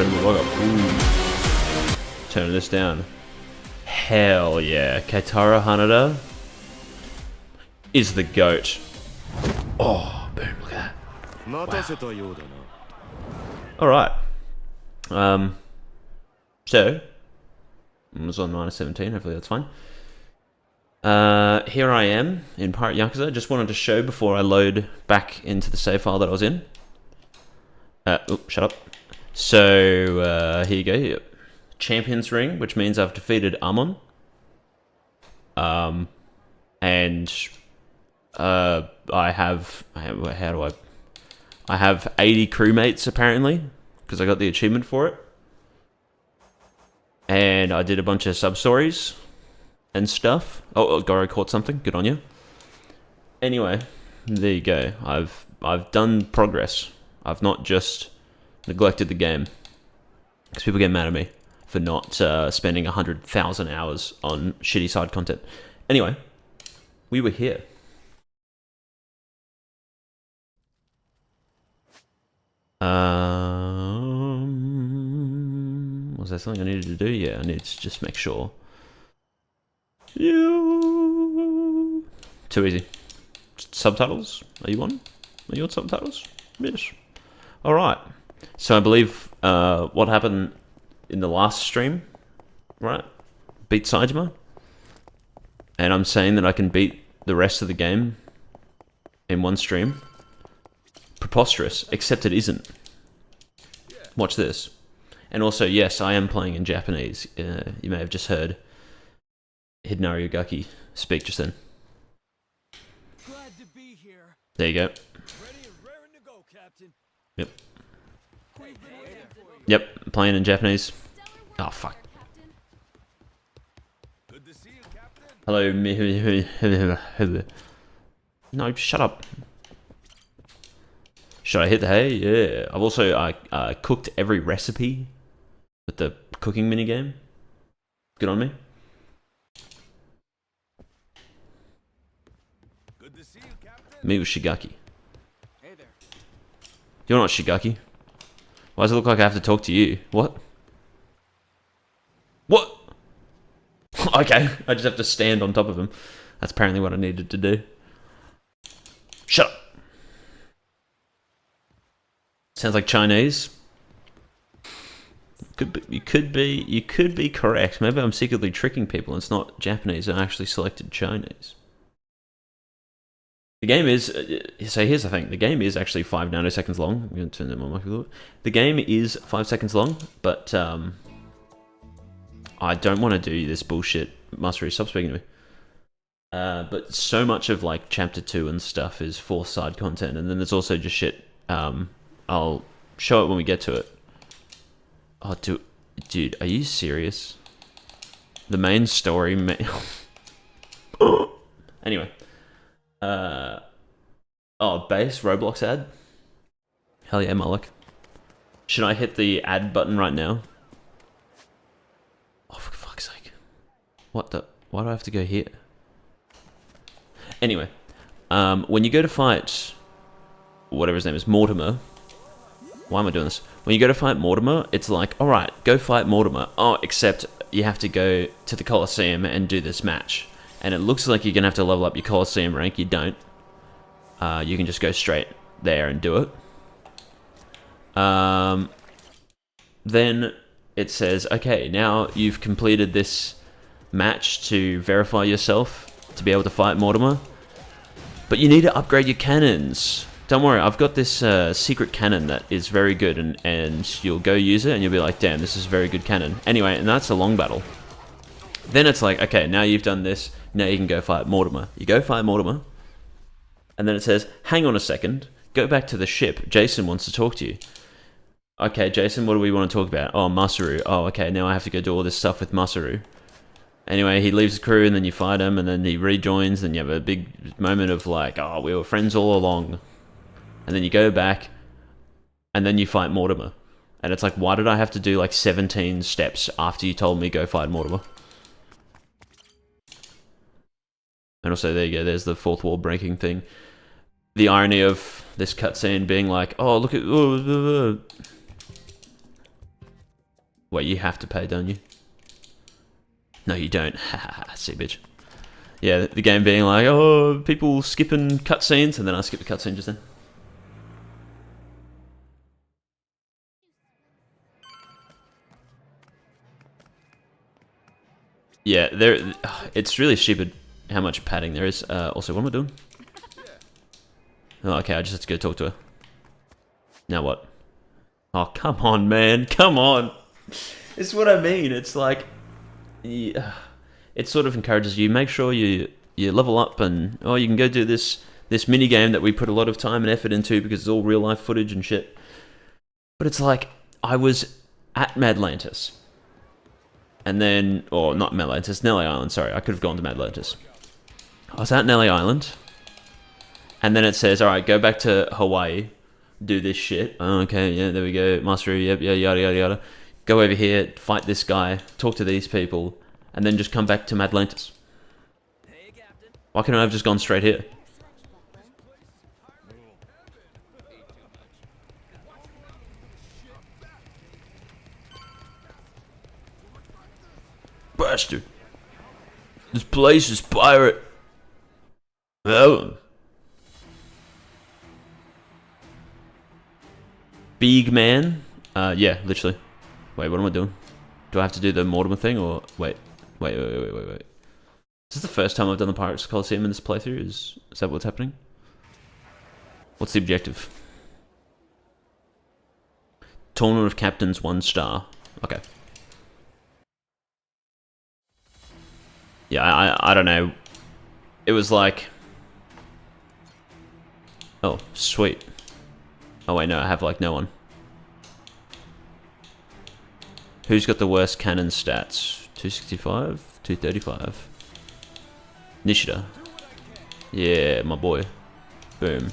turn the log up. Ooh. Turn this down. Hell yeah. Katara Hanada is the GOAT. Oh, boom! Look at that. 待たせたようだな。 All right. So it was on -17. Hopefully that's fine. Here I am in Pirate Yakuza. Just wanted to show before I load back into the save file that I was in. Shut up. So here you go. Champions Ring, which means I've defeated Amon. And I have I have 80 crewmates apparently because I got the achievement for it. And I did a bunch of sub stories and stuff. Oh, Goro caught something. Good on you. Anyway, there you go. I've done progress. I've not just neglected the game because people get mad at me for not spending 100,000 hours on shitty side content. Anyway, we were here. Was there something I needed to do? Yeah, I needed to just make sure. Too easy. Subtitles? Are you on? Are you on subtitles? Yes. Alright. So I believe what happened in the last stream, right? Beat Saitama. And I'm saying that I can beat the rest of the game in one stream. Preposterous, except it isn't. Watch this. And also, yes, I am playing in Japanese. You may have just heard Hidenari Ogaki speak just then. Glad to be here. There you go. Ready and raring to go, Captain. Yep. We've been waiting for you. Yep, playing in Japanese. Oh, fuck. Good to see you, Captain. Hello, no, shut up. Should I hit the hay? Yeah. I've also cooked every recipe with the cooking minigame. Good on me. Good to see you, Captain. Me with Shigaki. Hey there. You're not Shigaki. Why does it look like I have to talk to you? What? What? Okay, I just have to stand on top of him. That's apparently what I needed to do. Shut up. Sounds like Chinese. You could be correct. Maybe I'm secretly tricking people. It's not Japanese. I actually selected Chinese. The game is. So here's the thing. The game is actually 5 nanoseconds long. I'm going to turn them on my computer. The game is 5 seconds long, but I don't want to do this bullshit. Mastery, stop speaking to me. But so much of like chapter 2 and stuff is forced side content, and then there's also just shit. I'll show it when we get to it. Oh, dude, are you serious? The main story, anyway. Oh, base Roblox ad. Hell yeah, Mullock. Should I hit the ad button right now? Oh, for fuck's sake! What the? Why do I have to go here? Anyway, when you go to fight whatever his name is, Mortimer. Why am I doing this? When you go to fight Mortimer, it's like, alright, go fight Mortimer. Oh, except you have to go to the Colosseum and do this match. And it looks like you're going to have to level up your Colosseum rank. You don't. You can just go straight there and do it. Then it says, okay, now you've completed this match to verify yourself to be able to fight Mortimer. But you need to upgrade your cannons. Don't worry, I've got this secret cannon that is very good, and you'll go use it and you'll be like, damn, this is a very good cannon. Anyway, and that's a long battle. Then it's like, okay, now you've done this, now you can go fight Mortimer. You go fight Mortimer, and then it says, hang on a second, go back to the ship, Jason wants to talk to you. Okay, Jason, what do we want to talk about? Oh, Masaru. Oh, okay, now I have to go do all this stuff with Masaru. Anyway, he leaves the crew, and then you fight him, and then he rejoins, and you have a big moment of like, oh, we were friends all along. And then you go back, and then you fight Mortimer. And it's like, why did I have to do like 17 steps after you told me go fight Mortimer? And also, there you go, there's the fourth wall breaking thing. The irony of this cutscene being like, oh, look at... Wait, you have to pay, don't you? No, you don't. Haha, see, bitch. Yeah, the game being like, oh, people skipping cutscenes, and then I skip the cutscene just then. Yeah, it's really stupid how much padding there is. Also, what am I doing? Oh, okay, I just have to go talk to her. Now what? Oh, come on, man. Come on. It's what I mean. It's like... Yeah, it sort of encourages you. Make sure you level up and... Oh, you can go do this mini game that we put a lot of time and effort into because it's all real-life footage and shit. But it's like, I was at Madlantis. And then... Or, not Madlantis, Nelly Island, sorry. I could have gone to Madlantis. I was at Nelly Island. And then it says, alright, go back to Hawaii. Do this shit. Oh, okay, yeah, there we go. Mastery, yep, yeah, yada, yada, yada. Go over here, fight this guy, talk to these people, and then just come back to Madlantis. Why couldn't I have just gone straight here? Bastard. This place is pirate. Oh. Big man? Yeah, literally. Wait, what am I doing? Do I have to do the Mortimer thing, or... Wait. Is this the first time I've done the Pirates Coliseum in this playthrough? Is that what's happening? What's the objective? Tournament of Captains, 1 star. Okay. Yeah, I don't know. It was like... Oh, sweet. Oh wait, no, I have like no one. Who's got the worst cannon stats? 265? 235? Nishida. Yeah, my boy. Boom.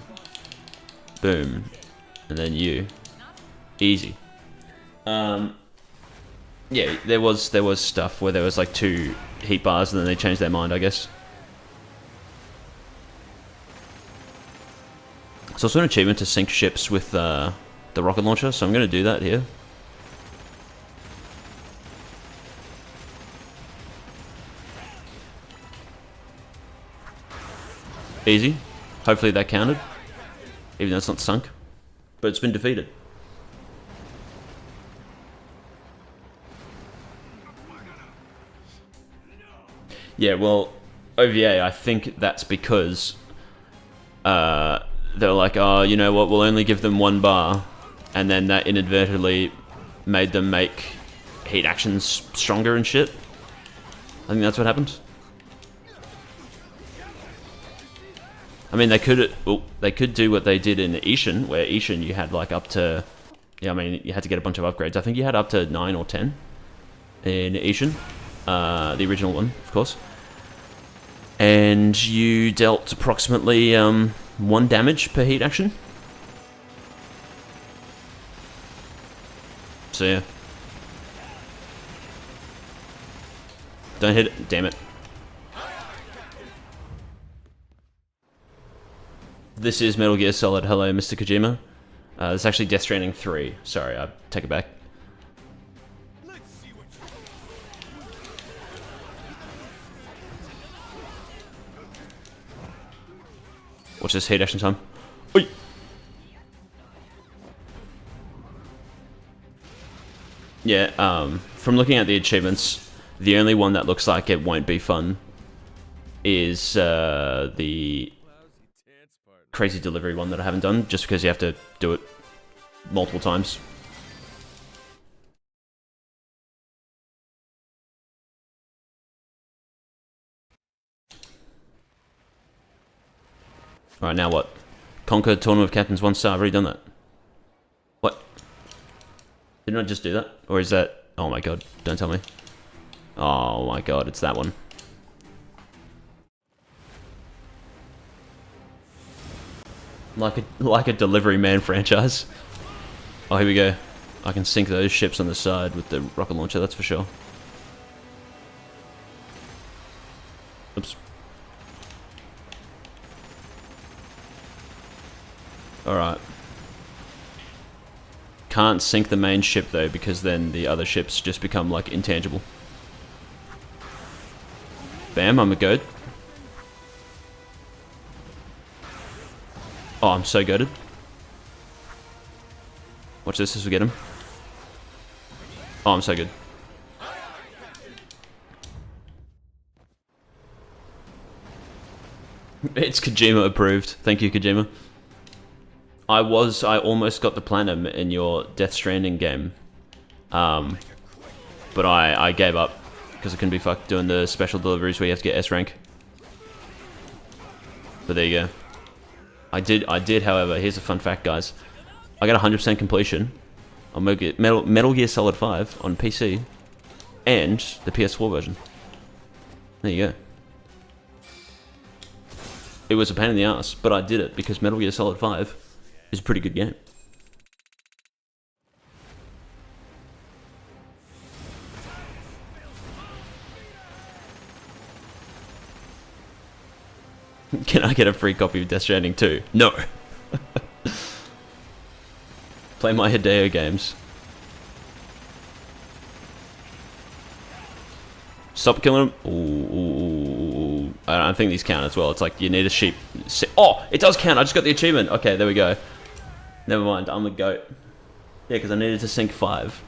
Boom. And then you. Easy. Yeah, there was stuff where there was like 2 heat bars and then they changed their mind, I guess. It's also an achievement to sink ships with the rocket launcher, so I'm going to do that here. Easy. Hopefully that counted. Even though it's not sunk. But it's been defeated. Yeah, well, OVA, I think that's because... they're like, oh, you know what, we'll only give them 1 bar. And then that inadvertently made them make heat actions stronger and shit. I think that's what happened. I mean, they could do what they did in Ishin, where Ishin you had like up to... Yeah, I mean, you had to get a bunch of upgrades. I think you had up to 9 or 10 in Ishin. The original one, of course. And you dealt approximately 1 damage per heat action. So yeah. Don't hit it, damn it. This is Metal Gear Solid. Hello, Mr. Kojima. This is actually Death Stranding 3. Sorry, I take it back. Watch this heat action time. Oi! Yeah, from looking at the achievements, the only one that looks like it won't be fun is the crazy delivery one that I haven't done, just because you have to do it multiple times. Alright, now what? Conquer Tournament of Captains 1 star. I've already done that. What? Didn't I just do that? Or is that... Oh my god, don't tell me. Oh my god, it's that one. Like a Delivery Man franchise. Oh, here we go. I can sink those ships on the side with the rocket launcher, that's for sure. Oops. Alright. Can't sink the main ship though, because then the other ships just become like intangible. Bam, I'm a goat. Oh, I'm so goated. Watch this as we get him. Oh, I'm so good. It's Kojima approved. Thank you, Kojima. I almost got the platinum in your Death Stranding game. But I gave up because I couldn't be fucked doing the special deliveries where you have to get S rank. But there you go. I did, however, here's a fun fact, guys. I got 100% completion on Metal Gear Solid 5 on PC and the PS4 version. There you go. It was a pain in the ass, but I did it because Metal Gear Solid 5 is a pretty good game. Can I get a free copy of Death Stranding 2? No. Play my Hideo games. Stop killing him. Ooh. I don't think these count as well. It's like you need a sheep. Oh, it does count. I just got the achievement. Okay, there we go. Never mind. I'm a goat. Yeah, because I needed to sink 5.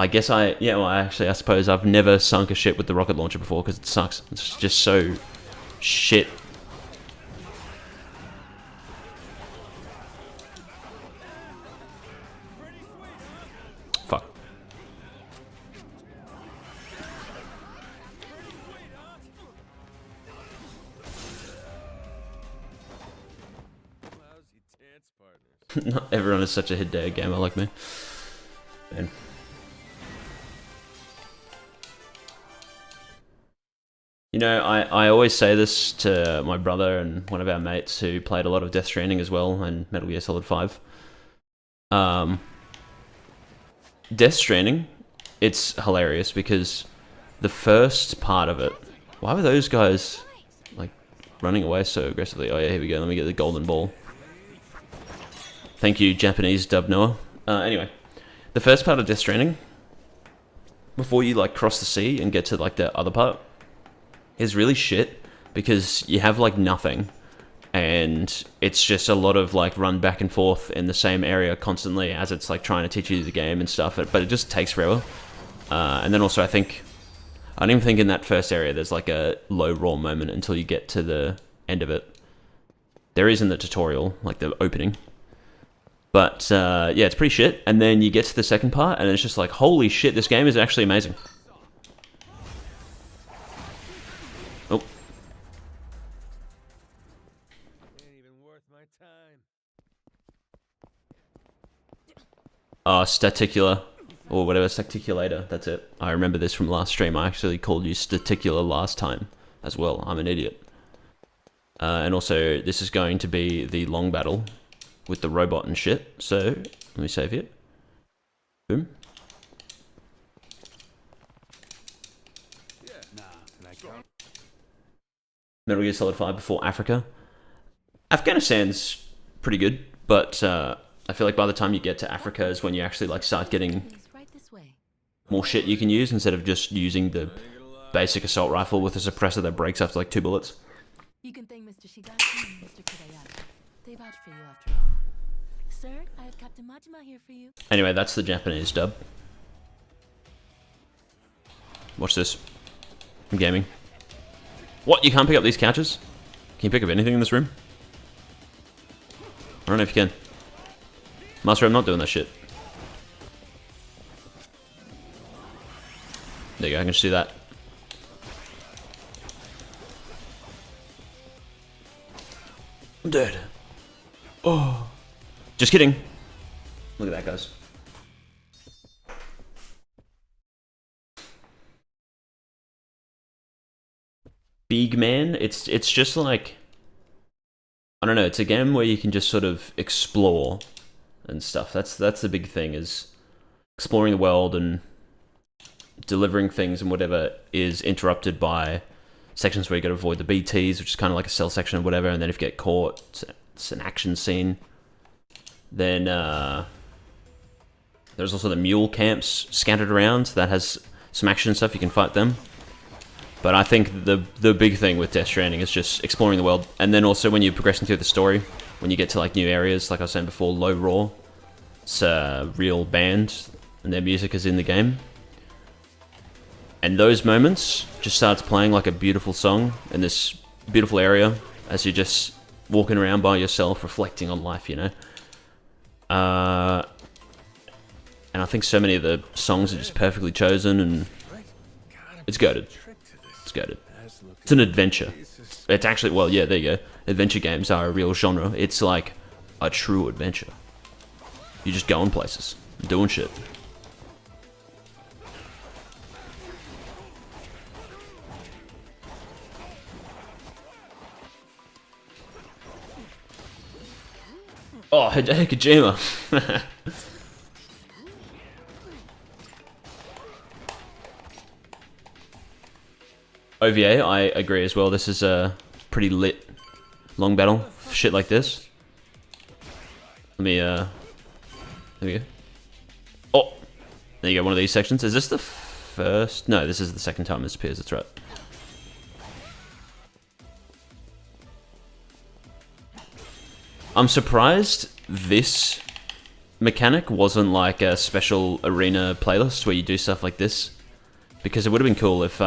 I guess I suppose I've never sunk a ship with the rocket launcher before because it sucks. It's just so shit. Fuck. Lousy dance partners. Not everyone is such a Hideo gamer like me. Man. You know, I always say this to my brother and one of our mates who played a lot of Death Stranding as well and Metal Gear Solid 5. Death Stranding, it's hilarious because the first part of it, why were those guys like running away so aggressively? Oh yeah, here we go, let me get the golden ball. Thank you, Japanese dub Noah. Anyway, the first part of Death Stranding, before you like cross the sea and get to like the other part, is really shit because you have like nothing and it's just a lot of like run back and forth in the same area constantly as it's like trying to teach you the game and stuff, but it just takes forever. And then also I don't even think in that first area there's like a low raw moment until you get to the end of it. There is in the tutorial, like the opening. But yeah, it's pretty shit. And then you get to the second part and it's just like, holy shit, this game is actually amazing. Oh. Ain't even worth my time. Staticular. Or whatever, staticulator, that's it. I remember this from last stream. I actually called you staticular last time as well. I'm an idiot. And also, this is going to be the long battle with the robot and shit. So, let me save here. Boom. Metal Gear Solid 5 before Africa. Afghanistan's pretty good, but I feel like by the time you get to Africa is when you actually like start getting more shit you can use instead of just using the basic assault rifle with a suppressor that breaks after like 2 bullets. You can thank Mr. Shigashi and Mr. Kodayashi. They vouch for you after all. Sir, I have Captain Majima here for you. Anyway, that's the Japanese dub. Watch this. I'm gaming. What? You can't pick up these couches? Can you pick up anything in this room? I don't know if you can. Master, I'm not doing that shit. There you go, I can just do that. I'm dead. Oh. Just kidding. Look at that, guys. Big Man, it's just like, I don't know, it's a game where you can just sort of explore and stuff. That's the big thing, is exploring the world and delivering things, and whatever is interrupted by sections where you got to avoid the BTs, which is kind of like a cell section or whatever, and then if you get caught, it's an action scene. Then there's also the mule camps scattered around that has some action stuff, you can fight them. But I think the big thing with Death Stranding is just exploring the world, and then also when you're progressing through the story, when you get to like new areas, like I was saying before, Low Raw, it's a real band, and their music is in the game. And those moments just starts playing like a beautiful song in this beautiful area as you're just walking around by yourself, reflecting on life, you know. And I think so many of the songs are just perfectly chosen, and it's goated. It's goated. It's an adventure. It's actually, well, yeah, there you go. Adventure games are a real genre. It's like a true adventure. You're just going places, doing shit. Oh, Hideo Kojima. OVA, I agree as well. This is a pretty lit long battle. Shit like this. Let me, there we go. Oh! There you go, one of these sections. Is this the first? No, this is the second time this appears, that's right. I'm surprised this mechanic wasn't like a special arena playlist where you do stuff like this. Because it would have been cool if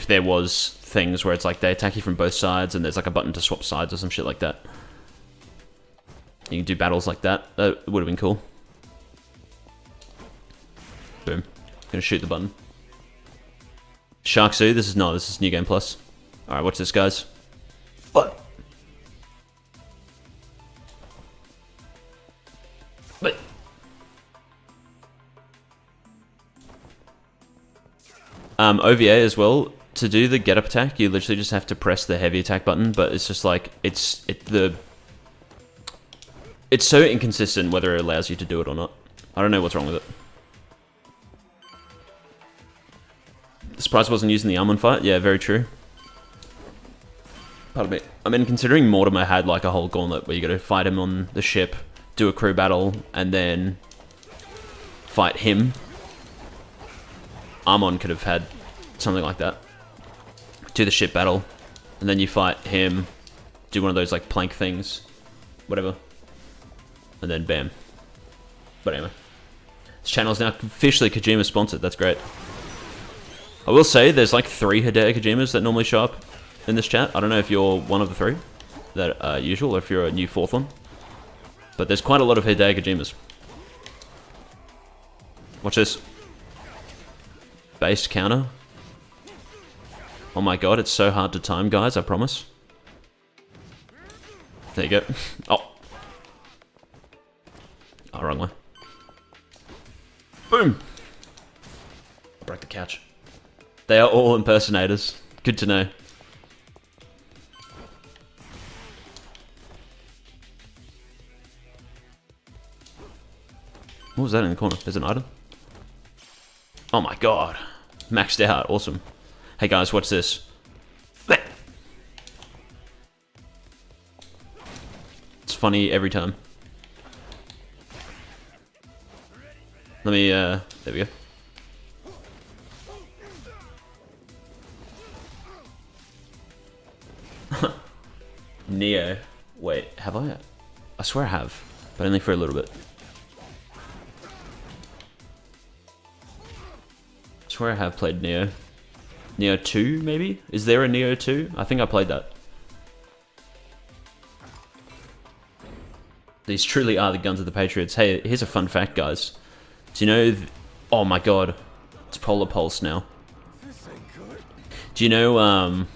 there was things where it's like they attack you from both sides and there's like a button to swap sides or some shit like that. You can do battles like that. That would have been cool. Boom. Gonna shoot the button. Shark Zoo, this is New Game Plus. Alright, watch this, guys. What? But OVA as well. To do the get up attack, you literally just have to press the heavy attack button, but it's just like it's so inconsistent whether it allows you to do it or not. I don't know what's wrong with it. Surprised I wasn't using the arm on fight. Yeah, very true. Pardon me. I mean, considering Mortimer had like a whole gauntlet where you got to fight him on the ship, do a crew battle, and then fight him. Armon could have had something like that. Do the ship battle, and then you fight him, do one of those like plank things, whatever, and then bam. But anyway, this channel is now officially Kojima sponsored, that's great. I will say there's like 3 Hideo Kojimas that normally show up in this chat. I don't know if you're one of the 3 that are usual, or if you're a new 4th one. But there's quite a lot of Hideo Kojimas. Watch this. Base counter. Oh my god, it's so hard to time, guys, I promise. There you go. Oh. Oh, wrong way. Boom! Broke the couch. They are all impersonators. Good to know. What was that in the corner? There's an item? Oh my god. Maxed out. Awesome. Hey guys, watch this. It's funny every time. Let me, there we go. Neo. Wait, have I? I swear I have, but only for a little bit. I swear I have played Neo. Neo 2, maybe? Is there a Neo 2? I think I played that. These truly are the guns of the Patriots. Hey, here's a fun fact, guys. Do you know... oh my god. It's Polar Pulse now. Do you know,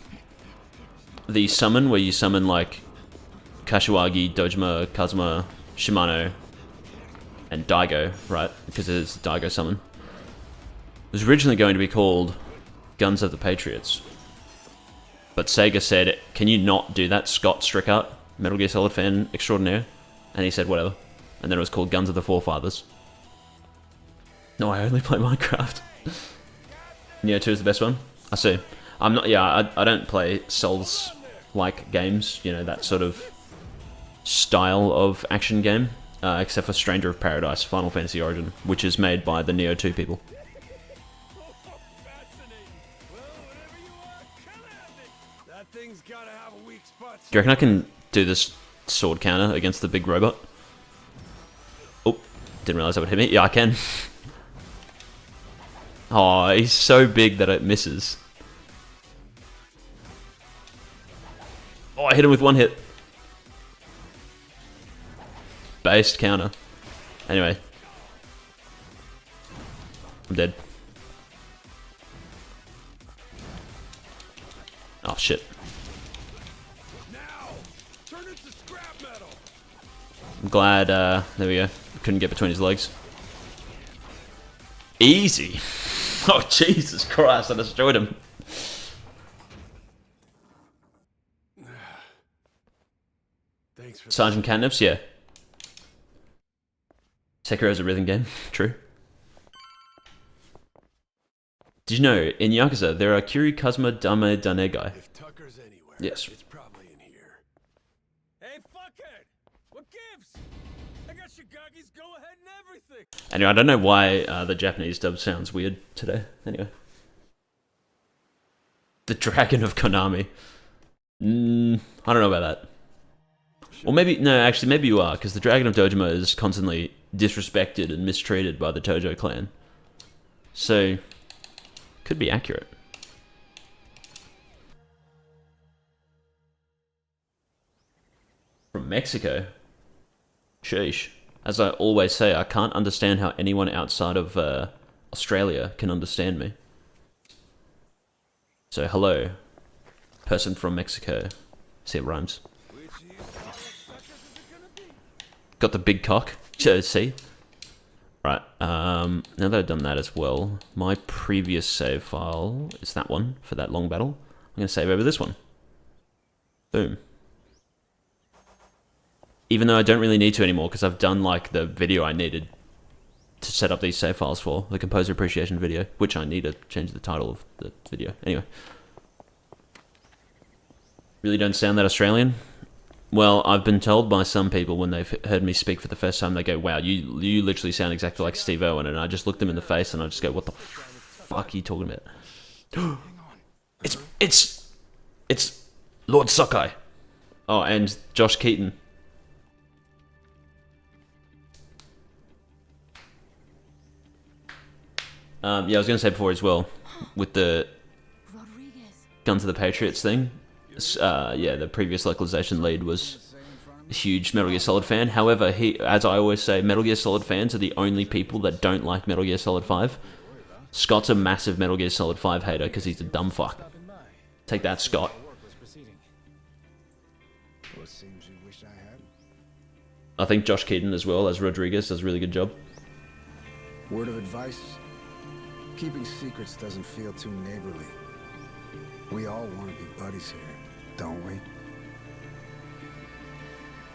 the summon where you summon, like, Kashiwagi, Dojima, Kazuma, Shimano, and Daigo, right? Because it's Daigo summon. It was originally going to be called Guns of the Patriots. But Sega said, can you not do that? Scott Strickart, Metal Gear Solid fan extraordinaire. And he said, whatever. And then it was called Guns of the Forefathers. No, I only play Minecraft. Neo 2 is the best one? I see. I'm not, yeah, I don't play Souls-like games, you know, that sort of style of action game. Except for Stranger of Paradise, Final Fantasy Origin, which is made by the Neo 2 people. That thing's gotta have a weak spot. Do you reckon I can do this sword counter against the big robot? Oh, didn't realize that would hit me. Yeah, I can. Oh, he's so big that it misses. Oh, I hit him with one hit. Based counter. Anyway. I'm dead. Oh, shit. Now, turn it to scrap metal. I'm glad, there we go. Couldn't get between his legs. Easy. Oh, Jesus Christ, I destroyed him. Thanks for Sergeant Catnips, yeah. Sekiro's a rhythm game, true. Did you know, in Yakuza, there are Kiri Kazuma Dame Danegai? If Tucker's anywhere, Yes. it's probably in here. Hey, fuckhead! What gives? I got Shigagi's go-ahead and everything! Anyway, I don't know why the Japanese dub sounds weird today. Anyway. The Dragon of Konami. I don't know about that. Or maybe, no, actually, maybe you are, because the Dragon of Dojima is constantly disrespected and mistreated by the Tojo clan. So, could be accurate. From Mexico? Sheesh. As I always say, I can't understand how anyone outside of Australia can understand me. So, hello. Person from Mexico. See, it rhymes. Which of these suckers is it gonna be? Got the big cock. See? Right, now that I've done that as well, my previous save file is that one, for that long battle. I'm going to save over this one. Boom. Even though I don't really need to anymore, because I've done, like, the video I needed to set up these save files for, the composer appreciation video, which I need to change the title of the video. Anyway. Really don't sound that Australian? Well, I've been told by some people when they've heard me speak for the first time, they go, wow, you literally sound exactly like Steve Owen, and I just look them in the face and I just go, what the fuck are you talking about? It's Lord Sokai. Oh, and Josh Keaton. Yeah, I was going to say before as well, with the Rodriguez. Guns of the Patriots thing. Yeah, the previous localization lead was a huge Metal Gear Solid fan. However, he, as I always say, Metal Gear Solid fans are the only people that don't like Metal Gear Solid 5. Scott's a massive Metal Gear Solid 5 hater because he's a dumb fuck. Take that, Scott. I think Josh Keaton as well as Rodriguez does a really good job. Word of advice: keeping secrets doesn't feel too neighborly. We all want to be buddies here, don't we?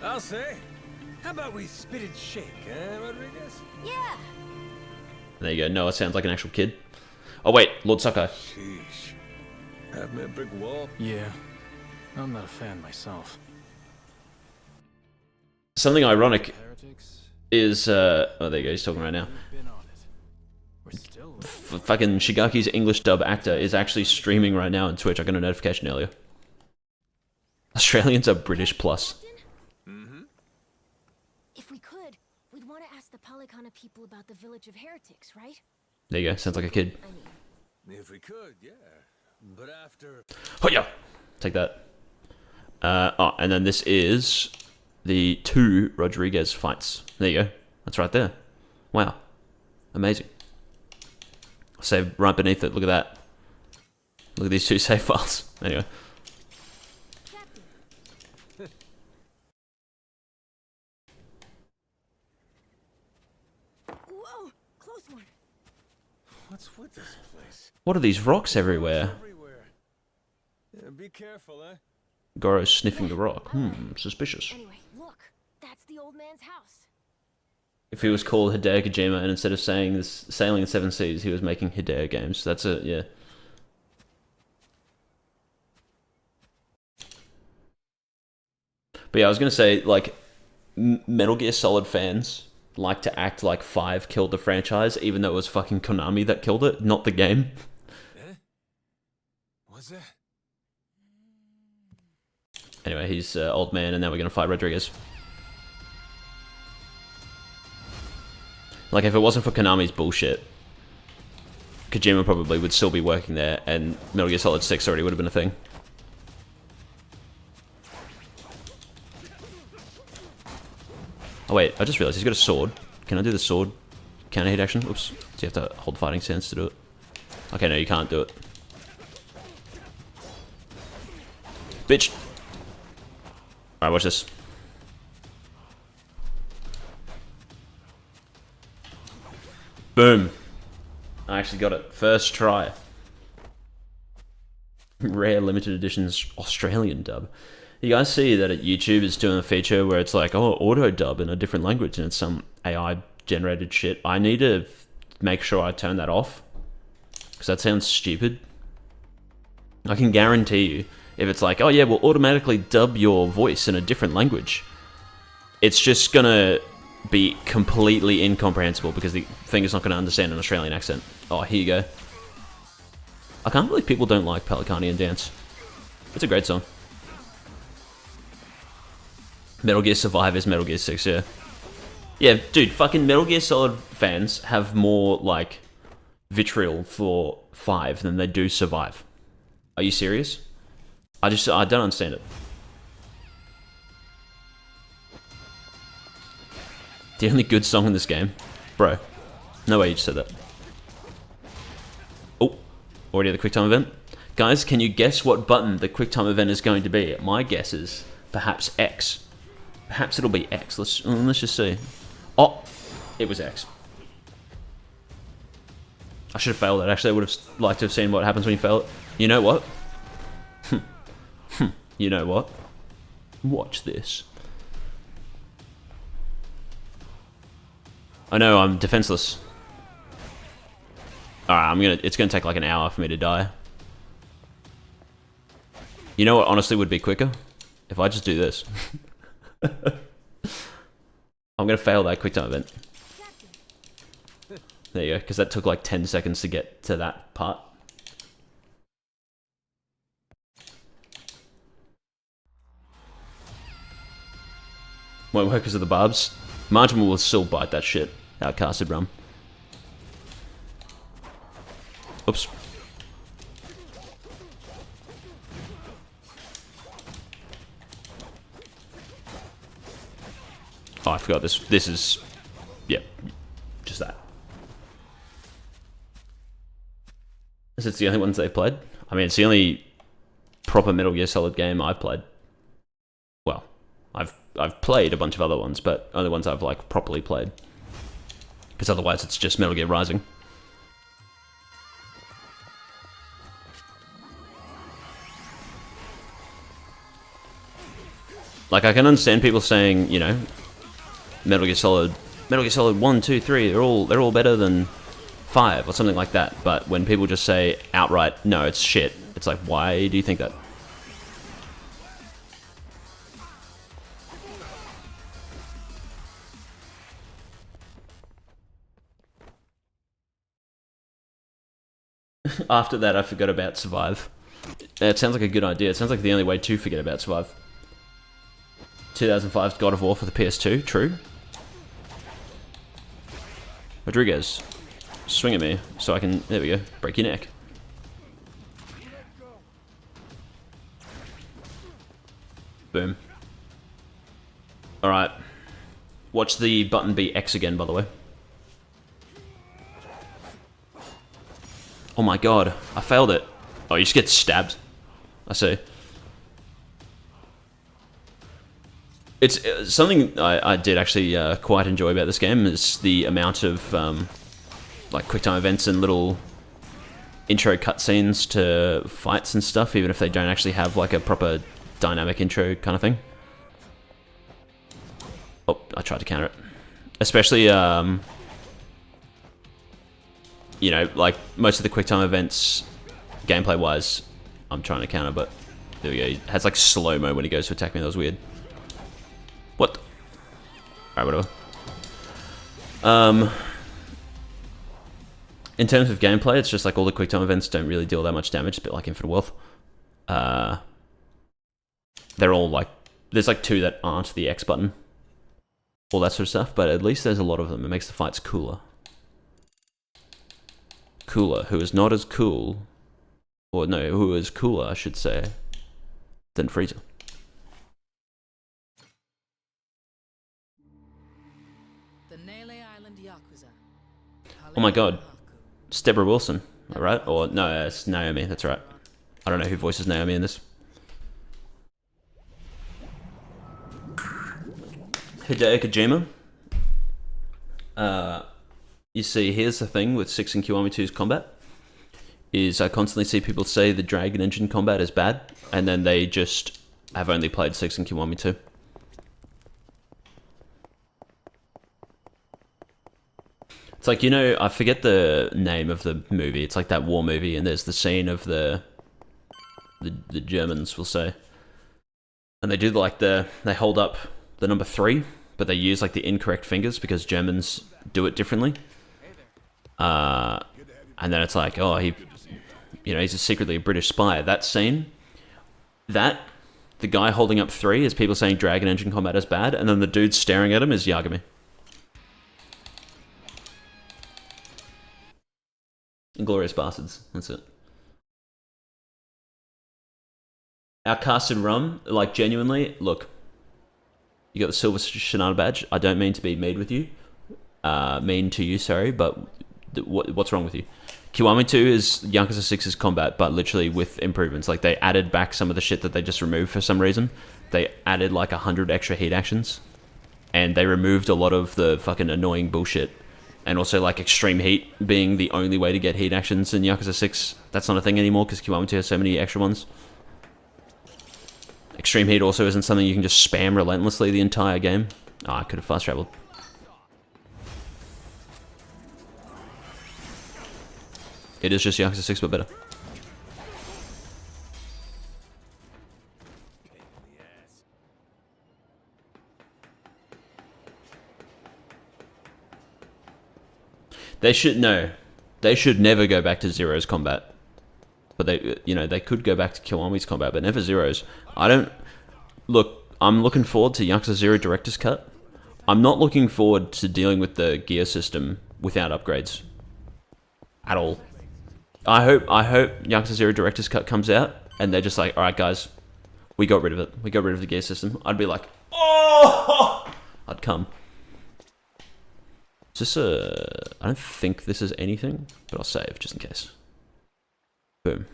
I'll say. How about we spit and shake, Rodriguez? Yeah. There you go. Noah sounds like an actual kid. Oh wait, Lord Sakai. Sheesh. Have me a brick wall. Yeah, I'm not a fan myself. Something ironic Heretics, is, oh there you go, he's talking right now. been on it. We're still Fucking Shigaki's English dub actor is actually streaming right now on Twitch. I got a notification earlier. Australians are British plus. Mm-hmm. If we could, we'd want to ask the Polycana people about the village of heretics, right? There you go, sounds like a kid. I mean, If we could, yeah. But after... Oh yeah, take that. Oh, and then this is the 2 Rodriguez fights. There you go. That's right there. Wow. Amazing. Save right beneath it. Look at that. Look at these 2 save files. Anyway. Captain. Whoa, close one. What's with this place? What are these rocks everywhere? Everywhere. Yeah, be careful, eh? Goro's sniffing the rock. Suspicious. Anyway, look, that's the old man's house. If he was called Hideo Kojima and instead of saying this, sailing the 7 seas, he was making Hideo games. That's it, yeah. But yeah, I was going to say, like, Metal Gear Solid fans like to act like 5 killed the franchise, even though it was fucking Konami that killed it, not the game. Eh? What's that? Anyway, he's old man, and now we're gonna fight Rodriguez. Like, if it wasn't for Konami's bullshit, Kojima probably would still be working there, and Metal Gear Solid 6 already would have been a thing. Oh wait, I just realized he's got a sword. Can I do the sword counter hit action? Oops. So you have to hold fighting stance to do it. Okay, no, you can't do it. Bitch! Alright, watch this. Boom. I actually got it. First try. Rare limited editions Australian dub. You guys see that YouTube is doing a feature where it's like, oh, auto dub in a different language, and it's some AI generated shit. I need to make sure I turn that off, because that sounds stupid. I can guarantee you, if it's like, oh yeah, we'll automatically dub your voice in a different language, it's just gonna be completely incomprehensible because the thing is not gonna understand an Australian accent. Oh, here you go. I can't believe people don't like Pelicanian Dance. It's a great song. Metal Gear Survive is Metal Gear 6, yeah. Yeah, dude, fucking Metal Gear Solid fans have more, like, vitriol for 5 than they do Survive. Are you serious? I don't understand it. The only good song in this game? Bro, no way you just said that. Oh, already at the QuickTime event? Guys, can you guess what button the QuickTime event is going to be? My guess is perhaps X. Perhaps it'll be X. Let's just see. Oh, it was X. I should have failed it. Actually, I would have liked to have seen what happens when you fail it. You know what? You know what? Watch this. I know I'm defenseless. Alright, it's gonna take like an hour for me to die. You know what honestly would be quicker? If I just do this. I'm gonna fail that QuickTime event. There you go, because that took like 10 seconds to get to that part. Won't work because of the barbs. Margin will still bite that shit. Outcasted rum. Oops. Oh, I forgot this. This is, yeah, just that. Is it the only ones they've played? I mean, it's the only proper Metal Gear Solid game I've played. Well, I've played a bunch of other ones, but only ones I've like properly played. Because otherwise, it's just Metal Gear Rising. Like, I can understand people saying, you know, Metal Gear Solid 1, 2, 3, they're all better than 5 or something like that. But when people just say outright, no, it's shit, it's like, why do you think that? After that, I forgot about Survive. It sounds like a good idea. It sounds like the only way to forget about Survive. 2005's God of War for the PS2, true. Rodriguez, swing at me so I can, there we go, break your neck. Boom. Alright. Watch the button be X again, by the way. Oh my god, I failed it. Oh, you just get stabbed. I see. It's something I did actually quite enjoy about this game is the amount of like QuickTime events and little intro cutscenes to fights and stuff, even if they don't actually have like a proper dynamic intro kind of thing. Oh, I tried to counter it. Especially, you know, like most of the QuickTime events, gameplay-wise, I'm trying to counter, but there we go. It has like slow-mo when he goes to attack me. That was weird. What? Alright, whatever. In terms of gameplay, it's just like all the QuickTime events don't really deal that much damage, a bit like Infinite Wealth. they're all like, there's like 2 that aren't the X button. All that sort of stuff, but at least there's a lot of them. It makes the fights cooler. Cooler, who is not as cool, or no, who is cooler, I should say, than Frieza. The Nele Island Yakuza. Oh my god, it's Deborah Wilson, alright? Or no, it's Naomi, that's right. I don't know who voices Naomi in this. Hideo Kojima. You see, here's the thing with 6 and Kiwami 2's combat, is I constantly see people say the Dragon Engine combat is bad, and then they just have only played 6 and Kiwami 2. It's like, you know, I forget the name of the movie. It's like that war movie, and there's the scene of the Germans, we'll say. And they do like they hold up the number 3, but they use like the incorrect fingers because Germans do it differently. And then it's like, oh, he's secretly a British spy. That scene, the guy holding up 3 is people saying Dragon Engine combat is bad, and then the dude staring at him is Yagami. Inglorious Bastards, that's it. Our casted rum, like genuinely, look, you got the silver Shinada badge. I don't mean to be mean to you, sorry, but what's wrong with you? Kiwami 2 is Yakuza 6's combat, but literally with improvements. Like, they added back some of the shit that they just removed for some reason. They added like 100 extra heat actions, and they removed a lot of the fucking annoying bullshit. And also, like, extreme heat being the only way to get heat actions in Yakuza 6. That's not a thing anymore because Kiwami 2 has so many extra ones. Extreme heat also isn't something you can just spam relentlessly the entire game. Oh, I could have fast traveled. It is just Yakuza 6 but better. They should never go back to Zero's combat. But they could go back to Kiwami's combat, but never Zero's. I'm looking forward to Yakuza 0 Director's Cut. I'm not looking forward to dealing with the gear system without upgrades. At all. I hope Yakuza 0 Director's Cut comes out, and they're just like, alright guys, we got rid of it. We got rid of the gear system. I'd be like, oh! I'd come. Is this I don't think this is anything, but I'll save just in case. Boom.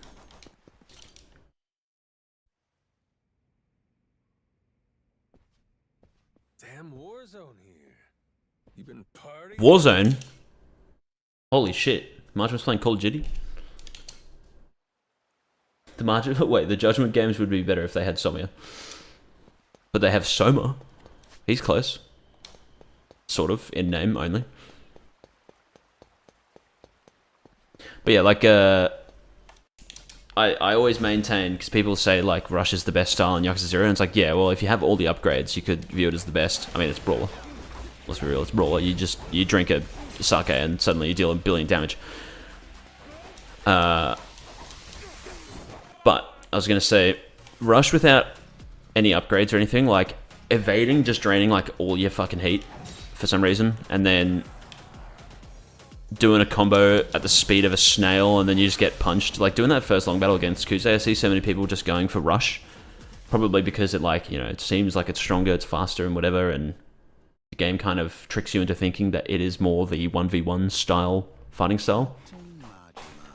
Damn Warzone here. You been partying? Warzone? Holy shit. Margin was playing Call of Duty? The Judgment games would be better if they had Somia. But they have Soma. He's close. Sort of, in name only. But yeah, like, I always maintain, because people say, like, Rush is the best style in Yakuza 0, and it's like, yeah, well, if you have all the upgrades, you could view it as the best. I mean, it's Brawler. Let's be real, it's Brawler. You drink a sake and suddenly you deal a billion damage. But, I was going to say, Rush without any upgrades or anything, like, evading, just draining, like, all your fucking heat for some reason, and then doing a combo at the speed of a snail, and then you just get punched. Like, doing that first long battle against Kuze, I see so many people just going for Rush. Probably because it, like, it seems like it's stronger, it's faster and whatever, and the game kind of tricks you into thinking that it is more the 1v1 style, fighting style.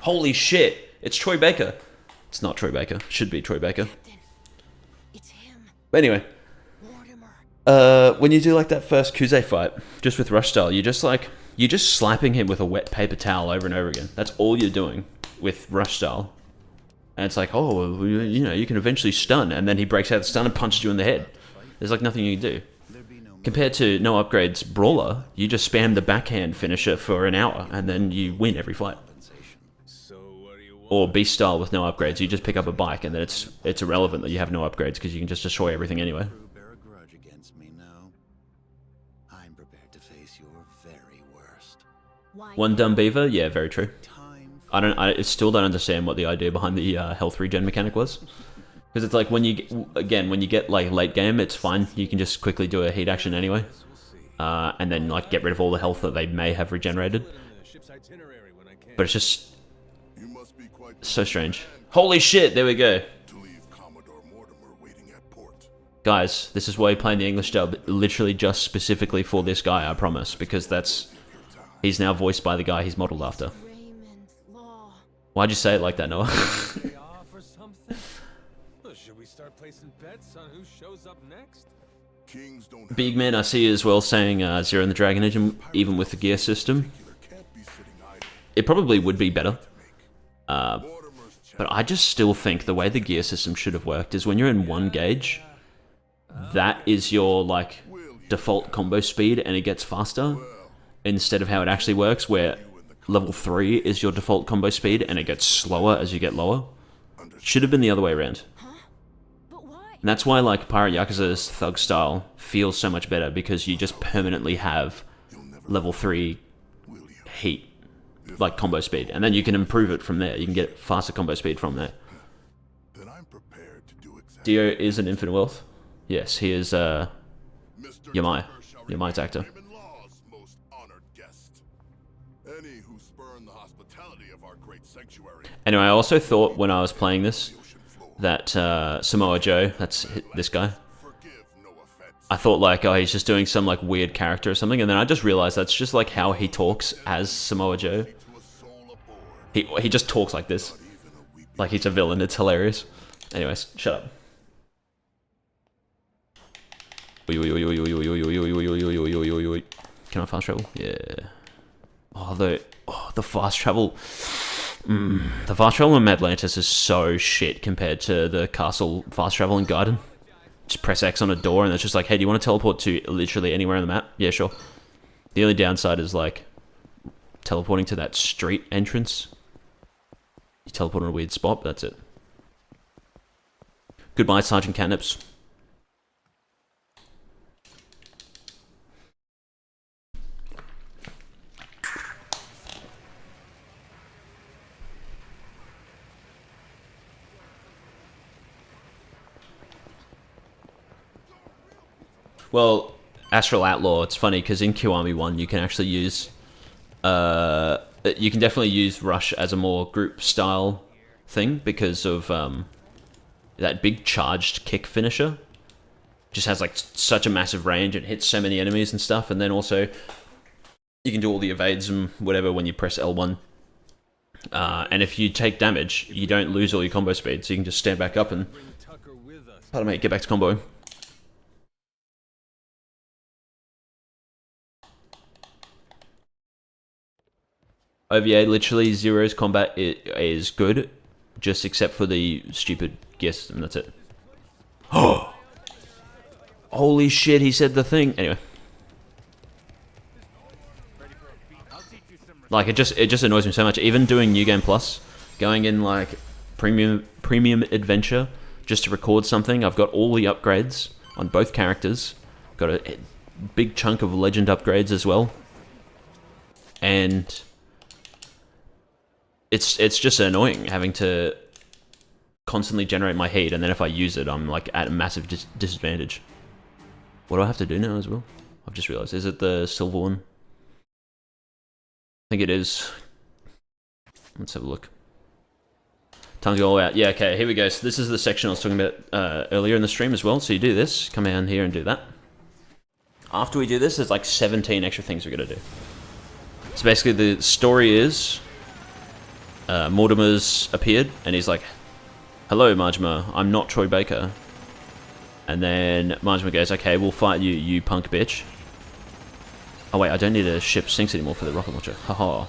Holy shit! It's Troy Baker! It's not Troy Baker. Should be Troy Baker. It's him. But anyway. Mortimer. When you do, like, that first Kuze fight, just with Rush style, you're just slapping him with a wet paper towel over and over again. That's all you're doing with Rush style. And it's like, oh, you can eventually stun, and then he breaks out of the stun and punches you in the head. There's like nothing you can do. Compared to no upgrades Brawler, you just spam the backhand finisher for an hour, and then you win every fight. Or Beast style with no upgrades, you just pick up a bike, and then it's irrelevant that you have no upgrades, because you can just destroy everything anyway. One dumb beaver? Yeah, very true. I still don't understand what the idea behind the health regen mechanic was. Because it's like when you get like late game, it's fine. You can just quickly do a heat action anyway, and then like get rid of all the health that they may have regenerated. But it's just so strange. Holy shit! There we go. Guys, this is why you're playing the English dub, literally just specifically for this guy, I promise, because he's now voiced by the guy he's modeled after. Why'd you say it like that, Noah? Should we start placing bets on who shows up next? Big Man, I see as well saying Zero in the Dragon Age, even with the gear system. It probably would be better. But I just still think the way the gear system should have worked is when you're in 1 gauge, that is your like default combo speed and it gets faster, instead of how it actually works where level 3 is your default combo speed and it gets slower as you get lower. Should have been the other way around. And that's why like Pirate Yakuza's thug style feels so much better, because you just permanently have level 3 heat, like combo speed, and then you can improve it from there. You can get faster combo speed from there. Dio is an infinite wealth. Yes, he is Yamai's actor. Anyway, I also thought when I was playing this that Samoa Joe, that's this guy, I thought like, oh, he's just doing some like weird character or something, and then I just realized that's just like how he talks as Samoa Joe. He just talks like this, like he's a villain. It's hilarious. Anyways, shut up. Can I fast travel? Yeah. Oh, the fast travel. The fast travel in Atlantis is so shit compared to the castle fast travel in Gaiden. Just press X on a door and it's just like, hey, do you want to teleport to literally anywhere on the map? Yeah, sure. The only downside is like teleporting to that street entrance. You teleport in a weird spot, but that's it. Goodbye, Sergeant Catnips. Well, Astral Outlaw, it's funny because in Kiwami 1 you can actually use... you can definitely use Rush as a more group style thing because of that big charged kick finisher. Just has like such a massive range and hits so many enemies and stuff, and then also you can do all the evades and whatever when you press L1. And if you take damage, you don't lose all your combo speed, so you can just stand back up and... Pardon me, get back to comboing. OVA, literally, Zero's combat is good, just except for the stupid gear system, that's it. Oh! Holy shit, he said the thing! Anyway. Like, it just annoys me so much. Even doing New Game Plus, going in, like, Premium Adventure, just to record something, I've got all the upgrades on both characters. Got a big chunk of Legend upgrades as well. And... It's just annoying having to constantly generate my heat, and then if I use it, I'm like at a massive disadvantage. What do I have to do now as well? I've just realized. Is it the silver one? I think it is. Let's have a look. Time to go all out. Yeah, okay, here we go. So this is the section I was talking about earlier in the stream as well. So you do this, come down here and do that. After we do this, there's like 17 extra things we're going to do. So basically the story is... Mortimer's appeared, and he's like, hello, Marjima, I'm not Troy Baker. And then Marjima goes, okay, we'll fight you, you punk bitch. Oh wait, I don't need a ship sinks anymore for the rocket launcher. Haha.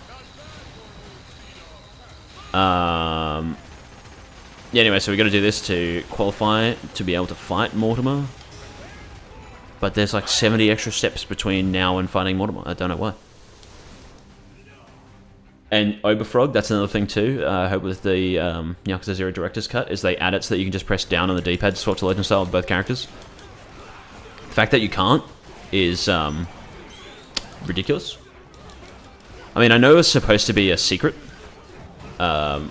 Yeah, anyway, so we got to do this to qualify to be able to fight Mortimer. But there's like 70 extra steps between now and fighting Mortimer. I don't know why. And Oberfrog, that's another thing too, I hope with the Yakuza 0 Director's Cut, is they add it so that you can just press down on the D-pad to swap to Legend style with both characters. The fact that you can't is ridiculous. I mean, I know it's supposed to be a secret,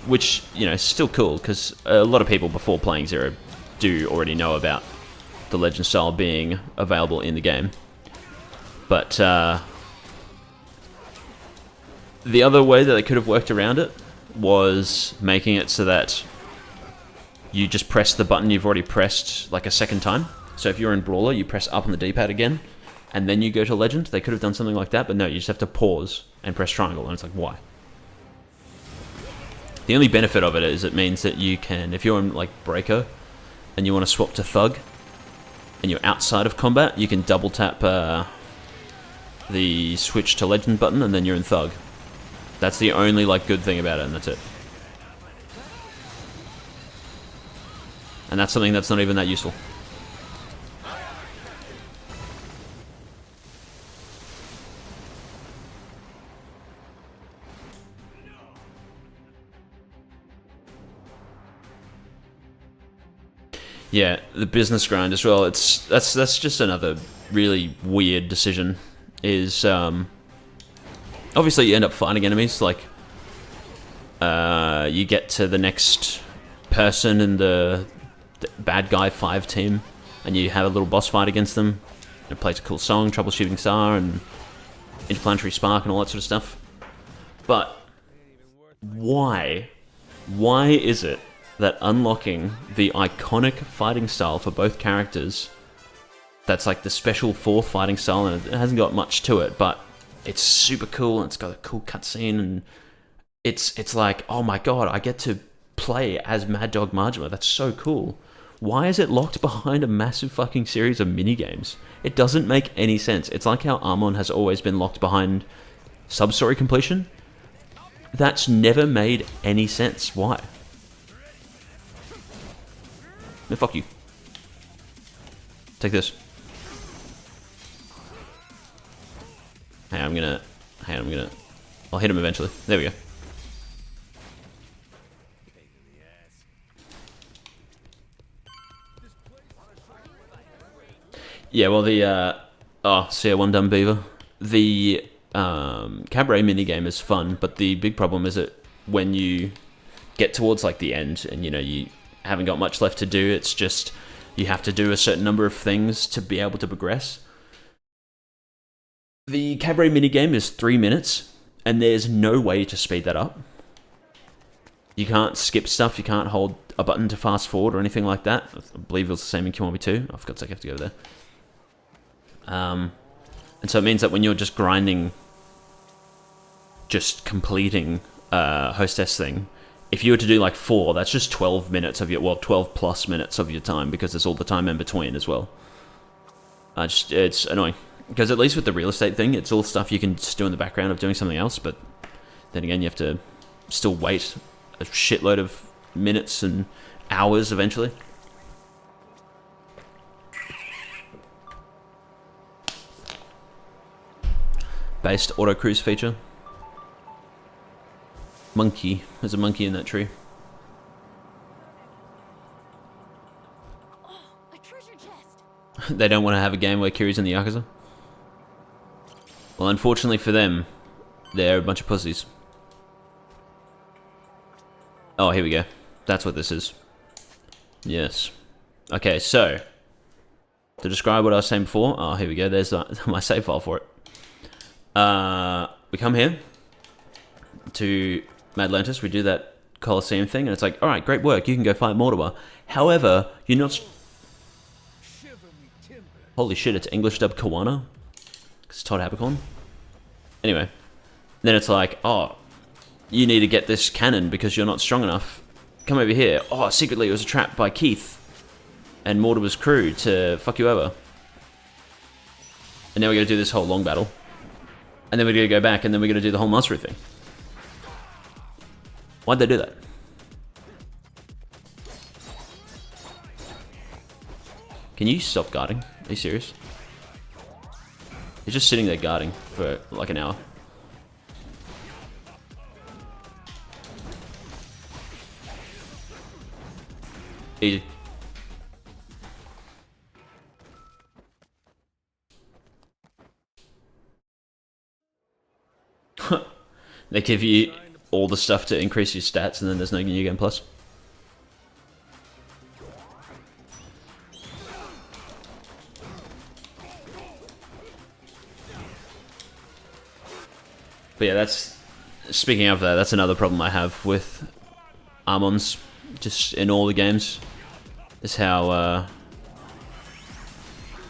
which, you know, is still cool, because a lot of people before playing 0 do already know about the Legend style being available in the game. But the other way that they could have worked around it was making it so that you just press the button you've already pressed like a second time. So if you're in Brawler, you press up on the D-pad again, and then you go to Legend. They could have done something like that, but no, you just have to pause and press triangle, and it's like, why? The only benefit of it is it means that you can, if you're in like Breaker, and you want to swap to Thug, and you're outside of combat, you can double tap the switch to Legend button, and then you're in Thug. That's the only like good thing about it, and that's it. And that's something that's not even that useful. Yeah, the business grind as well. That's just another really weird decision. Is obviously you end up fighting enemies. Like you get to the next person in the bad guy 5 team, and you have a little boss fight against them. It plays a cool song, Troubleshooting Star, and Interplanetary Spark, and all that sort of stuff. But why is it that unlocking the iconic fighting style for both characters, that's like the special 4th fighting style, and it hasn't got much to it, but it's super cool, and it's got a cool cutscene, and it's like, oh my god, I get to play as Mad Dog Majima. That's so cool. Why is it locked behind a massive fucking series of minigames? It doesn't make any sense. It's like how Amon has always been locked behind sub-story completion. That's never made any sense. Why? No, fuck you. Take this. Hey, I'll hit him eventually. There we go. Yeah, well, see, one dumb beaver. The cabaret minigame is fun, but the big problem is that when you get towards like the end, and you haven't got much left to do, it's just you have to do a certain number of things to be able to progress. The cabaret minigame is 3 minutes, and there's no way to speed that up. You can't skip stuff, you can't hold a button to fast forward or anything like that. I believe it was the same in Kiwami 2. Oh, for God's sake, I have to go there. And so it means that when you're just grinding, just completing hostess thing, if you were to do like 4, that's just 12 minutes of your, well, 12 plus minutes of your time, because there's all the time in between as well. It's annoying, because at least with the real estate thing, it's all stuff you can just do in the background of doing something else, but then again, you have to still wait a shitload of minutes and hours eventually. Based auto cruise feature. Monkey. There's a monkey in that tree. Oh, a treasure chest. They don't want to have a game where Kiri's in the Yakuza? Well, unfortunately for them, they're a bunch of pussies. Oh, here we go. That's what this is. Yes. Okay, so to describe what I was saying before, oh, here we go. There's my save file for it. We come here to Madlantis, we do that Coliseum thing, and it's like, alright, great work, you can go fight Mortimer. However, you're not... Holy shit, it's English dubbed Kawana? It's Todd Habercorn. Anyway, then it's like, oh, you need to get this cannon because you're not strong enough. Come over here. Oh, secretly it was a trap by Keith and Mortimer's crew to fuck you over. And now we're going to do this whole long battle. And then we're going to go back, and then we're going to do the whole mastery thing. Why'd they do that? Can you stop guarding? Are you serious? You're just sitting there guarding for like an hour. Easy. They give you all the stuff to increase your stats, and then there's no New Game Plus. But yeah, that's... Speaking of that, that's another problem I have with Armons, just in all the games, is how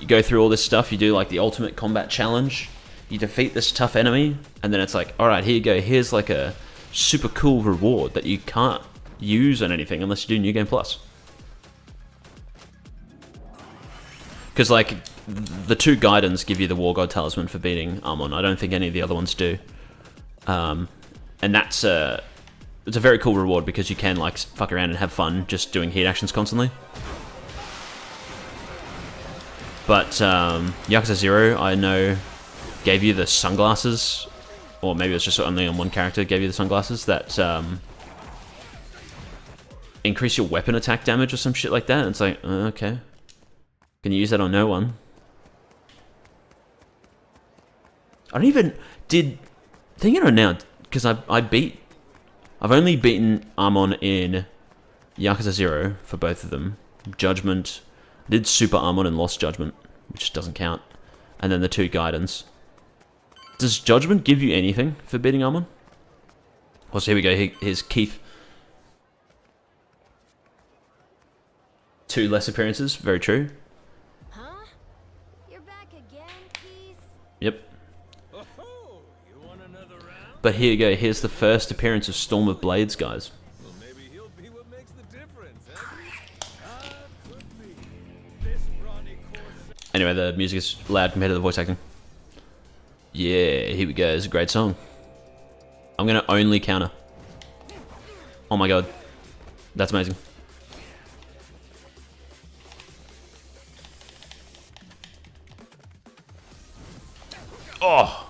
you go through all this stuff, you do like the ultimate combat challenge, you defeat this tough enemy, and then it's like, alright, here you go, here's like a super cool reward that you can't use on anything unless you do New Game Plus. Because like, the 2 Guidons give you the War God Talisman for beating Armon. I don't think any of the other ones do. And that's it's a very cool reward because you can like fuck around and have fun just doing heat actions constantly. But Yakuza 0, I know, gave you the sunglasses, or maybe it's just only on one character gave you the sunglasses that increase your weapon attack damage or some shit like that. And it's like, okay, can you use that on no one? I don't even thinking of now, because I've only beaten Armon in Yakuza 0 for both of them. Judgment, I did Super Armon and Lost Judgment, which doesn't count, and then the 2 Guidons. Does Judgment give you anything for beating Armon? Well, so here we go. Here's Keith. 2 less appearances, very true. Huh? You're back again, Keith? Yep. Oh, you want another round? But here you go. Here's the first appearance of Storm of Blades, guys. Well, maybe he'll be what makes the difference, eh? Could be. This brawny course. Anyway, the music is loud compared to the voice acting. Yeah, here we go. It's a great song. I'm gonna only counter. Oh my god. That's amazing. Oh!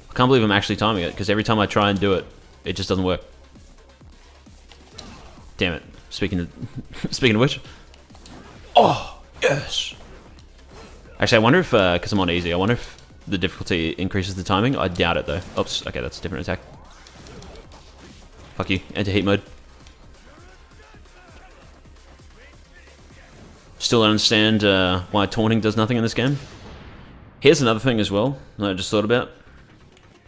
I can't believe I'm actually timing it, because every time I try and do it, it just doesn't work. Damn it. Speaking of which. Oh! Yes! Actually, I wonder if, because I'm on easy, I wonder if the difficulty increases the timing. I doubt it, though. Oops. Okay, that's a different attack. Fuck you. Enter heat mode. Still don't understand why taunting does nothing in this game. Here's another thing as well that I just thought about.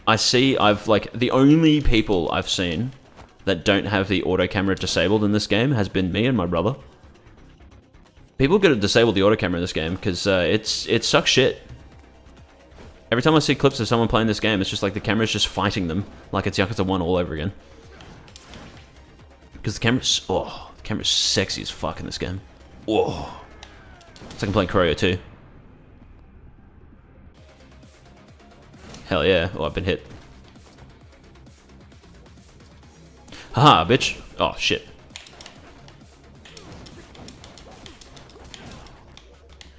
The only people I've seen that don't have the auto camera disabled in this game has been me and my brother. People gotta disable the auto camera in this game because it sucks shit. Every time I see clips of someone playing this game, it's just like the camera's just fighting them, like it's Yakuza 1 all over again. Because the camera's sexy as fuck in this game. Whoa. It's like I'm playing Choreo 2. Hell yeah. Oh, I've been hit. Haha, bitch. Oh, shit.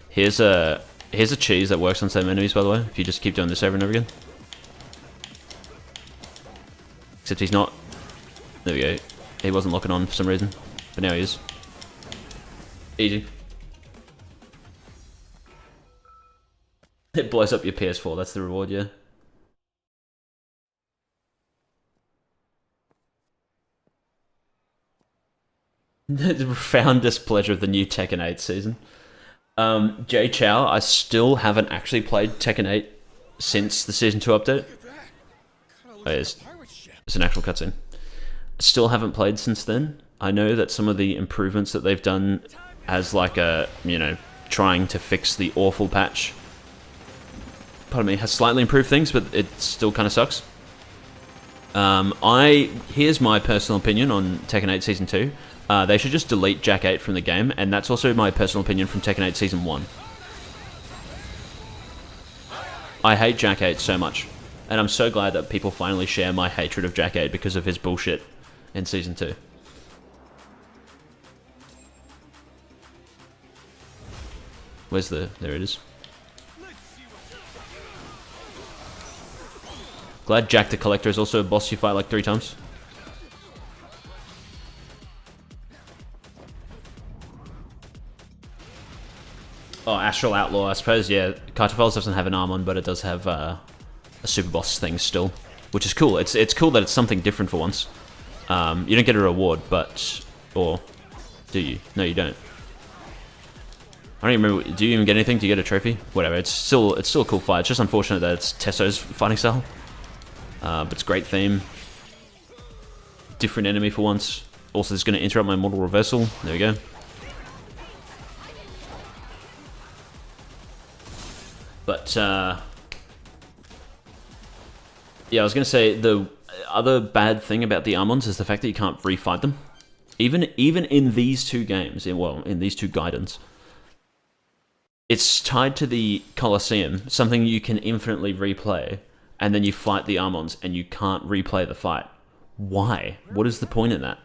Here's a cheese that works on some enemies, by the way, if you just keep doing this over and over again. Except he's not. There we go. He wasn't locking on for some reason, but now he is. Easy. It blows up your PS4, that's the reward, yeah. The profound displeasure of the new Tekken 8 season. Jay Chow, I still haven't actually played Tekken 8 since the Season 2 update. Oh, it's an actual cutscene. Still haven't played since then. I know that some of the improvements that they've done as like a, trying to fix the awful patch, pardon me, has slightly improved things, but it still kind of sucks. Here's my personal opinion on Tekken 8 Season 2. They should just delete Jack 8 from the game, and that's also my personal opinion from Tekken 8 Season 1. I hate Jack 8 so much, and I'm so glad that people finally share my hatred of Jack 8 because of his bullshit in Season 2. Where's the... There it is. Glad Jack the Collector is also a boss you fight like 3 times. Oh, Astral Outlaw, I suppose, yeah. Cartophilus doesn't have an arm on, but it does have a super boss thing still, which is cool. It's cool that it's something different for once. You don't get a reward, but... Or... Do you? No, you don't. I don't even remember... Do you even get anything? Do you get a trophy? Whatever, it's still a cool fight. It's just unfortunate that it's Tesso's fighting style. But it's a great theme. Different enemy for once. Also, this is going to interrupt my mortal reversal. There we go. But, yeah, I was going to say, the other bad thing about the Armons is the fact that you can't refight them. Even in these two games, in these two Gaidens, it's tied to the Colosseum, something you can infinitely replay, and then you fight the Armons, and you can't replay the fight. Why? What is the point in that?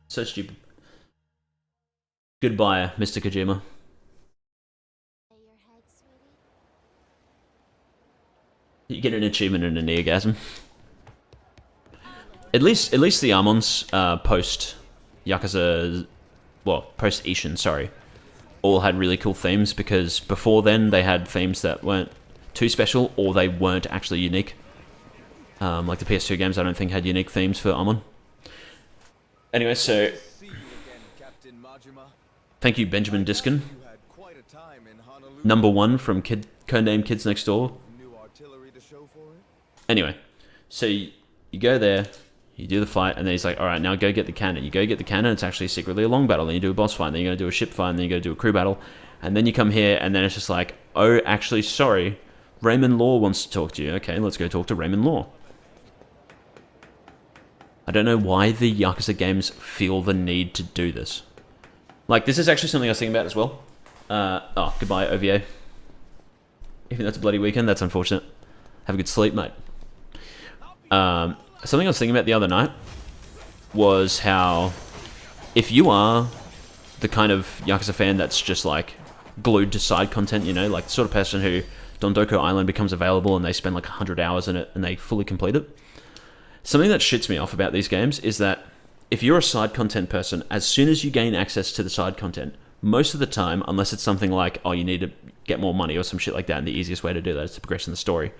So stupid. Goodbye, Mr. Kojima. You get an achievement and an orgasm. At least the Armons post Yakuza, well, post Ishin, sorry, all had really cool themes, because before then they had themes that weren't too special, or they weren't actually unique. Like the PS2 games, I don't think had unique themes for Armon. Anyway, so thank you, Benjamin Diskin. Number 1 from Codename Kids Next Door. Anyway, so you go there, you do the fight, and then he's like, alright, now go get the cannon. You go get the cannon, it's actually secretly a long battle, then you do a boss fight, then you're going to do a ship fight, and then you go do a crew battle, and then you come here, and then it's just like, oh, actually, sorry, Raymond Law wants to talk to you. Okay, let's go talk to Raymond Law. I don't know why the Yakuza games feel the need to do this. Like, this is actually something I was thinking about as well. Oh, goodbye, OVA. Even though it's a bloody weekend, that's unfortunate. Have a good sleep, mate. Something I was thinking about the other night was how, if you are the kind of Yakuza fan that's just like glued to side content, you know, like the sort of person who Dondoko Island becomes available and they spend like 100 hours in it and they fully complete it. Something that shits me off about these games is that if you're a side content person, as soon as you gain access to the side content, most of the time, unless it's something like, oh, you need to get more money or some shit like that, and the easiest way to do that is to progress in the story,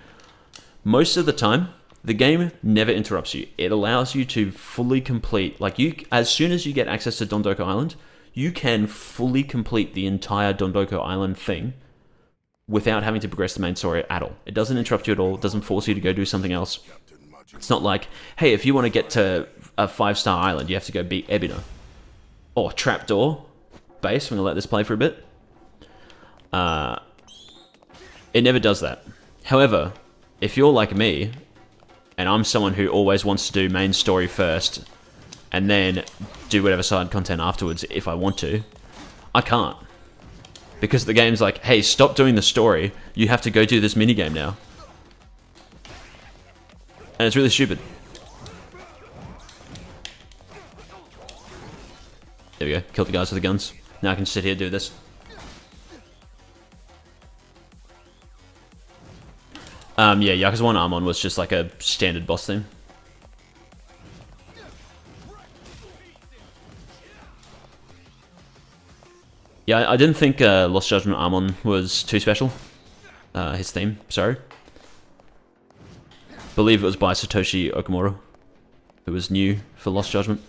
most of the time, the game never interrupts you. It allows you to fully complete, like as soon as you get access to Dondoko Island, you can fully complete the entire Dondoko Island thing without having to progress the main story at all. It doesn't interrupt you at all. It doesn't force you to go do something else. It's not like, hey, if you want to get to a 5-star island, you have to go beat Ebina. Or Trapdoor base. I'm going to let this play for a bit. It never does that. However, if you're like me, and I'm someone who always wants to do main story first, and then do whatever side content afterwards if I want to, I can't. Because the game's like, hey, stop doing the story, you have to go do this minigame now. And it's really stupid. There we go, killed the guys with the guns. Now I can sit here and do this. Yeah, Yakuza 1 Armon was just like a standard boss theme. Yeah, I didn't think Lost Judgment Armon was too special. His theme, sorry. Believe it was by Satoshi Okamura, who was new for Lost Judgment.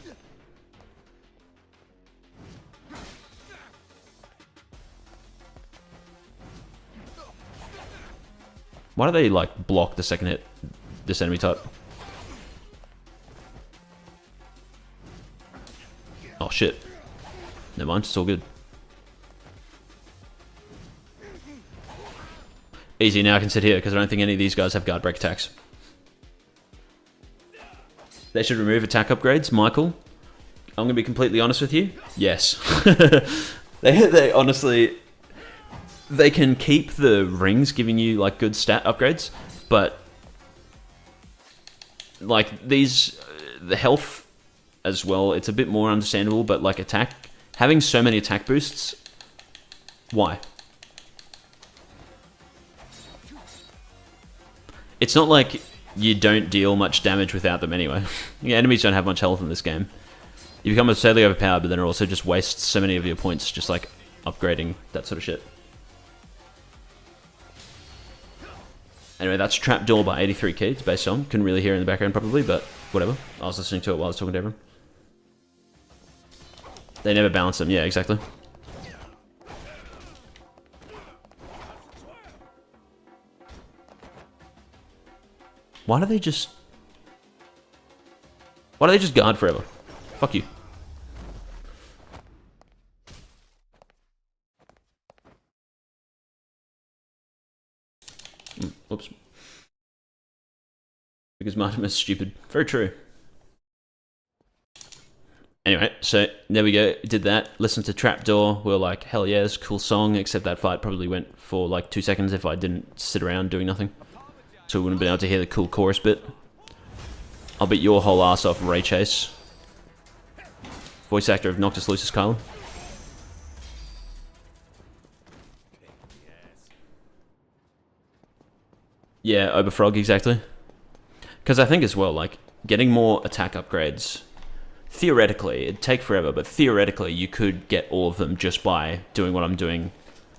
Why do they, like, block the second hit this enemy type? Oh, shit. Never mind, it's all good. Easy, now I can sit here, because I don't think any of these guys have guard break attacks. They should remove attack upgrades, Michael. I'm going to be completely honest with you. Yes. They honestly... They can keep the rings giving you like good stat upgrades, but like these, the health as well, it's a bit more understandable, but like attack, having so many attack boosts, why? It's not like you don't deal much damage without them anyway. Yeah, enemies don't have much health in this game. You become absurdly overpowered, but then it also just wastes so many of your points just like upgrading, that sort of shit. Anyway, that's Trapdoor by 83 Key. It's based on. Couldn't really hear in the background probably, but whatever. I was listening to it while I was talking to everyone. They never balance them. Yeah, exactly. Why do they just... Why do they just guard forever? Fuck you. Oops. Because Martimer's stupid. Very true. Anyway, so there we go. Did that. Listened to Trapdoor. We were like, hell yes, cool song. Except that fight probably went for like 2 seconds if I didn't sit around doing nothing. So we wouldn't have been able to hear the cool chorus bit. I'll beat your whole ass off, Ray Chase. Voice actor of Noctis Lucis Kylan. Yeah, Oberfrog, exactly. Because I think as well, like, getting more attack upgrades, theoretically, it'd take forever, but theoretically you could get all of them just by doing what I'm doing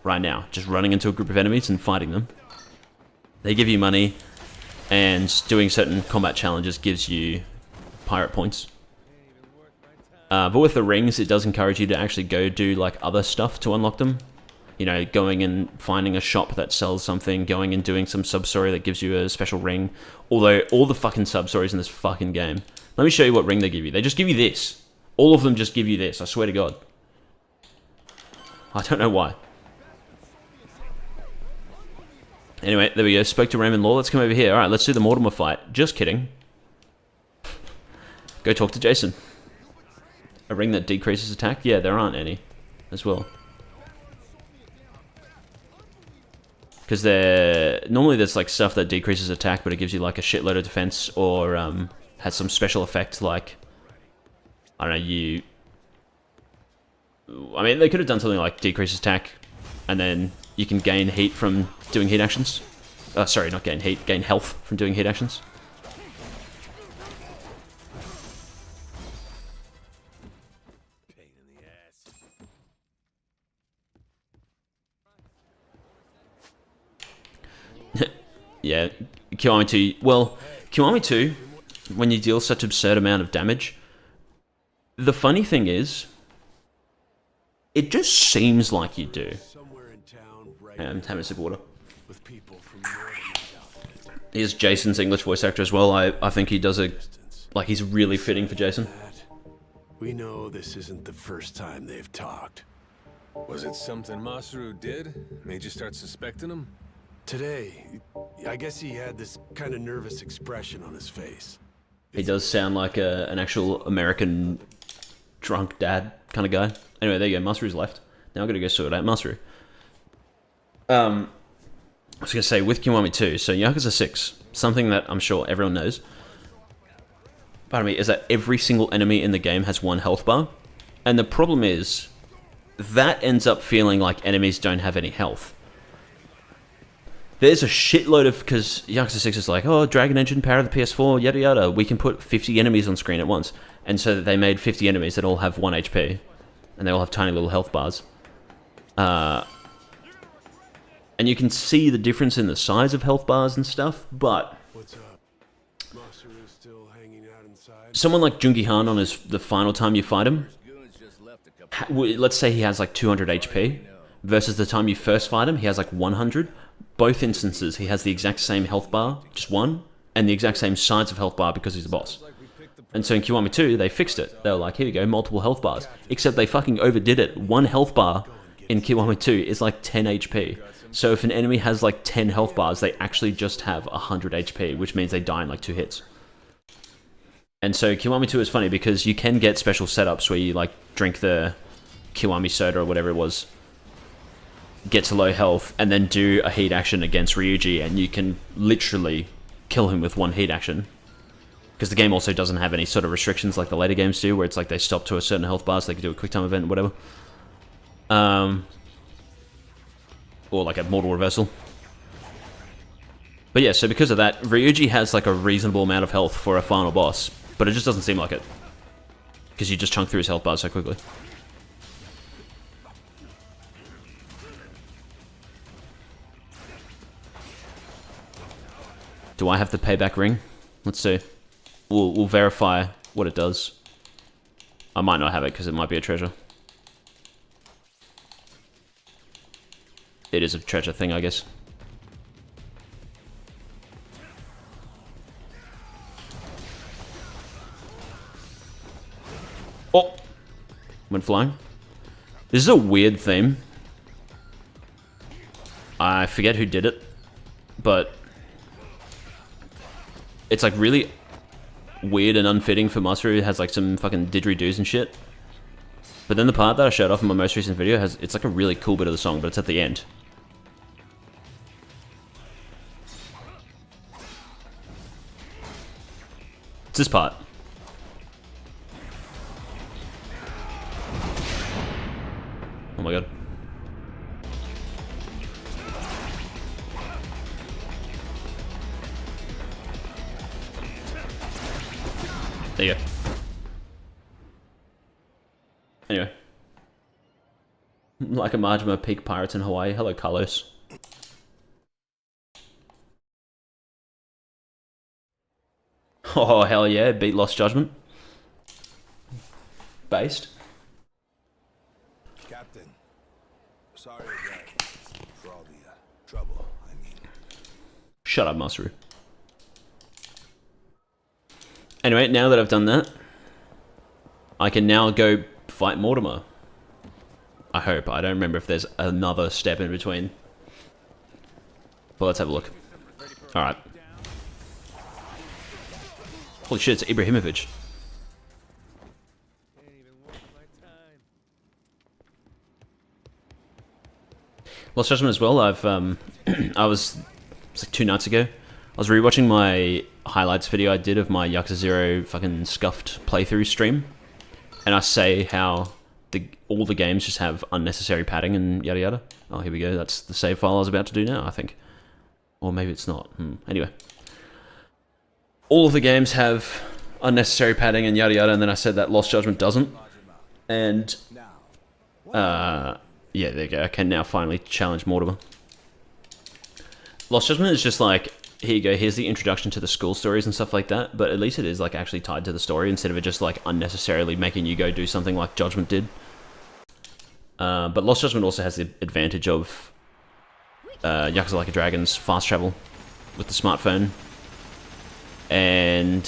right now. Just running into a group of enemies and fighting them. They give you money, and doing certain combat challenges gives you pirate points. But with the rings, it does encourage you to actually go do like other stuff to unlock them. You know, going and finding a shop that sells something, going and doing some sub-story that gives you a special ring. Although, all the fucking sub-stories in this fucking game. Let me show you what ring they give you. They just give you this. All of them just give you this, I swear to God. I don't know why. Anyway, there we go. Spoke to Raymond Law. Let's come over here. Alright, let's do the Mortimer fight. Just kidding. Go talk to Jason. A ring that decreases attack? Yeah, there aren't any as well. Because normally there's like stuff that decreases attack, but it gives you like a shitload of defense, or has some special effect like, I don't know, I mean, they could have done something like decreases attack, and then you can gain heat from doing heat actions. Sorry, not gain heat, gain health from doing heat actions. Yeah, Kiwami 2, well, Kiwami 2, when you deal such absurd amount of damage, the funny thing is, it just seems like you do. I'm having a sip of water. Here's Jason's English voice actor as well. I think he does like he's really fitting for Jason. We know this isn't the first time they've talked. Was it something Masaru did? Made you start suspecting him? Today, I guess he had this kind of nervous expression on his face. He does sound like an actual American drunk dad kind of guy. Anyway, there you go. Masaru's left. Now I've got to go sort out Masaru. I was going to say, with Kiwami 2, so Yakuza 6, something that I'm sure everyone knows, pardon me, is that every single enemy in the game has 1 health bar. And the problem is, that ends up feeling like enemies don't have any health. There's a shitload of, because Yakuza 6 is like, oh, Dragon Engine, power of the PS4, yada yada, we can put 50 enemies on screen at once. And so they made 50 enemies that all have 1 HP. And they all have tiny little health bars. And you can see the difference in the size of health bars and stuff, but... What's up? Masaru's still hanging out inside? Someone like Jungi Han on the final time you fight him, let's say he has like 200 HP, versus the time you first fight him, he has like 100. Both instances, he has the exact same health bar, just 1, and the exact same size of health bar because he's the boss. And so in Kiwami 2, they fixed it. They were like, here we go, multiple health bars. Except they fucking overdid it. 1 health bar in Kiwami 2 is like 10 HP. So if an enemy has like 10 health bars, they actually just have 100 HP, which means they die in like 2 hits. And so Kiwami 2 is funny because you can get special setups where you like drink the Kiwami soda or whatever it was, get to low health, and then do a heat action against Ryuji, and you can literally kill him with 1 heat action. Because the game also doesn't have any sort of restrictions like the later games do, where it's like they stop to a certain health bar so they can do a quick time event or whatever. Or like a mortal reversal. But yeah, so because of that, Ryuji has like a reasonable amount of health for a final boss, but it just doesn't seem like it. Because you just chunk through his health bars so quickly. Do I have the payback ring? Let's see. We'll verify what it does. I might not have it because it might be a treasure. It is a treasure thing, I guess. when flying. This is a weird theme. I forget who did it, but it's like really weird and unfitting for Masaru. It has like some fucking didgeridoos and shit. But then the part that I showed off in my most recent video it's like a really cool bit of the song, but it's at the end. It's this part. Oh my god. There you go. Anyway. Like a Majima, peak pirates in Hawaii. Hello, Carlos. Oh, hell yeah. Beat Lost Judgment. Based. Captain, sorry again for all the trouble, I mean. Shut up, Masaru. Anyway, now that I've done that, I can now go fight Mortimer. I hope. I don't remember if there's another step in between. But let's have a look. Alright. Holy shit, it's Ibrahimovic. Lost Judgment as well. I've it's like 2 nights ago. I was rewatching my highlights video I did of my Yakuza 0 fucking scuffed playthrough stream, and I say how all the games just have unnecessary padding and yada yada. Oh, here we go. That's the save file I was about to do now, I think. Or maybe it's not. Anyway. All of the games have unnecessary padding and yada yada, and then I said that Lost Judgment doesn't. And, yeah, there you go. I can now finally challenge Mortimer. Lost Judgment is just like, here you go, here's the introduction to the school stories and stuff like that, but at least it is like actually tied to the story instead of it just like unnecessarily making you go do something like Judgment did. But Lost Judgment also has the advantage of Yakuza Like a Dragon's fast travel with the smartphone. And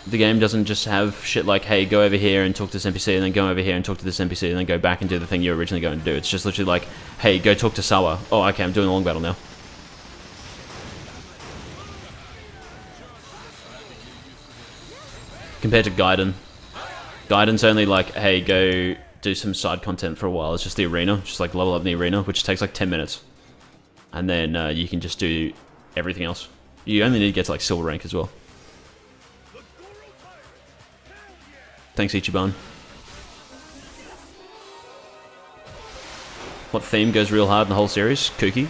the game doesn't just have shit like, hey, go over here and talk to this NPC, and then go over here and talk to this NPC, and then go back and do the thing you were originally going to do. It's just literally like, hey, go talk to Sawa. Oh, okay, I'm doing a long battle now. Compared to Gaiden. Gaiden's only like, hey, go do some side content for a while. It's just the arena, just like level up in the arena, which takes like 10 minutes. And then you can just do everything else. You only need to get to like silver rank as well. Thanks, Ichiban. What theme goes real hard in the whole series? Kuki.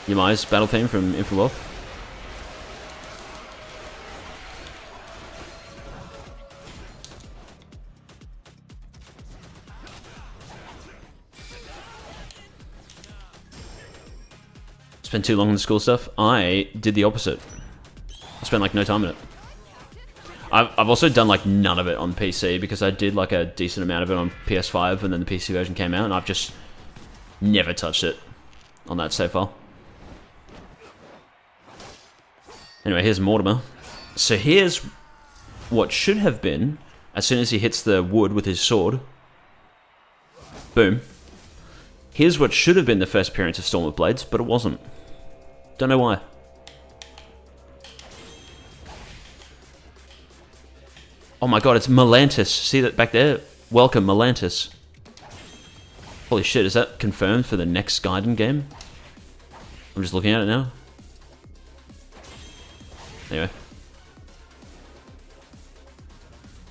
Yamai's battle theme from Infinite Wealth. Spent too long on the school stuff. I did the opposite. I spent like no time in it. I've also done like none of it on PC because I did like a decent amount of it on PS5 and then the PC version came out and I've just never touched it on that save file. Anyway, here's Mortimer. So here's what should have been, as soon as he hits the wood with his sword. Boom. Here's what should have been the first appearance of Storm of Blades, but it wasn't. Don't know why. Oh my god, it's Melantis. See that back there? Welcome, Melantis. Holy shit, is that confirmed for the next Gaiden game? I'm just looking at it now. Anyway.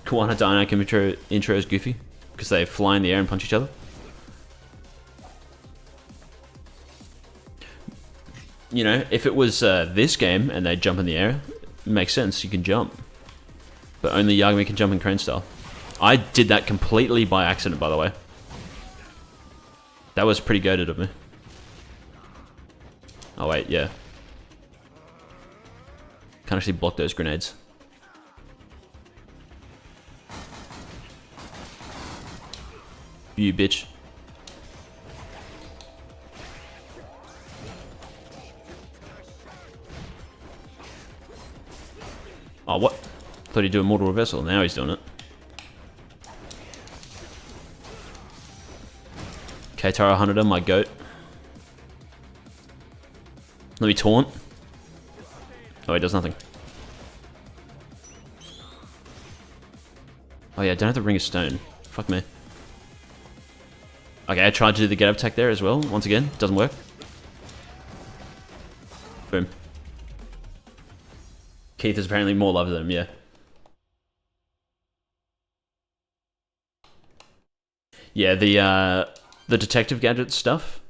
Kiwana Dynamic intro is goofy, because they fly in the air and punch each other. You know, if it was this game and they jump in the air, it makes sense, you can jump. But only Yagami can jump in crane style. I did that completely by accident, by the way. That was pretty goated of me. Oh wait, yeah. Can't actually block those grenades. You bitch. Oh, what? Thought he'd do a mortal reversal. Now he's doing it. Okay, Tara hunted him, my goat. Let me taunt. Oh, he does nothing. Oh yeah, I don't have the Ring of Stone. Fuck me. Okay, I tried to do the get up attack there as well. Once again, doesn't work. Boom. Keith is apparently more love than him, yeah. Yeah, the detective gadget stuff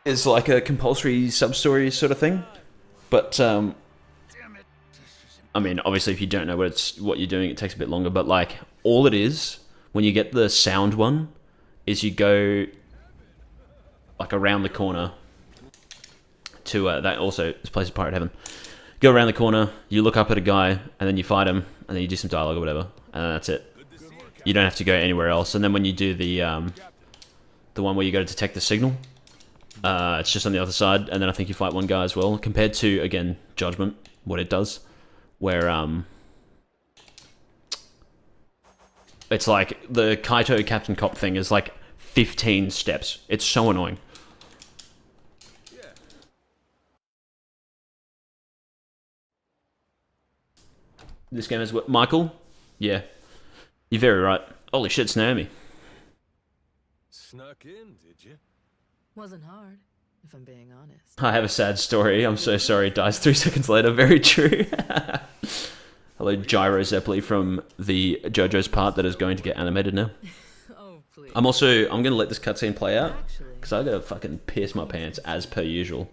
is like a compulsory sub-story sort of thing. But, I mean, obviously if you don't know what you're doing, it takes a bit longer. But, like, all it is, when you get the sound one, is you go, like, around the corner to, that also, this place is Pirate Heaven. Go around the corner, you look up at a guy, and then you fight him, and then you do some dialogue or whatever, and that's it. You don't have to go anywhere else. And then when you do the one where you go to detect the signal, it's just on the other side, and then I think you fight one guy as well, compared to, again, Judgment, what it does, where, it's like, the Kaito Captain Cop thing is like 15 steps. It's so annoying. This game is what? Michael? Yeah. You're very right. Holy shit, it's Naomi. Snuck in, did you? Wasn't hard, if I'm being honest. I have a sad story. I'm so sorry. Dies 3 seconds later. Very true. Hello, Gyro Zeppeli from the JoJo's part that is going to get animated now. Oh, please. I'm going to let this cutscene play out because I gotta fucking piss my pants as per usual.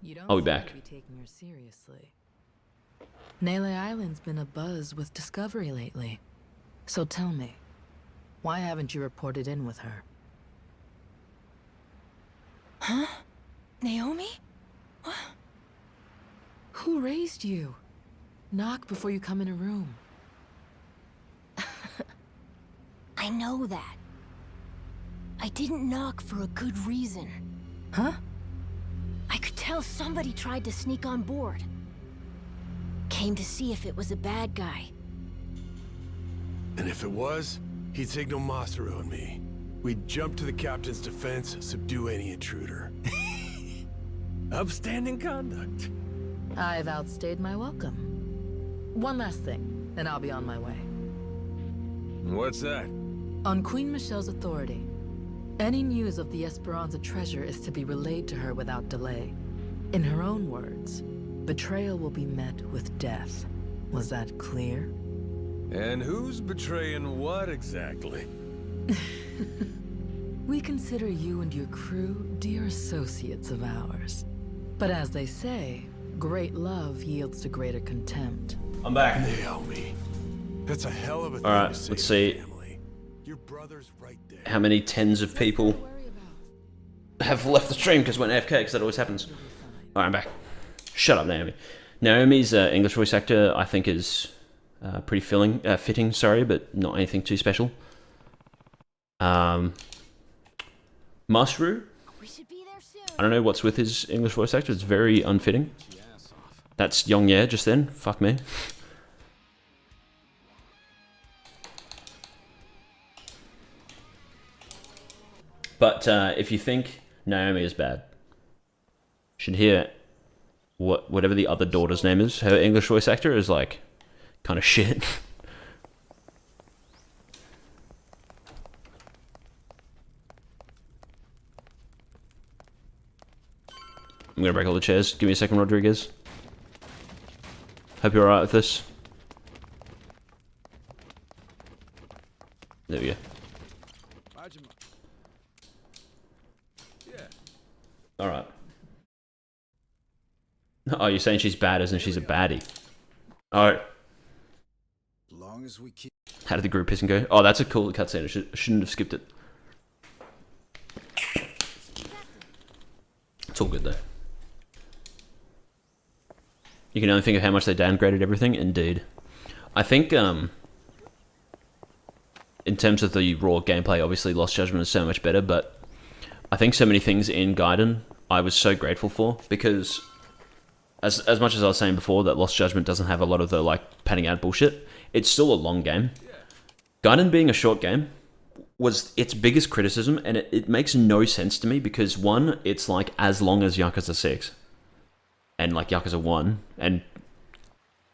You don't I'll be seem back. to be taking her seriously. Nele Island's been abuzz with discovery lately. So tell me, why haven't you reported in with her? Huh? Naomi? What? Who raised you? Knock before you come in a room. I know that. I didn't knock for a good reason. Huh? I could tell somebody tried to sneak on board. Came to see if it was a bad guy. And if it was, he'd signal Masaru and me. We'd jump to the captain's defense, subdue any intruder. Upstanding conduct. I've outstayed my welcome. One last thing, and I'll be on my way. What's that? On Queen Michelle's authority, any news of the Esperanza treasure is to be relayed to her without delay. In her own words, betrayal will be met with death. Was that clear? And who's betraying what exactly? We consider you and your crew dear associates of ours. But as they say, great love yields to greater contempt. I'm back. Naomi. That's a hell of a thing Alright, to say let's to see. family. Your brother's right there. How many tens of people have left the stream because went AFK, because that always happens. Alright, I'm back. Shut up, Naomi. Naomi's English voice actor, I think, is pretty fitting, sorry, but not anything too special. Masaru? We should be there soon. I don't know what's with his English voice actor. It's very unfitting. That's Yong Ye just then. Fuck me. But if you think Naomi is bad, you should hear whatever the other daughter's name is. Her English voice actor is like kind of shit. I'm gonna break all the chairs. Give me a second, Rodriguez. Hope you're alright with this. There we go. Alright. Oh, you're saying she's bad as in she's a baddie. Alright. Long as we keep How did the group piss and go? Oh, that's a cool cutscene. I shouldn't have skipped it. It's all good though. You can only think of how much they downgraded everything. Indeed. I think, in terms of the raw gameplay, obviously Lost Judgment is so much better, but I think so many things in Gaiden I was so grateful for, because as much as I was saying before that Lost Judgment doesn't have a lot of the like panning out bullshit, it's still a long game. Gaiden being a short game was its biggest criticism, and it makes no sense to me because one, it's like as long as Yakuza 6 and like Yakuza 1 and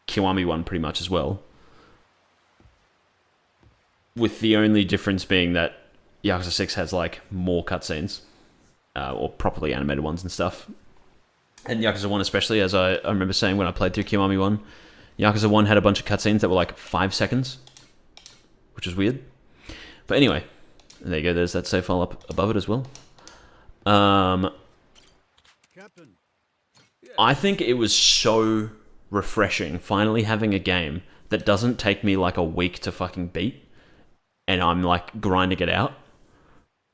Kiwami 1 pretty much as well, with the only difference being that Yakuza 6 has like more cutscenes or properly animated ones and stuff. And Yakuza 1 especially, as I remember saying when I played through Kiwami 1, Yakuza 1 had a bunch of cutscenes that were like 5 seconds, which is weird. But anyway, there you go, there's that save file up above it as well. Captain. I think it was so refreshing finally having a game that doesn't take me like a week to fucking beat, and I'm like grinding it out.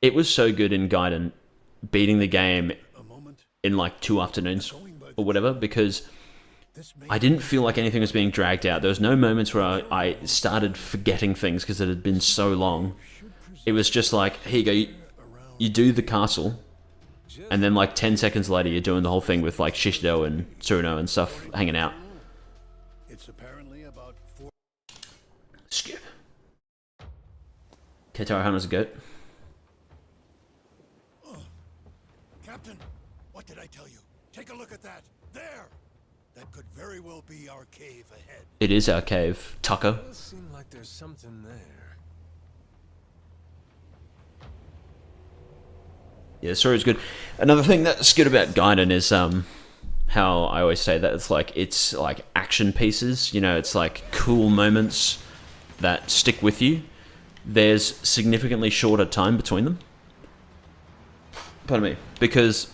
It was so good in Gaiden beating the game in like 2 afternoons or whatever, because I didn't feel like anything was being dragged out. There was no moments where I started forgetting things because it had been so long. It was just like, here you go, you do the castle, and then like 10 seconds later you're doing the whole thing with like Shishido and Tsuruno and stuff hanging out. It's apparently about 4. Skip. Keitaro Hana's a goat. Captain, what did I tell you? Take a look at that. There! That could very well be our cave ahead. It is our cave, Tucker. Does seem like there's something there. Yeah, the story's good. Another thing that's good about Gaiden is how I always say that it's like action pieces. You know, it's like cool moments that stick with you. There's significantly shorter time between them. Pardon me. Because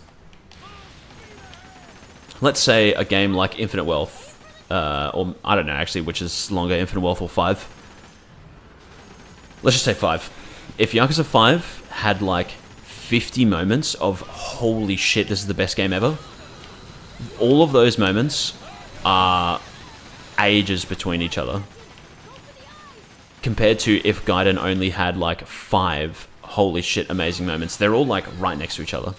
let's say a game like Infinite Wealth, or I don't know actually which is longer, Infinite Wealth or 5. Let's just say 5. If Yakuza 5 had like 50 moments of holy shit, this is the best game ever, all of those moments are ages between each other. Compared to if Gaiden only had like 5 holy shit amazing moments, they're all like right next to each other.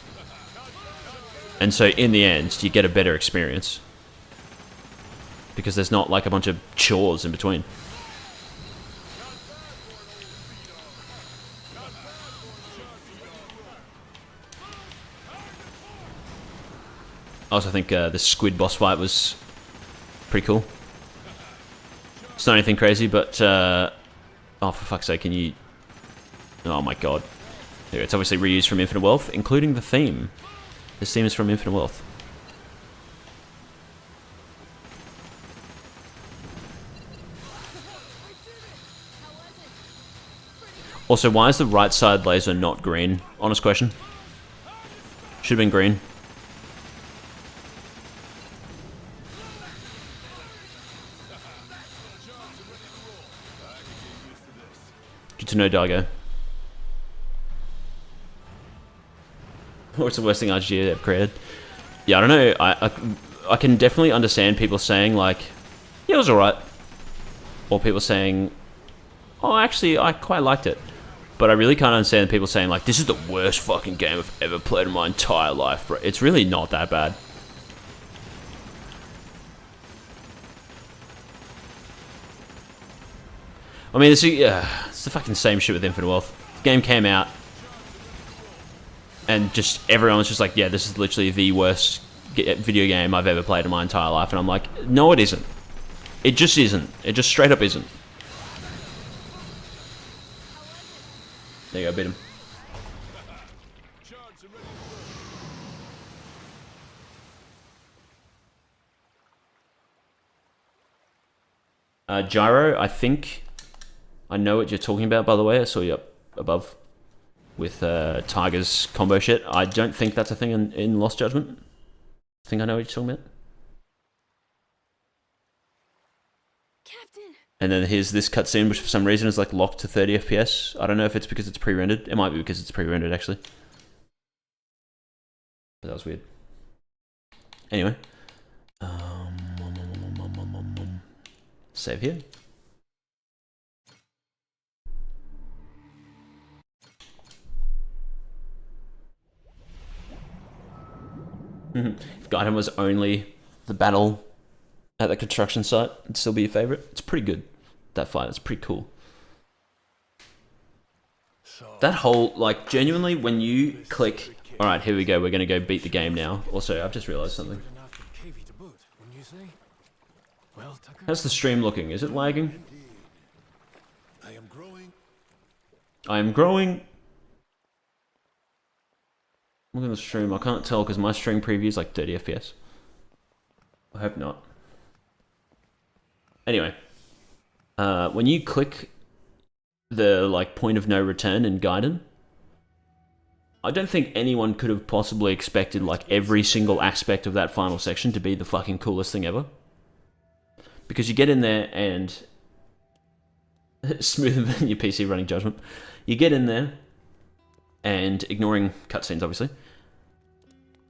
And so in the end, you get a better experience. Because there's not like a bunch of chores in between. I also think the squid boss fight was pretty cool. It's not anything crazy, but oh, for fuck's sake, can you... Oh my god. There, it's obviously reused from Infinite Wealth, including the theme. This theme is from Infinite Wealth. Also, why is the right side laser not green? Honest question. Should have been green. Good to know, Dargo. What's the worst thing RGG have created? Yeah, I don't know. I can definitely understand people saying like, yeah, it was alright. Or people saying, oh, actually, I quite liked it. But I really can't understand people saying like, this is the worst fucking game I've ever played in my entire life, bro. It's really not that bad. I mean, it's the fucking same shit with Infinite Wealth. The game came out, and just everyone was just like, yeah, this is literally the worst video game I've ever played in my entire life. And I'm like, no, it isn't. It just isn't. It just straight up isn't. There you go, beat him. Gyro, I think I know what you're talking about, by the way. I saw you up above with Tiger's combo shit. I don't think that's a thing in Lost Judgment. I think I know what you're talking about. Captain. And then here's this cutscene, which for some reason is like locked to 30 FPS. I don't know if it's because it's pre-rendered. It might be because it's pre-rendered, actually. But that was weird. Anyway. Save here. If Gaiden was only the battle at the construction site would still be your favorite. It's pretty good, that fight. It's pretty cool. That whole, like, genuinely, when you click, all right, here we go, we're going to go beat the game now. Also, I've just realized something. How's the stream looking? Is it lagging? I am growing. I am growing. Look at the stream. I can't tell because my stream preview is like 30 FPS. I hope not. Anyway, when you click the like point of no return in Gaiden, I don't think anyone could have possibly expected like every single aspect of that final section to be the fucking coolest thing ever. Because you get in there and smoother than your PC running Judgment. You get in there and ignoring cutscenes, obviously.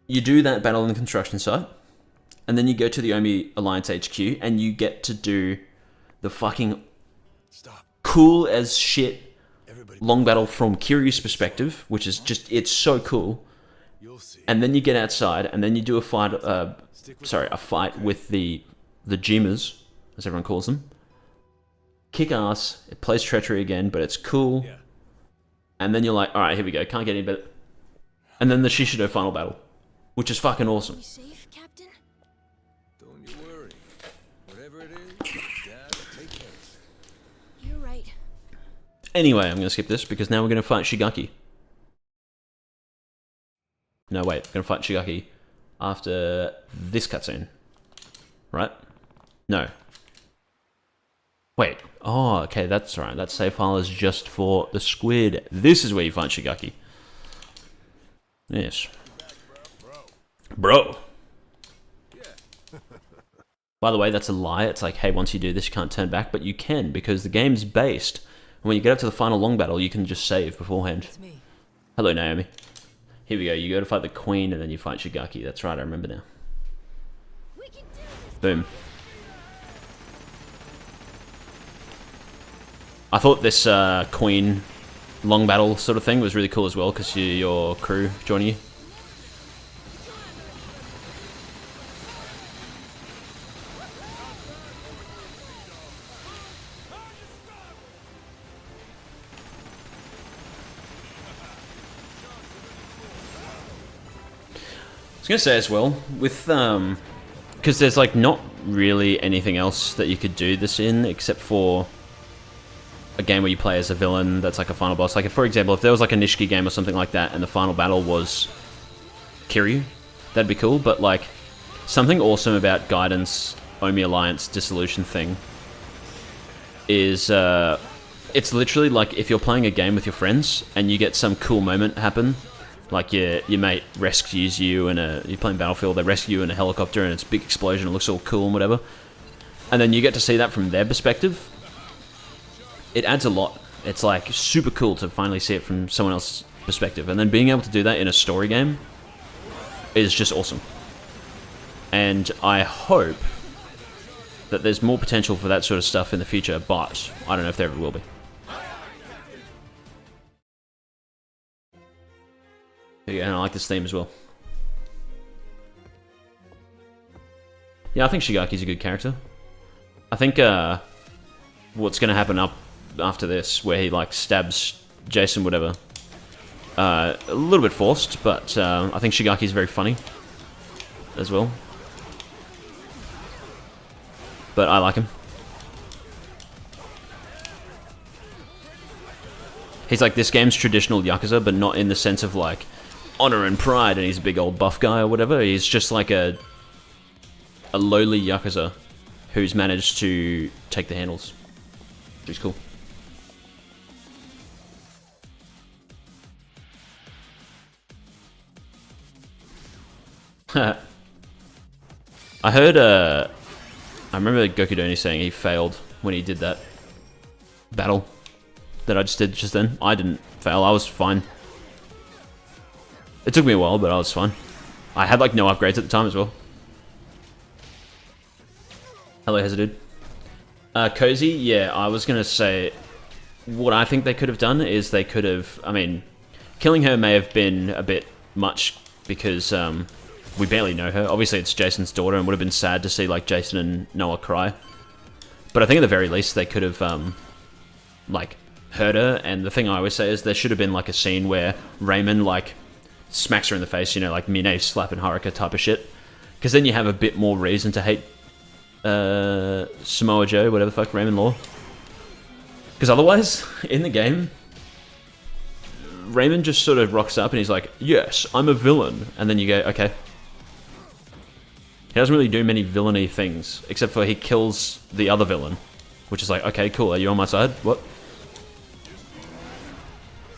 You do that battle in the construction site, and then you go to the Omi Alliance HQ, and you get to do the fucking cool as shit long battle from Kiryu's perspective, which is just, it's so cool. And then you get outside, and then you do a fight, a fight with the Jimas, as everyone calls them. Kick ass, it plays treachery again, but it's cool. Yeah. And then you're like, alright, here we go, can't get any better. And then the Shishido final battle, which is fucking awesome. You safe, Captain? Don't you worry. Whatever it is, Dad will take care of it. You're right. Anyway, I'm going to skip this because now we're going to fight Shigaki. No, wait, we're going to fight Shigaki after this cutscene. Right? No. Wait. Oh, okay, that's right. That save file is just for the squid. This is where you find Shigaki. Yes. Bro. By the way, that's a lie. It's like, hey, once you do this, you can't turn back. But you can, because the game's based. And when you get up to the final long battle, you can just save beforehand. It's me. Hello, Naomi. Here we go. You go to fight the queen, and then you fight Shigaki. That's right, I remember now. We can do this. Boom. I thought this queen long battle sort of thing was really cool as well, because your crew joining you. I was gonna say as well, with because there's like not really anything else that you could do this in except for a game where you play as a villain that's like a final boss. Like, for example, if there was like a Nishiki game or something like that and the final battle was Kiryu, that'd be cool. But like, something awesome about Gaiden's Omi Alliance dissolution thing is it's literally like if you're playing a game with your friends and you get some cool moment happen, like your mate rescues you in you're playing Battlefield, they rescue you in a helicopter and it's a big explosion, it looks all cool and whatever, and then you get to see that from their perspective. It adds a lot. It's like super cool to finally see it from someone else's perspective, and then being able to do that in a story game is just awesome. And I hope that there's more potential for that sort of stuff in the future, but I don't know if there ever will be. Yeah, and I like this theme as well. Yeah, I think Shigaki's a good character. I think what's going to happen up after this, where he like stabs Jason, whatever, a little bit forced, but I think Shigaki's very funny as well. But I like him. He's like this game's traditional Yakuza, but not in the sense of like honor and pride and he's a big old buff guy or whatever. He's just like a lowly Yakuza who's managed to take the handles, which is cool. I heard, I remember Gokudoni saying he failed when he did that battle that I just did just then. I didn't fail, I was fine. It took me a while, but I was fine. I had like no upgrades at the time as well. Hello, Hazarded. Cozy, yeah, I was gonna say, what I think they could have done is they could have, I mean, killing her may have been a bit much because we barely know her. Obviously, it's Jason's daughter, and would have been sad to see like Jason and Noah cry. But I think at the very least they could have like hurt her. And the thing I always say is there should have been like a scene where Raymond like smacks her in the face, you know, like Mine slapping Haruka type of shit. Because then you have a bit more reason to hate Samoa Joe, whatever the fuck, Raymond Law. Because otherwise, in the game, Raymond just sort of rocks up and he's like, yes, I'm a villain. And then you go, okay. He doesn't really do many villainy things, except for he kills the other villain. Which is like, okay, cool, are you on my side? What?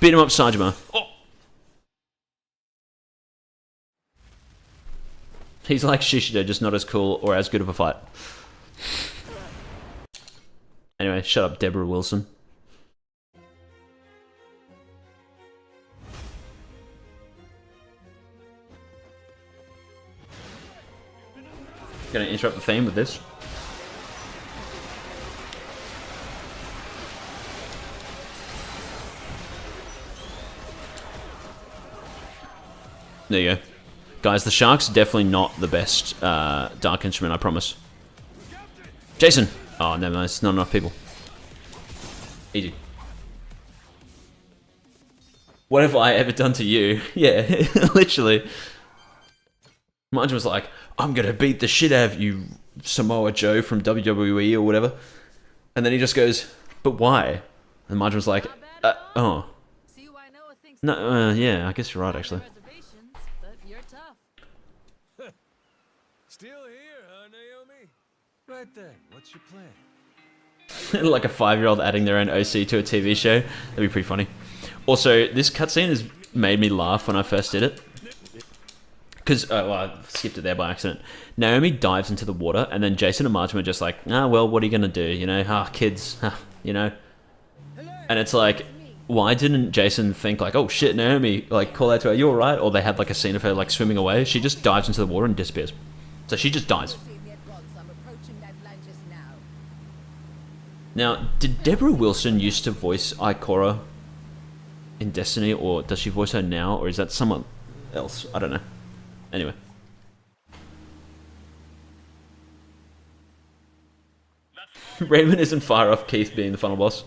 Beat him up, Sajima. Oh! He's like Shishido, just not as cool or as good of a fight. Anyway, shut up, Deborah Wilson. Gonna interrupt the theme with this. There you go. Guys, the Shark's definitely not the best Dark Instrument, I promise. Jason! Oh, never mind, it's not enough people. Easy. What have I ever done to you? Yeah, literally. Marge was like, I'm gonna beat the shit out of you, Samoa Joe from WWE or whatever. And then he just goes, but why? And Marge was like, oh. No, yeah, I guess you're right, actually. Still here, huh, Naomi? Right then, what's your plan? Like a 5-year-old adding their own OC to a TV show. That'd be pretty funny. Also, this cutscene has made me laugh when I first did it. Because, well, I skipped it there by accident. Naomi dives into the water, and then Jason and Martin are just like, ah, well, what are you going to do? You know, kids, you know? And it's like, why didn't Jason think like, oh shit, Naomi, like, call out to her, you alright? Or they had like a scene of her like swimming away. She just dives into the water and disappears. So she just dies. Now, did Deborah Wilson used to voice Ikora in Destiny, or does she voice her now, or is that someone else? I don't know. Anyway. Raymond isn't far off Keith being the final boss.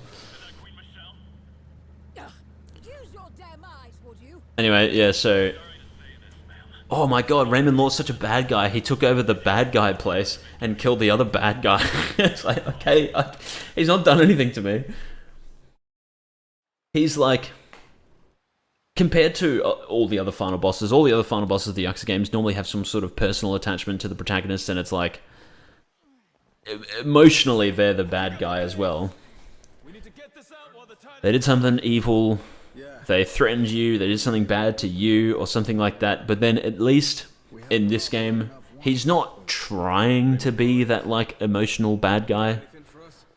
Anyway, yeah, so... Oh my god, Raymond Law's such a bad guy. He took over the bad guy place and killed the other bad guy. It's like, okay, he's not done anything to me. He's like... Compared to all the other final bosses of the Yakuza games normally have some sort of personal attachment to the protagonist, and it's like... Emotionally, they're the bad guy as well. They did something evil... They threatened you, they did something bad to you, or something like that, but then at least in this game, he's not trying to be that, like, emotional bad guy.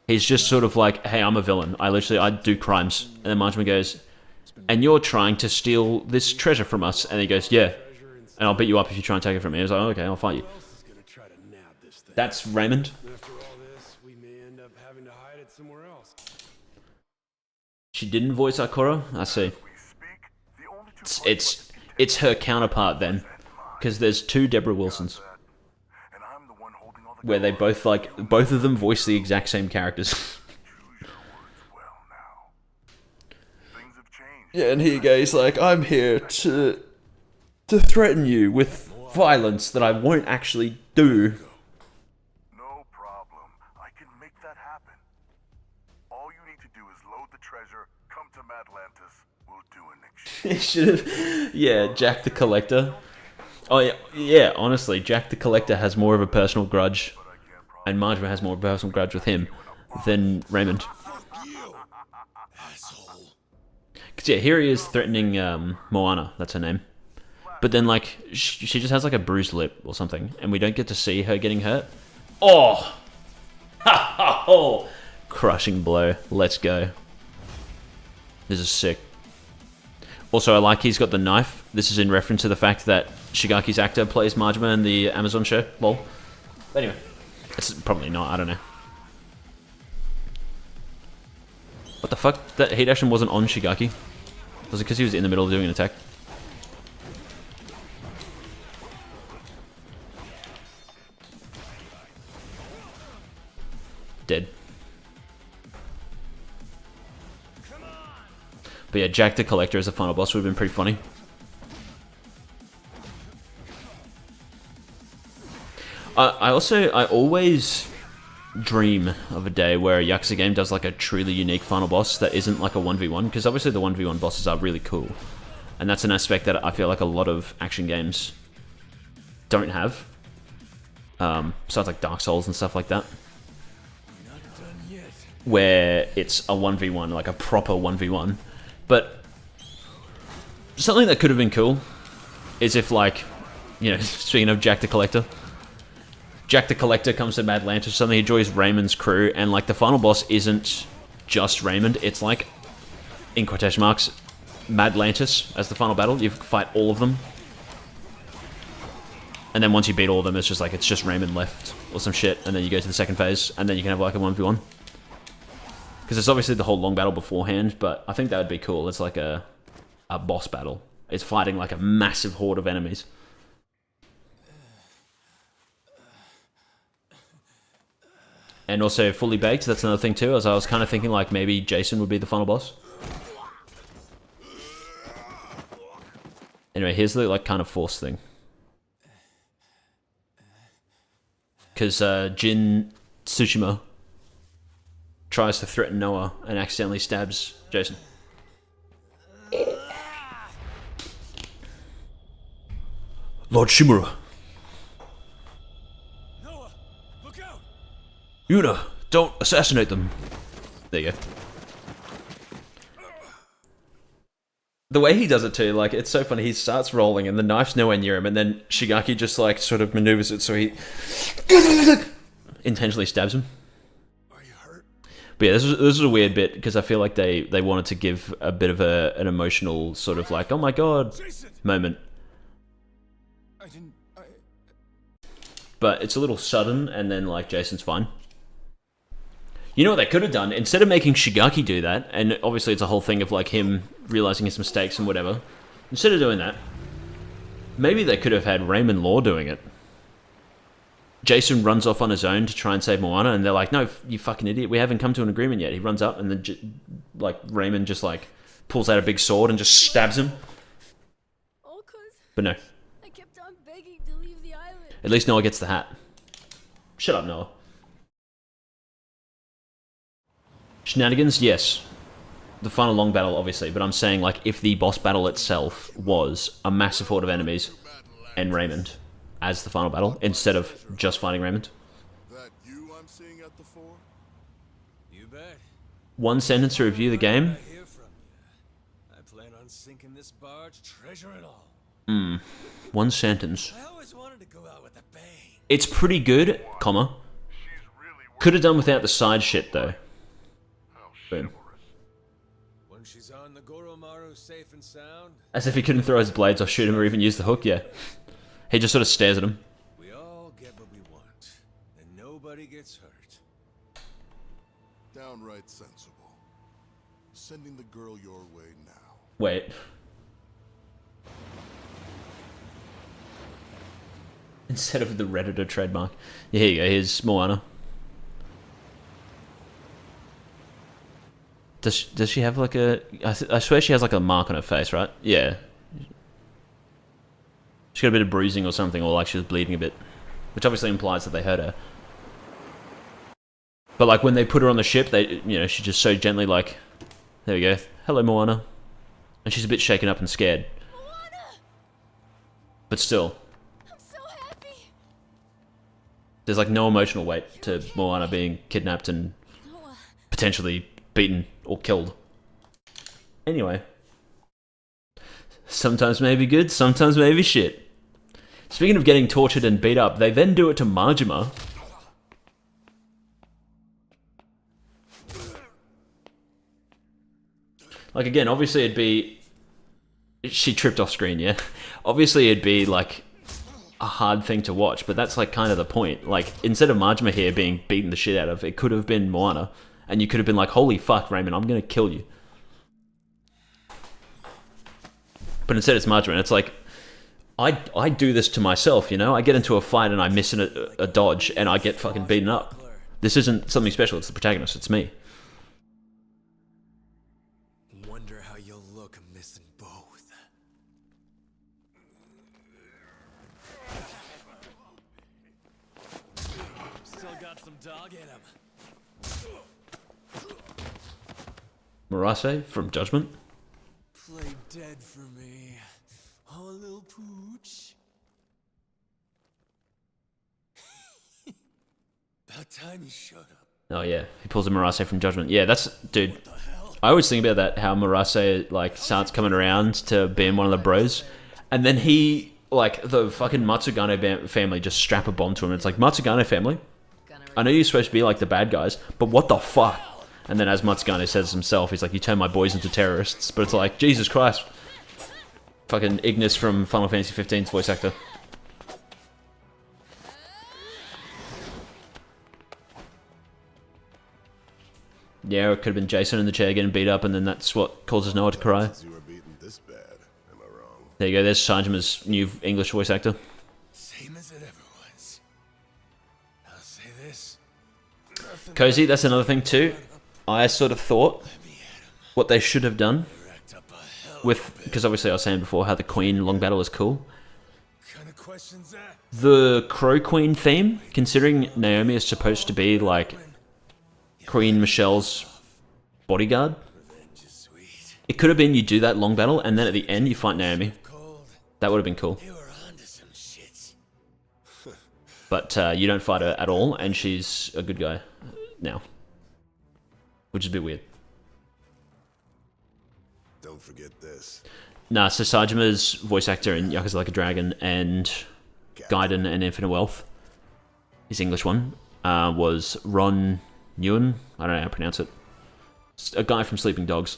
He's just sort of like, hey, I'm a villain. I do crimes. And then Marjorie goes, and you're trying to steal this treasure from us. And he goes, yeah, and I'll beat you up if you try and take it from me. I was like, oh, okay, I'll fight you. That's Raymond. She didn't voice Ikora? I see. It's her counterpart then, because there's two Deborah Wilsons, where they both of them voice the exact same characters. Yeah, and here you go. He's like, I'm here to threaten you with violence that I won't actually do. No problem. I can make that happen. All you need to do is load the treasure, come to Madlantis, we'll do an exchange. He should have, yeah, Jack the Collector. Oh yeah, honestly, Jack the Collector has more of a personal grudge, and Marjorie has more of a personal grudge with him than Raymond. Cause yeah, here he is threatening Moana, that's her name. But then like, she just has like a bruised lip or something, and we don't get to see her getting hurt. Oh! Ha ha ho! Crushing blow, let's go. This is sick. Also, I like he's got the knife. This is in reference to the fact that Shigaki's actor plays Majima in the Amazon show. Lol. Anyway, it's probably not, I don't know. What the fuck? That heat action wasn't on Shigaki. Was it because he was in the middle of doing an attack? dead. But yeah, Jack the Collector as a final boss would have been pretty funny. I always dream of a day where a Yakuza game does like a truly unique final boss that isn't like a 1v1, because obviously the 1v1 bosses are really cool. And that's an aspect that I feel like a lot of action games don't have. Besides like Dark Souls and stuff like that. Where it's a 1v1, like a proper 1v1. But something that could have been cool is if, like, you know, speaking of Jack the Collector, Jack the Collector comes to Madlantis or something, he joins Raymond's crew, and like the final boss isn't just Raymond, it's like, in quotation marks, Madlantis as the final battle. You fight all of them. And then once you beat all of them, it's just like, it's just Raymond left or some shit, and then you go to the second phase, and then you can have like a 1v1. Because it's obviously the whole long battle beforehand, but I think that would be cool. It's like a boss battle. It's fighting like a massive horde of enemies. And also fully baked, that's another thing too, as I was kind of thinking like maybe Jason would be the final boss. Anyway, here's the like kind of force thing. Because Jin Tsushima tries to threaten Noah and accidentally stabs Jason. Lord Shimura. Noah, look out! Yuna, don't assassinate them. There you go. The way he does it too, like, it's so funny. He starts rolling and the knife's nowhere near him, and then Shigaki just, like, sort of maneuvers it so he intentionally stabs him. Are you hurt? But yeah, this is a weird bit, because I feel like they wanted to give a bit of an emotional sort of, like, oh my god moment. But it's a little sudden, and then, like, Jason's fine. You know what they could have done? Instead of making Shigaki do that, and obviously it's a whole thing of like him realizing his mistakes and whatever, instead of doing that, maybe they could have had Raymond Law doing it. Jason runs off on his own to try and save Moana, and they're like, no, you fucking idiot, we haven't come to an agreement yet. He runs up, and then like Raymond just like pulls out a big sword and just stabs him. But no. I kept on begging to leave the island. At least Noah gets the hat. Shut up, Noah. Shenanigans, yes. The final long battle, obviously, but I'm saying, like, if the boss battle itself was a massive horde of enemies and Raymond as the final battle, instead of just fighting Raymond. That you I'm seeing at the fore? You bet. One sentence to review the game. I hear from you. I plan on sinking this barge, treasure and all. One sentence. I always wanted to go out with a bang. It's pretty good, comma. Could have done without the side shit, though. Boom. When she's on the Goromaru safe and sound, As if he couldn't throw his blades or shoot him or even use the hook, yeah. He just sort of stares at him. we all get what we want, and nobody gets hurt. Downright sensible. Sending the girl your way now. Wait. Instead of the Redditor trademark. Yeah, here you go, here's Moana. Does she have like a... I swear she has like a mark on her face, right? Yeah. She got a bit of bruising or something, or like she was bleeding a bit. Which obviously implies that they hurt her. But like when they put her on the ship, they, you know, she just so gently like... There we go. Hello, Moana. And she's a bit shaken up and scared. Moana! But still, I'm so happy. there's like no emotional weight to Moana being kidnapped and Noah, potentially beaten or killed. Anyway. Sometimes maybe good, sometimes maybe shit. Speaking of getting tortured and beat up, they then do it to Majima. Like again, obviously it'd be... She tripped off screen, yeah? Obviously it'd be like a hard thing to watch, but that's like kind of the point. Like, instead of Majima here being beaten the shit out of, it could have been Moana. And you could have been like, holy fuck, Raymond, I'm gonna kill you. But instead it's Majima, and it's like, I do this to myself, you know? I get into a fight and I miss a dodge and I get fucking beaten up. This isn't something special, it's the protagonist, it's me. Wonder how you'll look missing both. Still got some dog in him. Murase from Judgment. Play dead for me. Oh, little pooch. About time you showed up. Oh yeah, he pulls a Murase from Judgment. Yeah, that's... Dude, I always think about that, how Murase, like, starts coming around to being one of the bros, and then he, like, the fucking Matsugane family just strap a bomb to him. It's like, Matsugane family? I know you're supposed to be, like, the bad guys, but what the fuck? And then as Matsugane says himself, he's like, you turn my boys into terrorists. But it's like, Jesus Christ. Fucking Ignis from Final Fantasy 15's voice actor. Yeah, it could have been Jason in the chair getting beat up, and then that's what causes Noah to cry. You were beaten this bad. Am I wrong? There you go, there's Sajima's new English voice actor. Same as it ever was. I'll say this. Cozy, that's another thing too. I sort of thought what they should have done with, because obviously I was saying before how the Queen long battle is cool. Kind of questions that? The Crow Queen theme, considering Naomi is supposed to be like Queen Michelle's bodyguard, it could have been you do that long battle and then at the end you fight Naomi. That would have been cool. But you don't fight her at all, and she's a good guy now, which is a bit weird. Don't forget this. Nah, so Sajima's voice actor in Yakuza Like a Dragon and Gaiden and Infinite Wealth, his English one, was Ron Nguyen. I don't know how to pronounce it. It's a guy from Sleeping Dogs.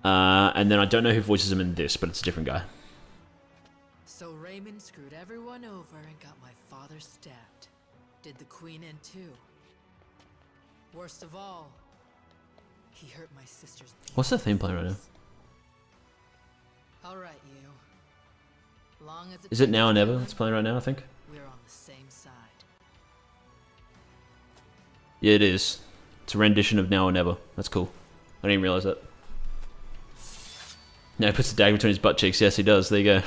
And then I don't know who voices him in this, but it's a different guy. So Raymond screwed everyone over and got my father stabbed. Did the Queen in too. Worst of all, he hurt my sister's... What's the theme playing right now? All right, you. Long as Is it Now or Never? It's playing right now, I think. We're on the same side. Yeah, it is. It's a rendition of Now or Never. That's cool. I didn't even realize that. No, he puts the dagger between his butt cheeks. Yes, he does. There you go.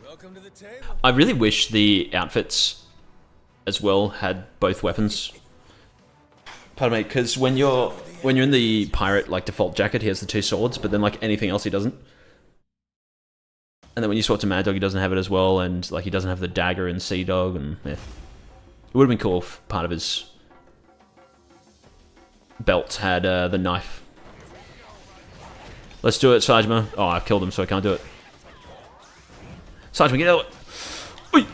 Welcome to the table. I really wish the outfits as well had both weapons. Pardon me, because when you're in the pirate like default jacket, he has the two swords, but then like anything else he doesn't. And then when you swap to Mad Dog, he doesn't have it as well, and like he doesn't have the dagger in Sea Dog, and yeah, it would have been cool if part of his belt had the knife. Let's do it, Sajima. Oh, I've killed him, so I can't do it. Sajima, get out! Oi!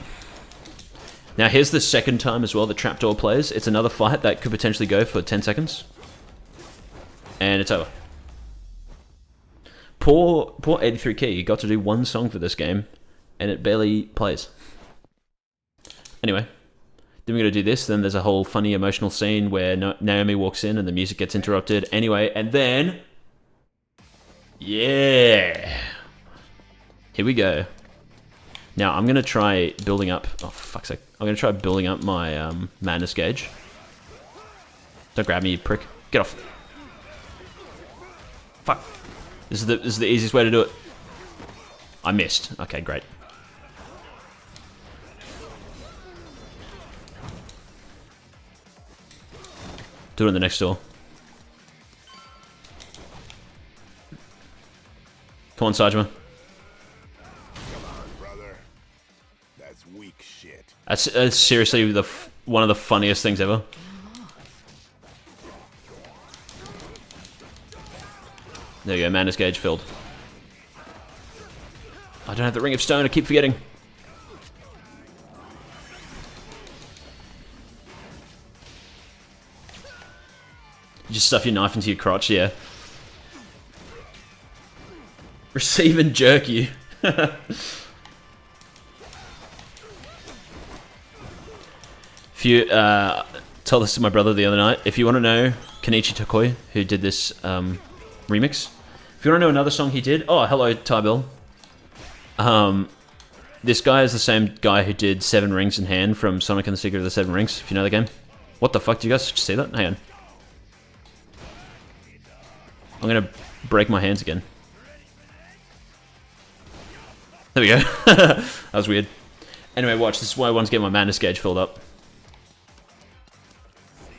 Now here's the second time as well that Trapdoor plays. It's another fight that could potentially go for 10 seconds. And it's over. Poor 83Key, he got to do one song for this game, and it barely plays. Anyway, then we're going to do this, then there's a whole funny emotional scene where Naomi walks in and the music gets interrupted. Anyway, and then... Yeah! Here we go. Now, I'm going to try building up... Oh, fuck's sake. I'm going to try building up my madness gauge. Don't grab me, you prick. Get off. Fuck. This is the easiest way to do it. I missed. Okay, great. Do it in the next door. Come on, Sajima. Come on, brother. That's weak shit. That's seriously one of the funniest things ever. There you go, Madness Gauge filled. I don't have the Ring of Stone, I keep forgetting. You just stuff your knife into your crotch, yeah. Receive and jerk you. If you told this to my brother the other night, if you want to know Kenichi Tokoi, who did this remix, if you want to know another song he did, oh hello Tybill. This guy is the same guy who did Seven Rings in Hand from Sonic and the Secret of the Seven Rings, if you know the game. What the fuck, do you guys see that? Hang on. I'm gonna break my hands again. There we go. That was weird. Anyway, watch, this is why I want to get my madness gauge filled up.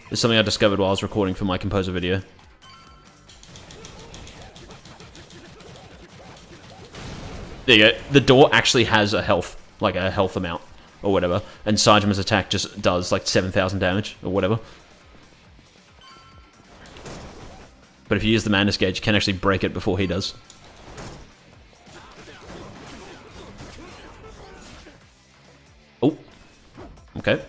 It's something I discovered while I was recording for my composer video. There you go. The door actually has a health, like a health amount, or whatever. And Sajima's attack just does like 7,000 damage, or whatever. But if you use the madness gauge, you can actually break it before he does. Oh. Okay.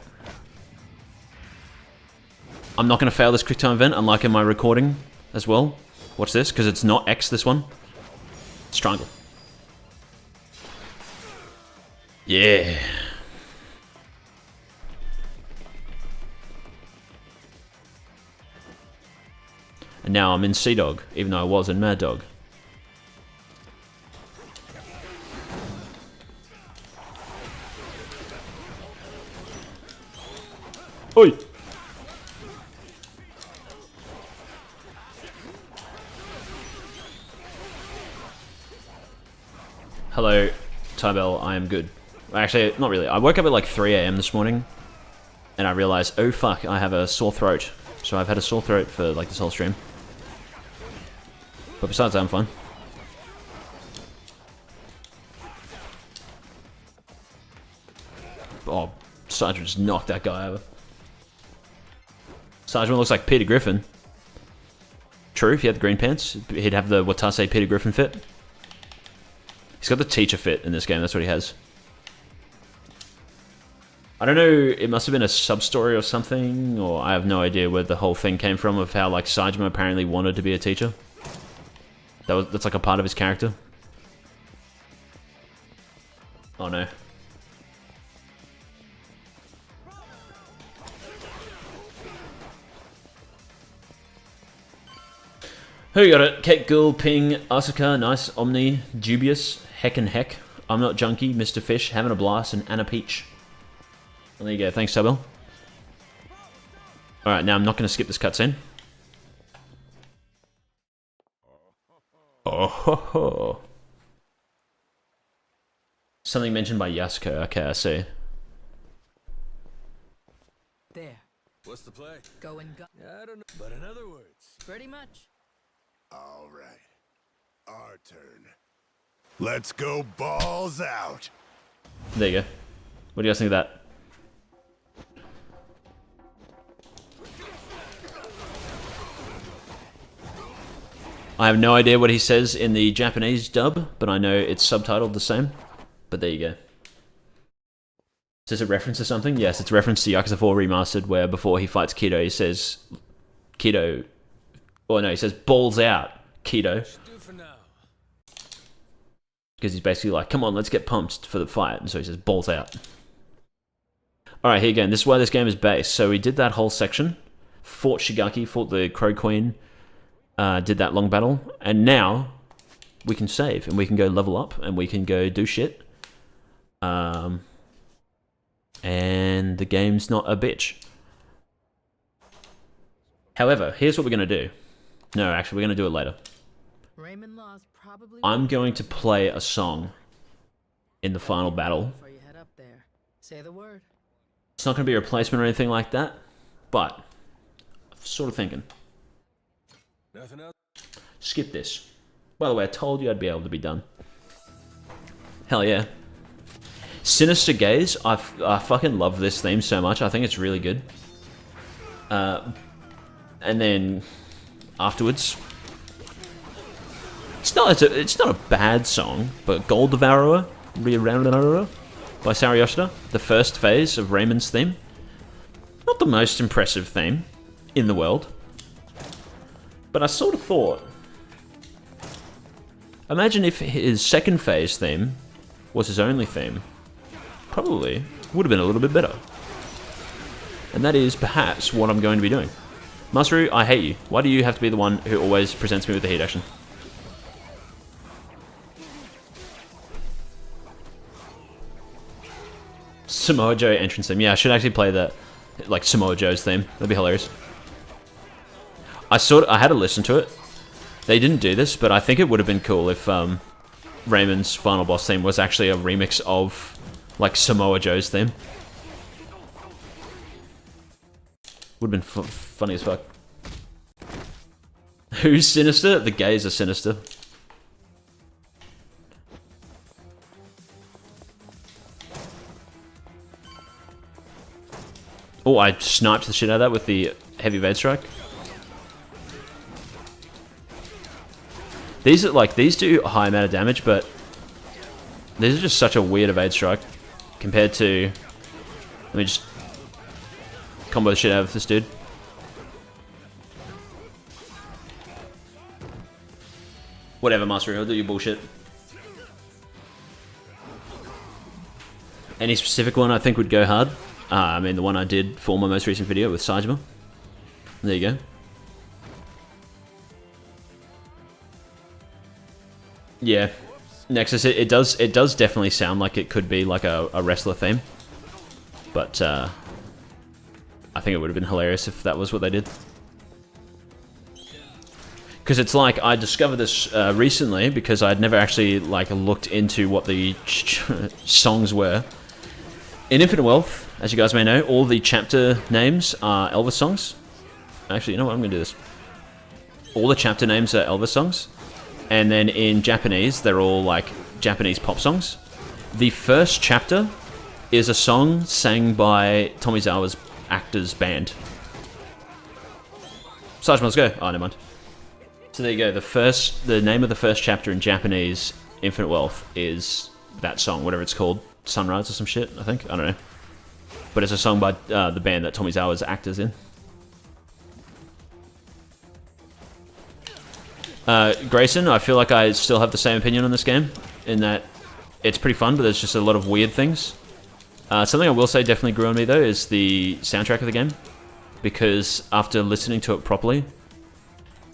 I'm not going to fail this quick time event, unlike in my recording as well. Watch this, because it's not X, this one. It's triangle. Yeah. And now I'm in Sea Dog, even though I was in Mad Dog. Oi! Hello, Tybell, I am good. Actually, not really. I woke up at like 3 AM this morning, and I realized, oh fuck, I have a sore throat. So I've had a sore throat for like this whole stream. But besides that, I'm fine. Oh, Sergeant just knocked that guy over. Sergeant looks like Peter Griffin. True, if he had the green pants, he'd have the Watase Peter Griffin fit. He's got the teacher fit in this game, that's what he has. I don't know, it must have been a sub-story or something, or I have no idea where the whole thing came from of how like Sajima apparently wanted to be a teacher. That's like a part of his character. Oh no. Who got it? Kate Ghoul, Ping, Asuka, Nice, Omni, Dubious, Heck and Heck, I'm Not Junkie, Mr. Fish, Having a Blast, and Anna Peach. Well, there you go. Thanks, Tabel. Alright, now I'm not going to skip this cutscene. Oh ho ho. Something mentioned by Yasuko. Okay, I see. There. What's the play? Go and go. I don't know. But in other words. Pretty much. All right. Our turn. Let's go balls out. There you go. What do you guys think of that? I have no idea what he says in the Japanese dub, but I know it's subtitled the same. But there you go. Is this a reference to something? Yes, it's a reference to Yakuza 4 Remastered, where before he fights Kido, he says... Kido... Oh no, he says, balls out, Kido. Because he's basically like, come on, let's get pumped for the fight. And so he says, balls out. Alright, here again. This is why this game is based. So we did that whole section. Fought Shigaki, fought the Crow Queen. Did that long battle. And now, we can save. And we can go level up. And we can go do shit. And the game's not a bitch. However, here's what we're going to do. No, actually, we're going to do it later. Raymond Law's probably I'm going to play a song in the final battle. before you head up there. Say the word. It's not going to be a replacement or anything like that, but I'm sort of thinking. Nothing else. Skip this. By the way, I told you I'd be able to be done. Hell yeah. Sinister Gaze, I fucking love this theme so much. I think it's really good. And then afterwards, it's not a bad song, but Gold Devourer, by Sari Yoshida, the first phase of Raymond's theme. Not the most impressive theme in the world, but I sort of thought, imagine if his second phase theme was his only theme, probably would have been a little bit better. And that is perhaps what I'm going to be doing. Masaru, I hate you. Why do you have to be the one who always presents me with the heat action? Samoa Joe entrance theme. Yeah, I should actually play that, like Samoa Joe's theme. That'd be hilarious. I had to listen to it. They didn't do this, but I think it would have been cool if Raymond's final boss theme was actually a remix of like Samoa Joe's theme. Would have been funny as fuck. Who's sinister? The gays are sinister. Oh, I sniped the shit out of that with the heavy evade strike. These are like, these do a high amount of damage, but these are just such a weird evade strike compared to, let me just combo the shit out of this dude. Whatever, Master, I'll do your bullshit. Any specific one I think would go hard? I mean, the one I did for my most recent video with Sajima. There you go. Yeah, Nexus. It does definitely sound like it could be like a wrestler theme, but I think it would have been hilarious if that was what they did. Because it's like, I discovered this recently because I'd never actually like looked into what the songs were. In Infinite Wealth, as you guys may know, all the chapter names are Elvis songs. Actually, you know what? I'm going to do this. All the chapter names are Elvis songs. And then in Japanese, they're all like Japanese pop songs. The first chapter is a song sang by Tomizawa's actor's band. Sajima, let's go. Oh, never mind. So there you go. The name of the first chapter in Japanese, Infinite Wealth, is that song, whatever it's called. Sunrise or some shit, I think. I don't know. But it's a song by the band that Tomizawa's actor's in. Grayson, I feel like I still have the same opinion on this game, in that it's pretty fun, but there's just a lot of weird things. Something I will say definitely grew on me, though, is the soundtrack of the game. Because after listening to it properly,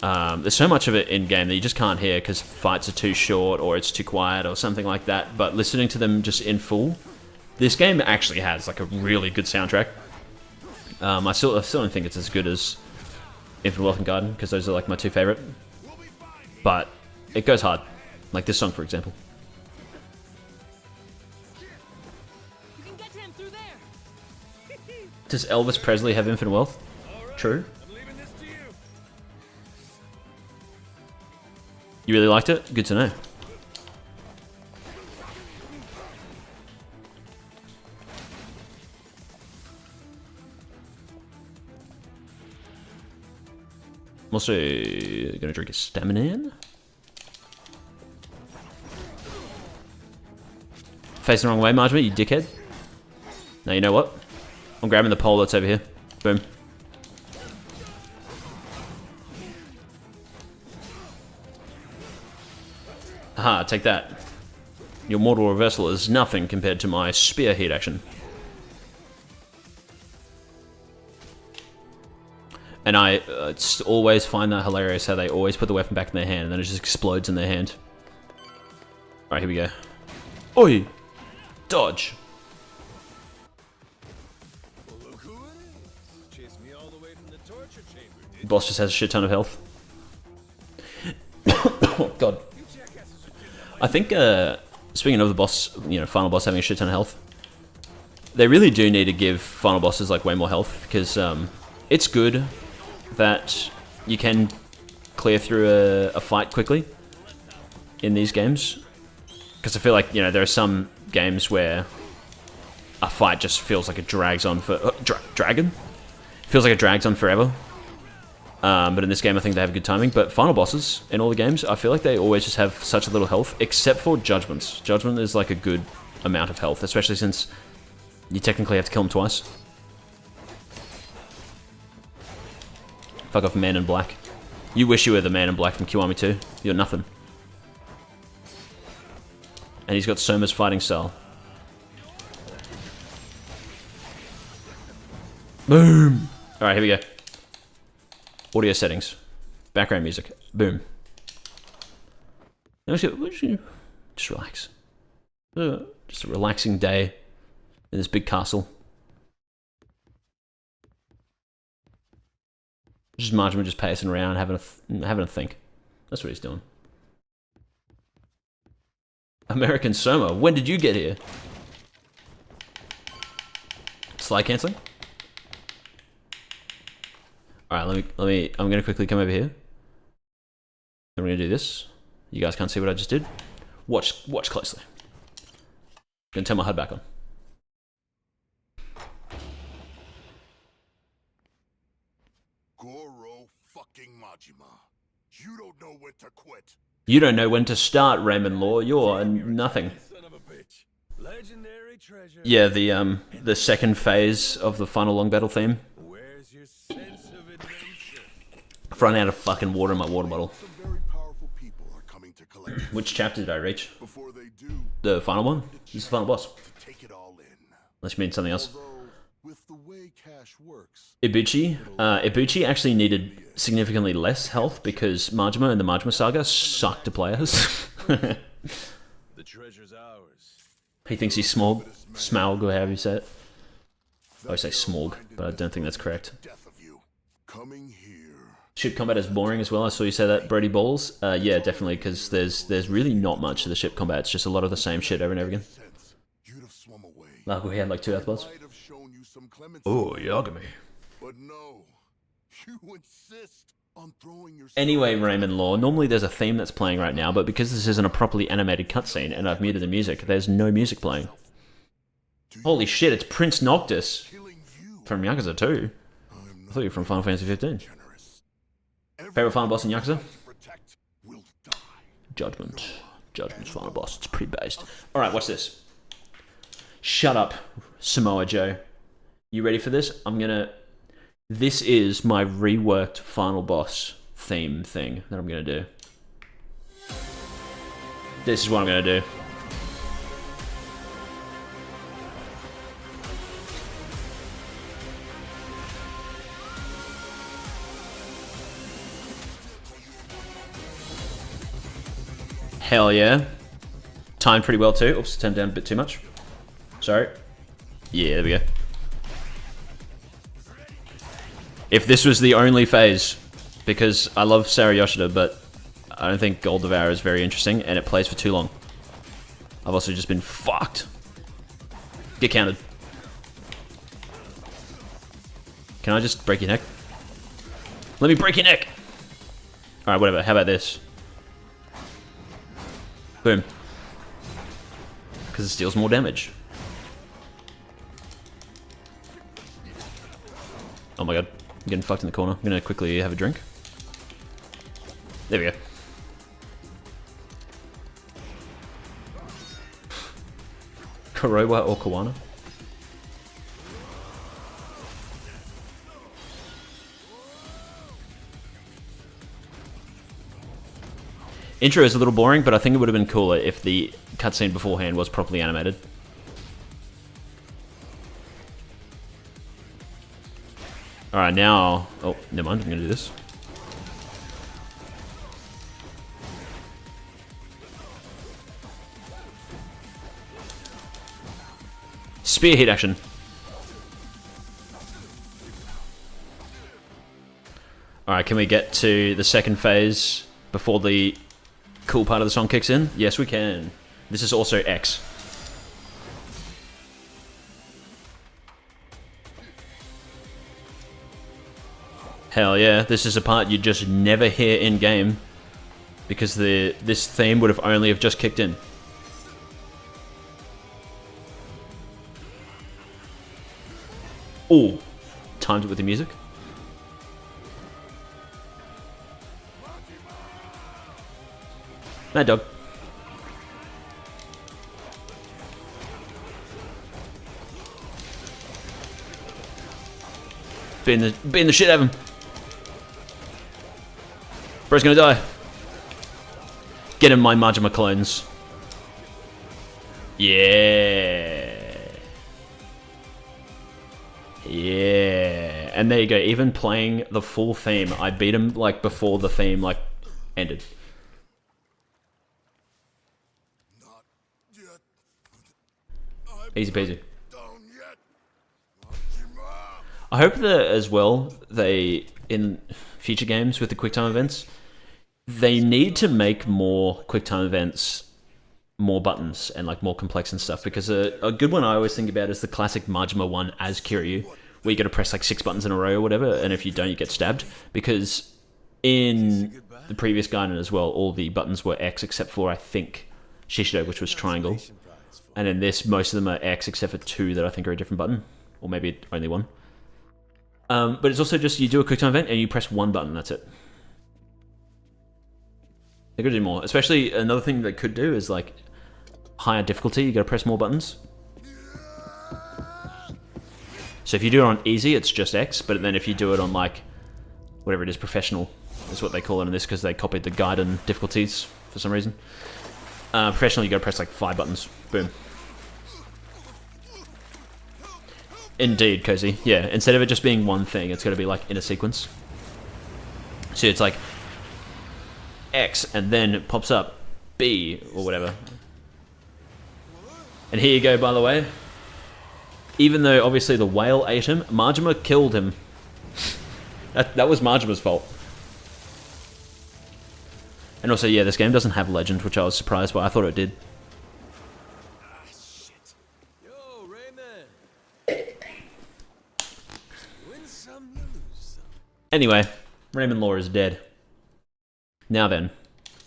there's so much of it in-game that you just can't hear because fights are too short or it's too quiet or something like that. But listening to them just in full, this game actually has like a really good soundtrack. I still don't think it's as good as Infinite Wealth and Garden because those are like my two favorite. But it goes hard, like this song for example. You can get to him through there. Does Elvis Presley have Infinite Wealth? True. You really liked it? Good to know. I'm also gonna drink a stamina. Facing the wrong way, Marjorie, you dickhead. Now you know what? I'm grabbing the pole that's over here. Boom. Haha, take that. Your mortal reversal is nothing compared to my spear heat action. And I always find that hilarious how they always put the weapon back in their hand and then it just explodes in their hand. Alright, here we go. Oi! Dodge! Boss just has a shit ton of health. Oh god. I think, speaking of the boss, final boss having a shit ton of health, they really do need to give final bosses like way more health because it's good that you can clear through a fight quickly in these games. Because I feel like, there are some games where a fight just feels like it drags on for... Dragon? Feels like it drags on forever. But in this game, I think they have good timing. But final bosses in all the games, I feel like they always just have such a little health, except for Judgments. Judgment is like a good amount of health, especially since you technically have to kill them twice. Fuck off, Man in Black. You wish you were the Man in Black from Kiwami 2. You're nothing. And he's got Soma's fighting style. Boom! Alright, here we go. Audio settings. Background music. Boom. Just relax. Just a relaxing day. in this big castle. Just Majima just pacing around, having a think. That's what he's doing. American Soma, when did you get here? Slide canceling. All right, let me. I'm gonna quickly come over here. I'm gonna do this. You guys can't see what I just did. Watch closely. Gonna turn my HUD back on. Goro fucking Majima. You don't know when to quit. You don't know when to start, Raymond Law. You're nothing. Son of a bitch. Legendary treasure. Yeah, the second phase of the final long battle theme. Where's your sense of adventure? I've run out of fucking water in my water bottle. Some very powerful people are coming to collect it. Which chapter did I reach? Before they do, The final one? This is the final boss. to take it all in. Unless you mean something else. Although, with the way cash works, Ibuchi? Ibuchi actually needed significantly less health because Majima and the Majima Saga suck to play as. The treasure's ours. He thinks he's Smog, Smaug, or however you say it. I always say Smorg, but I don't think that's correct. death of you. Coming here. Ship combat is boring as well. I saw you say that, Brody Balls. Yeah, definitely, because there's really not much to the ship combat. It's just a lot of the same shit over and over again. Sense, you'd have swum away. Like we had like 2 Earthbloods. Might have shown you some clemency. Oh, Yagami. But no, you insist on throwing your. Anyway, Raymond Law, normally there's a theme that's playing right now, but because this isn't a properly animated cutscene and I've muted the music, there's no music playing. Holy shit, it's Prince Noctis from Yakuza 2. I thought you were from Final Fantasy 15. Favorite final boss in Yakuza? Judgment. Judgment's final boss. It's pretty based. Alright, watch this. Shut up, Samoa Joe. You ready for this? This is my reworked final boss theme thing that I'm gonna do. This is what I'm gonna do. Hell yeah. Timed pretty well too. Oops, turned down a bit too much. Sorry. Yeah, there we go. If this was the only phase, because I love Sarah Yoshida, but I don't think Gold Devour is very interesting, and it plays for too long. I've also just been fucked. Get counted. Can I just break your neck? Let me break your neck! Alright, whatever. How about this? Boom. Because it deals more damage. Oh my god. I'm getting fucked in the corner. I'm gonna quickly have a drink. There we go. Kurowa or Kawana? Intro is a little boring, but I think it would have been cooler if the cutscene beforehand was properly animated. Alright, now... Oh, never mind, I'm gonna do this. Spear hit action. Alright, can we get to the second phase before the cool part of the song kicks in? Yes, we can. This is also X. Hell yeah, this is a part you just never hear in-game because this theme would have only have just kicked in. Ooh, timed it with the music. Mad Dog. Beating the shit out of him. Bro's gonna die. Get him, my Majima clones. Yeah. Yeah. And there you go. Even playing the full theme, I beat him like before the theme like ended. Easy peasy. Down I hope that as well, they, in future games with the QuickTime events, they need to make more QuickTime events more buttons and like more complex and stuff, because a good one I always think about is the classic Majima one as Kiryu, where you got to press like 6 buttons in a row or whatever, and if you don't, you get stabbed. Because in the previous Gaiden as well, all the buttons were X except for, I think, Shishido, which was triangle. And in this, most of them are X except for 2 that I think are a different button, or maybe only 1. But it's also just you do a QuickTime event and you press 1 button, that's it. They could do more. Especially another thing they could do is like higher difficulty, you gotta press more buttons. So if you do it on easy, it's just X, but then if you do it on like, whatever it is, professional, is what they call it in this, because they copied the Gaiden difficulties for some reason. Professional, you gotta press like 5 buttons. Boom. Indeed, Cozy. Yeah, instead of it just being one thing, it's gotta be like in a sequence. So it's like X, and then it pops up B, or whatever. And here you go, by the way. Even though, obviously, the whale ate him, Majima killed him. That was Majima's fault. And also, yeah, this game doesn't have legend, which I was surprised by. I thought it did. Ah, shit. Yo, Rayman. Win some, you lose some. Anyway, Raymond Law is dead. Now then,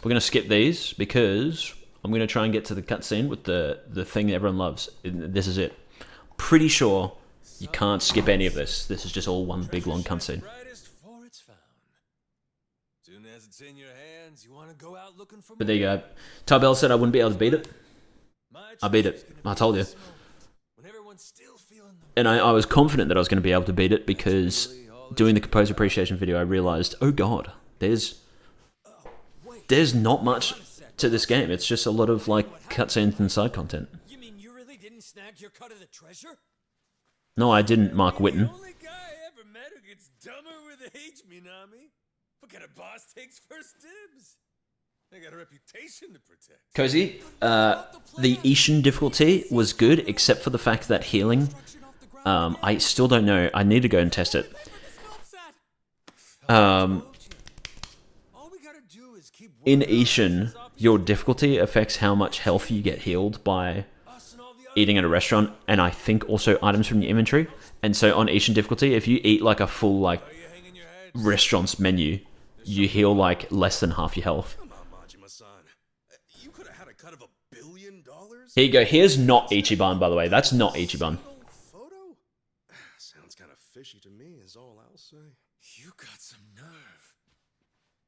we're going to skip these, because I'm going to try and get to the cutscene with the thing that everyone loves. This is it. Pretty sure you can't skip any of this. This is just all one big long cutscene. But there you go. Tarbell said I wouldn't be able to beat it. I beat it. I told you. And I was confident that I was going to be able to beat it, because doing the composer appreciation video, I realized, oh god, there's not much to this game. It's just a lot of like cutscenes and side content. You mean you really didn't snag your cut of the treasure? No, I didn't, Mark Witten. The only guy I ever met who gets dumber with age, Minami. What kind of boss takes first dibs? I got a reputation to protect. Cozy, the Ishin difficulty was good, except for the fact that healing, I still don't know. I need to go and test it. In Ishin, your difficulty affects how much health you get healed by eating at a restaurant, and I think also items from your inventory. And so on Ishin difficulty, if you eat like a full like restaurant's menu, you heal like less than half your health. You could have had a cut of $1 billion. Here you go. Here's not Ichiban, by the way. That's not Ichiban. Photo? Sounds kind of fishy to me, is all I'll say. You got some nerve.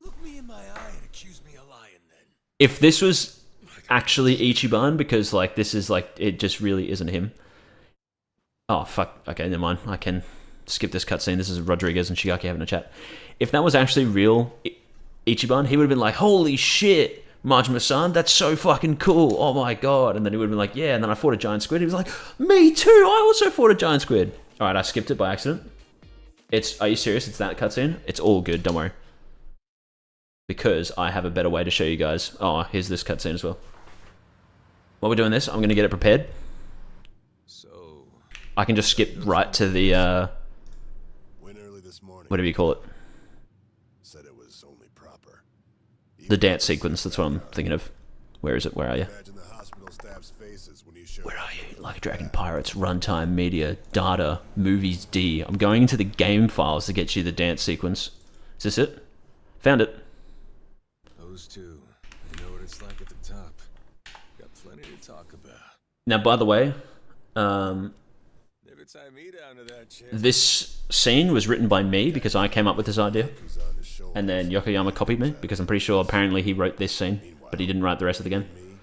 Look me in my eye and accuse me of lying then. If this was actually Ichiban, because like this is like, it just really isn't him. Oh fuck, okay, never mind. I can skip this cutscene. This is Rodriguez and Shiaki having a chat. If that was actually real Ichiban, he would have been like, holy shit, Majima-san, that's so fucking cool, oh my god. And then he would have been like, yeah, and then I fought a giant squid. He was like, me too, I also fought a giant squid. Alright, I skipped it by accident. Are you serious? It's that cutscene? It's all good, don't worry. Because I have a better way to show you guys. Oh, here's this cutscene as well. While we're doing this, I'm going to get it prepared. So I can just skip right to the, Went early this morning. whatever you call it. Said it was only proper. The dance sequence, that's what I'm thinking of. Where is it? Where are you? Imagine the hospital staff's faces when you showed Where are you? Like Dragon Pirates, Runtime, Media, Data, Movies D. I'm going into the game files to get you the dance sequence. Is this it? Found it. those two, they know what it's like at the top. Got plenty to talk about. Now, by the way, Never tie me down to that chair. this scene was written by me because I came up with this idea. Yakuza on his shoulders. And then Yokoyama copied me because I'm pretty sure apparently he wrote this scene, but he didn't write the rest of the game. Me,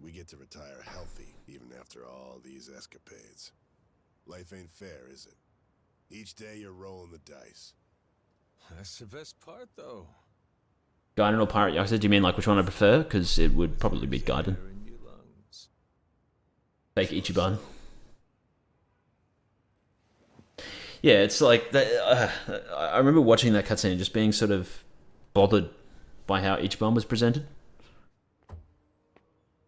we get to retire healthy even after all these escapades. Life ain't fair, is it? Each day you're rolling the dice. That's the best part, though. Gaiden or Pirate Yakuza? Do you mean like which one I prefer? Because it would probably be Gaiden. Air in your lungs. Fake Ichiban. Yeah, it's like that. I remember watching that cutscene and just being sort of bothered by how Ichiban was presented.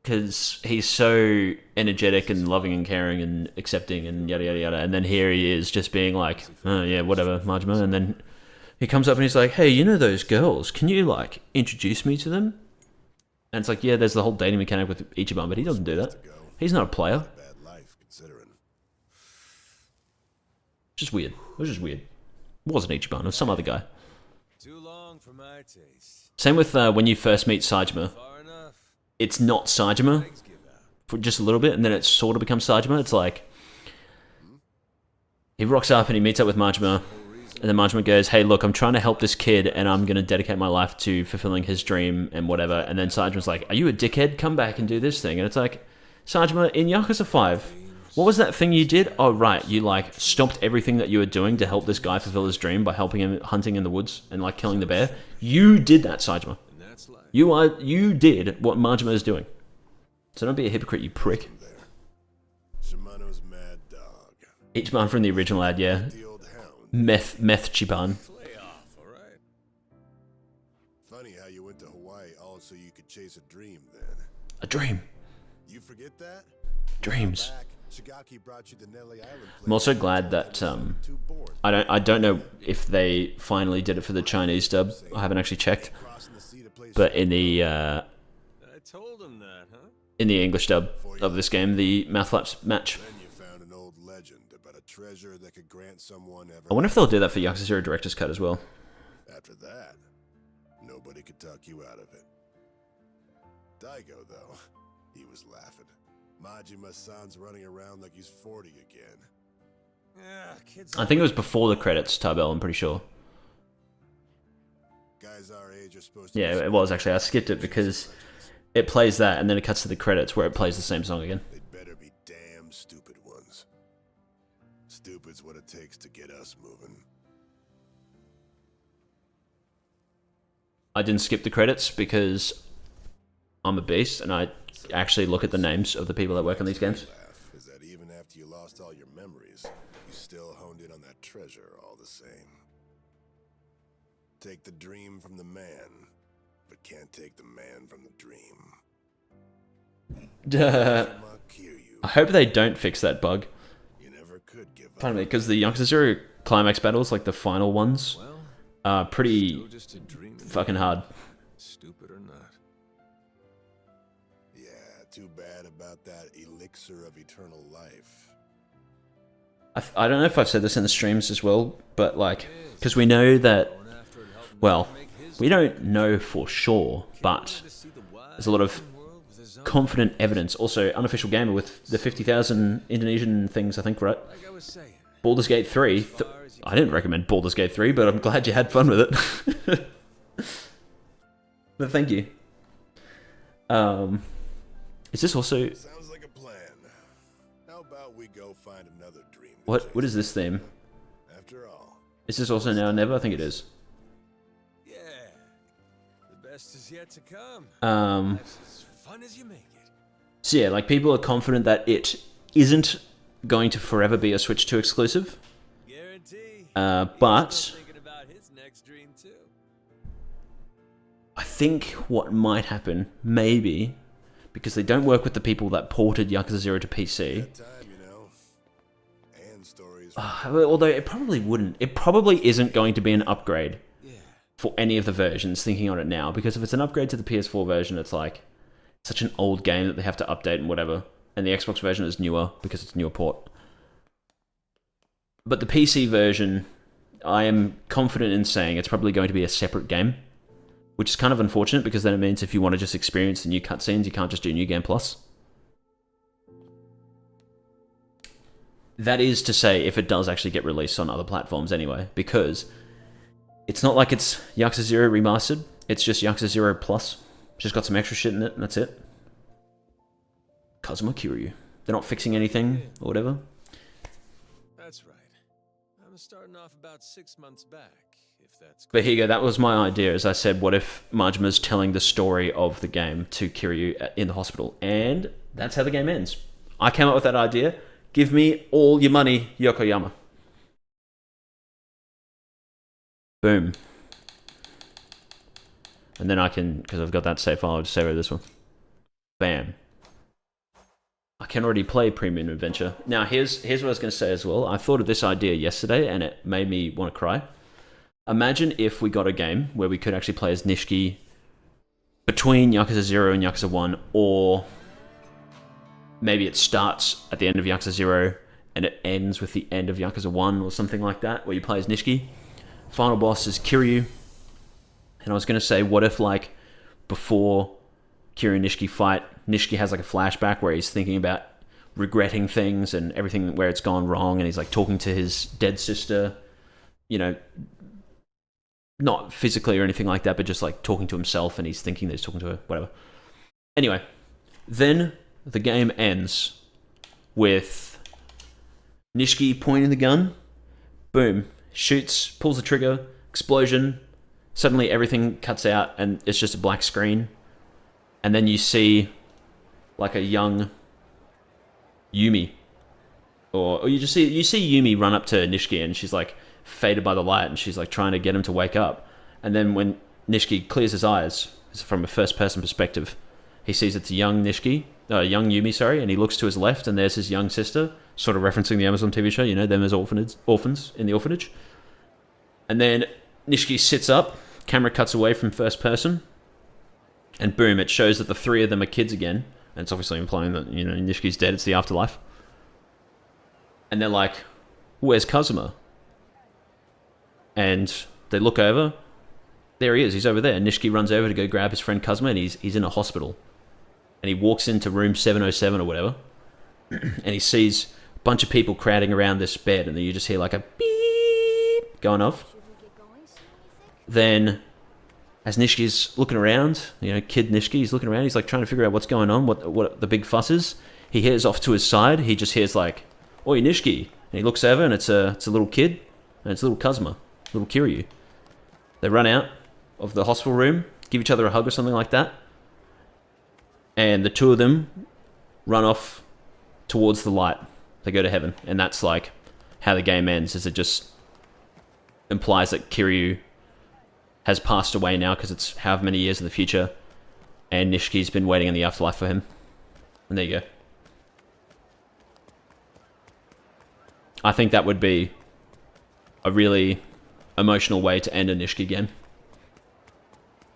because he's so energetic and loving and caring and accepting and yada yada yada, and then here he is just being like, oh yeah, whatever, Majima, and then he comes up and he's like, hey, you know those girls, can you like introduce me to them? And it's like, yeah, there's the whole dating mechanic with Ichiban, but he doesn't do that. He's not a player. Bad life, considering. Just weird. It was just weird. It wasn't Ichiban, it was some other guy. Too long for my taste. Same with when you first meet Saejima. Far enough. It's not Saejima Legs give out. for just a little bit, and then it sort of becomes Saejima. It's like, he rocks up and he meets up with Majima, and then Majima goes, hey, look, I'm trying to help this kid, and I'm going to dedicate my life to fulfilling his dream and whatever. And then Saejima's like, are you a dickhead? Come back and do this thing. And it's like, Saejima, in Yakuza 5, what was that thing you did? Oh, right, you, like, stopped everything that you were doing to help this guy fulfill his dream by helping him hunting in the woods and, like, killing the bear. You did that, Saejima. And that's life. You did what Majima is doing. So don't be a hypocrite, you prick. Shimano's mad dog. Ichiban from the original ad, yeah. The old hound. Meth Chiban. Play off, alright? Funny how you went to Hawaii all so you could chase a dream then. A dream. You forget that? Dreams. Back, Shigaki brought you to Nelly Island. I'm also glad that I don't know if they finally did it for the Chinese dub. I haven't actually checked. But in the I told him that, huh? in the English dub of this game, the mouth flaps match. Then you found an old legend about a treasure that could grant someone ever. I wonder if they'll do that for Yakuza 0 Director's Cut as well. After that, nobody could talk you out of it. Daigo, though, he was laughing. Majima-san's running around like he's 40 again. Yeah, kids. I think it was before the credits, Tarbell, I'm pretty sure. Guys our age are supposed to. Yeah, it was actually. I skipped it because it plays that and then it cuts to the credits where it plays the same song again. They'd better be damn stupid ones. Stupid's what it takes to get us moving. I didn't skip the credits because I'm a beast and I actually look at the names of the people that work on these games. Laugh is that even after you lost all your memories, you still honed in on that treasure all the same. Take the dream from the man, but can't take the man from the dream. I hope they don't fix that bug. You never could give up. Pardon me, because the Yakuza 0 climax battles, like the final ones, Well, are pretty still just a dream. fucking hard. Stupid or not. Yeah, too bad about that elixir of eternal life. I don't know if I've said this in the streams as well, but like, because we know that, well, we don't know for sure, but there's a lot of confident evidence. Also, Unofficial Gamer with the 50,000 Indonesian things, I think, right? Like I was saying. Baldur's Gate 3. I didn't recommend Baldur's Gate 3, but I'm glad you had fun with it. But thank you. Is this also... Sounds like a plan. How about we go find another dream? to What chase? is this theme? After all, Is this also Now or Never? I think it is. Yeah. The best is yet to come. Um, Life's as fun as you make it. so yeah, like people are confident that it isn't going to forever be a Switch 2 exclusive. Guarantee. But Still thinking about his next dream too. I think what might happen, maybe, because they don't work with the people that ported Yakuza 0 to PC, time, you know. And stories. although it probably wouldn't. It probably isn't going to be an upgrade Yeah. for any of the versions, thinking on it now, because if it's an upgrade to the PS4 version, it's like such an old game that they have to update and whatever, and the Xbox version is newer because it's a newer port. But the PC version, I am confident in saying it's probably going to be a separate game, which is kind of unfortunate because then it means if you want to just experience the new cutscenes, you can't just do New Game Plus. That is to say, if it does actually get released on other platforms anyway, because it's not like it's Yakuza 0 remastered, it's just Yakuza 0 Plus. Just got some extra shit in it, and that's it. Kazuma Kiryu. They're not fixing anything, or whatever. That's right. I'm starting off about 6 months back, if that's But here you go, that was my idea. As I said, what if Majima's telling the story of the game to Kiryu in the hospital? And that's how the game ends. I came up with that idea. Give me all your money, Yokoyama. Boom. And then I can, because I've got that save file, I'll just save over this one. Bam. I can already play Premium Adventure. Now, here's what I was going to say as well. I thought of this idea yesterday, and it made me want to cry. Imagine if we got a game where we could actually play as Nishiki between Yakuza 0 and Yakuza 1, or maybe it starts at the end of Yakuza 0 and it ends with the end of Yakuza 1 or something like that, where you play as Nishiki. Final boss is Kiryu. And I was going to say, what if, like, before Kiryu and Nishiki fight, Nishiki has, like, a flashback where he's thinking about regretting things and everything where it's gone wrong, and he's, like, talking to his dead sister, you know, not physically or anything like that, but just, like, talking to himself, and he's thinking that he's talking to her, whatever. Anyway, then the game ends with Nishiki pointing the gun, boom, shoots, pulls the trigger, explosion, suddenly everything cuts out and it's just a black screen, and then you see like a young Yumi, or you see Yumi run up to Nishiki, and she's like faded by the light, and she's like trying to get him to wake up, and then when Nishiki clears his eyes, it's from a first person perspective, he sees it's a young Yumi, sorry, and he looks to his left, and there's his young sister, sort of referencing the Amazon TV show, you know, them as orphans in the orphanage. And then Nishiki sits up, camera cuts away from first person, and boom, it shows that the three of them are kids again, and it's obviously implying that, you know, Nishiki's dead, it's the afterlife. And they're like, where's Kazuma? And they look over, there he is, he's over there, and Nishiki runs over to go grab his friend Kazuma, and he's in a hospital. And he walks into room 707 or whatever, and he sees a bunch of people crowding around this bed, and then you just hear like a beep going off. Then, as Nishiki's looking around, you know, kid Nishiki, he's looking around, he's like trying to figure out what's going on, what the big fuss is. He hears off to his side, he just hears like, "Oi, Nishiki," and he looks over, and it's a little kid, and it's little Kazuma, little Kiryu. They run out of the hospital room, give each other a hug or something like that, and the two of them run off towards the light. They go to heaven, and that's like how the game ends, is it just implies that Kiryu has passed away now because it's however many years in the future, and Nishiki's been waiting in the afterlife for him. And there you go. I think that would be a really emotional way to end a Nishiki game,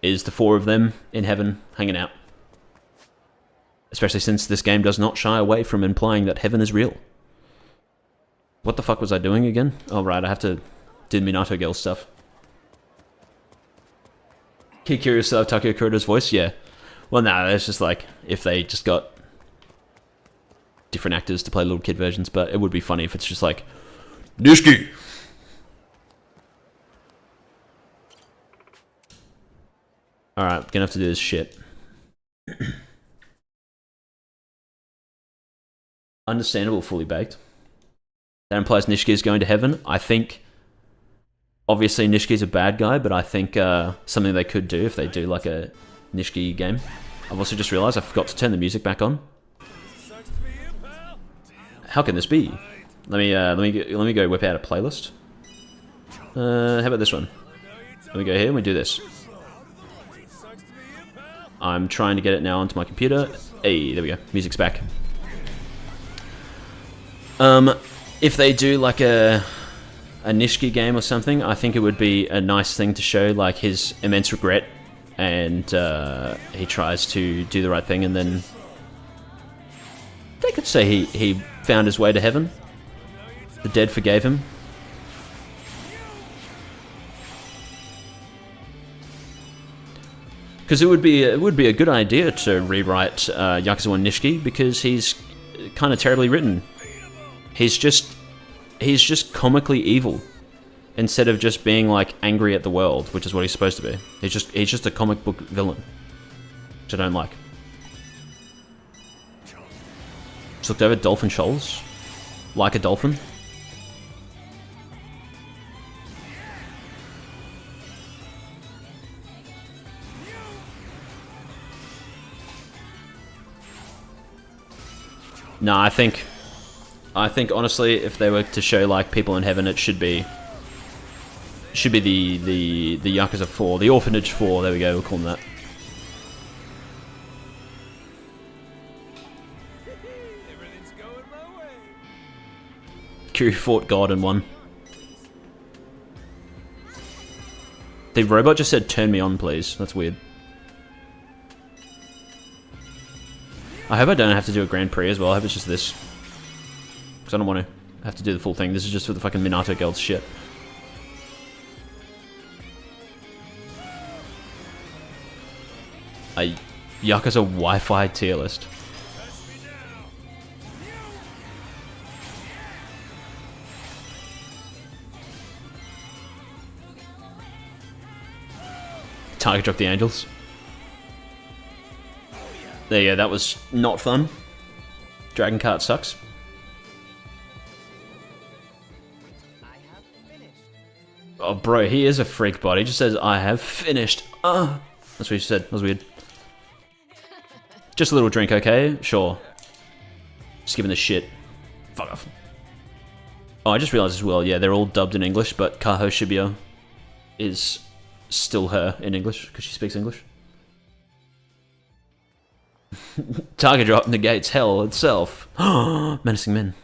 is the four of them in heaven hanging out. Especially since this game does not shy away from implying that heaven is real. What the fuck was I doing again? Oh right, I have to do Minato Girl stuff. Kikuru still have Takeo Kuroda's voice? Yeah. Well, no, it's just like, if they just got different actors to play little kid versions, but it would be funny if it's just like, Nishiki! Alright, gonna have to do this shit. Understandable, fully baked. That implies Nishiki is going to heaven. I think, obviously Nishiki's a bad guy, but I think something they could do if they do like a Nishiki game. I've also just realised I forgot to turn the music back on. How can this be? Let me go whip out a playlist. How about this one? Let me go here and we do this. I'm trying to get it now onto my computer. Hey, there we go. Music's back. If they do like a Nishiki game or something, I think it would be a nice thing to show like his immense regret, and he tries to do the right thing, and then they could say he found his way to heaven. The dead forgave him. Because it would be a good idea to rewrite Yakuza 1 Nishiki, because he's kind of terribly written. He's just comically evil, instead of just being like angry at the world, which is what he's supposed to be. He's just a comic book villain, which I don't like. Just looked over Dolphin Shoals, like a dolphin. No, I think honestly, if they were to show like people in heaven, it should be the Yakuza 4, the Orphanage 4. There we go. We'll call them that. Kiryu fought God and won. The robot just said, "Turn me on, please." That's weird. I hope I don't have to do a Grand Prix as well. I hope it's just this. Because I don't want to have to do the full thing. This is just for the fucking Minato girls shit. A Yakuza Wi-Fi tier list. Target drop the angels. There you go, that was not fun. Dragon Kart sucks. Oh bro, he is a freak bot. He just says, "I have finished." That's what he said. That was weird. Just a little drink, okay? Sure. Just giving the shit. Fuck off. Oh, I just realized as well, yeah, they're all dubbed in English, but Kaho Shibuya is still her in English, because she speaks English. Target drop negates hell itself. Menacing men.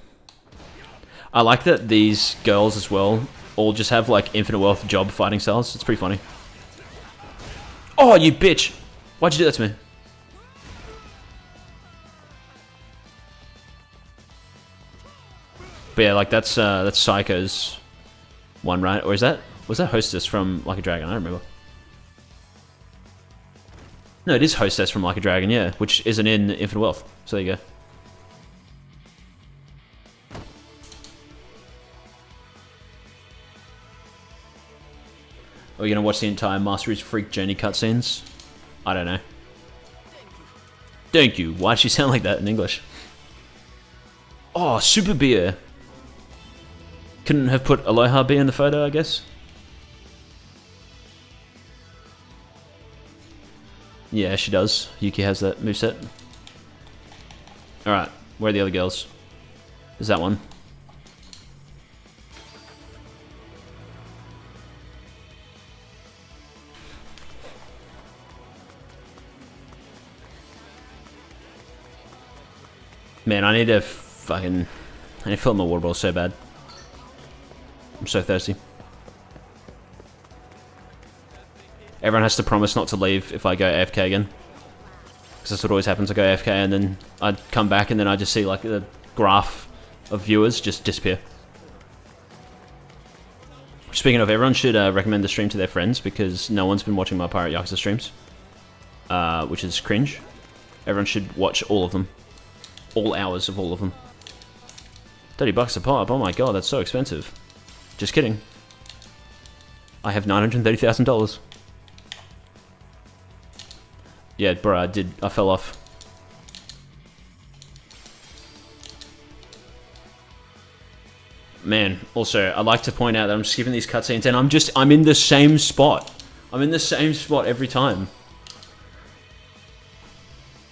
I like that these girls as well all just have like infinite wealth job fighting styles. It's pretty funny. Oh, you bitch! Why'd you do that to me? But yeah, like that's Psycho's one, right? Or was that Hostess from Like a Dragon? I don't remember. No, it is Hostess from Like a Dragon, yeah, which isn't in Infinite Wealth. So there you go. Are we gonna watch the entire Mastery's Freak Journey cutscenes? I don't know. Thank you. Why'd she sound like that in English? Oh, Super Beer. Couldn't have put Aloha Beer in the photo, I guess? Yeah, she does. Yuki has that moveset. Alright, where are the other girls? There's that one. Man, I need to fill up my water bottle so bad. I'm so thirsty. Everyone has to promise not to leave if I go AFK again. Because that's what always happens. I go AFK and then I come back and then I just see like the graph of viewers just disappear. Speaking of, everyone should recommend the stream to their friends because no one's been watching my Pirate Yakuza streams. Which is cringe. Everyone should watch all of them. All hours of all of them. $30 a pop. Oh my god, that's so expensive. Just kidding. I have $930,000. Yeah, bro, I fell off. Man, also, I'd like to point out that I'm skipping these cutscenes and I'm in the same spot. I'm in the same spot every time.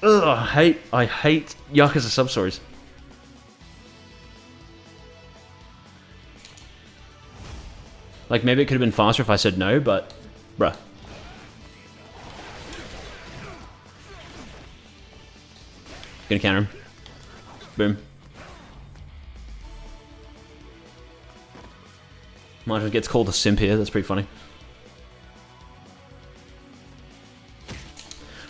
Ugh, I hate Yakuza sub-stories. Like, maybe it could have been faster if I said no, but... Bruh. Gonna counter him. Boom. Marjorie gets called a simp here, that's pretty funny.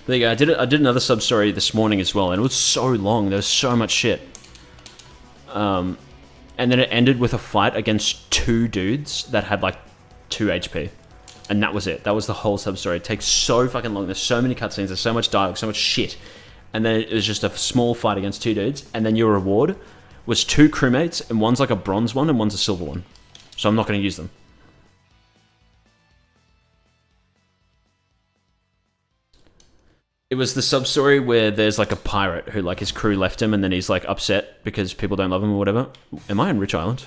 There you go, I did another sub-story this morning as well, and it was so long, there was so much shit. And then it ended with a fight against two dudes that had like 2 HP. And that was it. That was the whole sub-story. It takes so fucking long. There's so many cutscenes. There's so much dialogue, so much shit. And then it was just a small fight against 2 dudes. And then your reward was 2 crewmates, and one's like a bronze one and one's a silver one. So I'm not going to use them. It was the sub-story where there's like a pirate who like his crew left him and then he's like upset because people don't love him or whatever. Am I on Rich Island?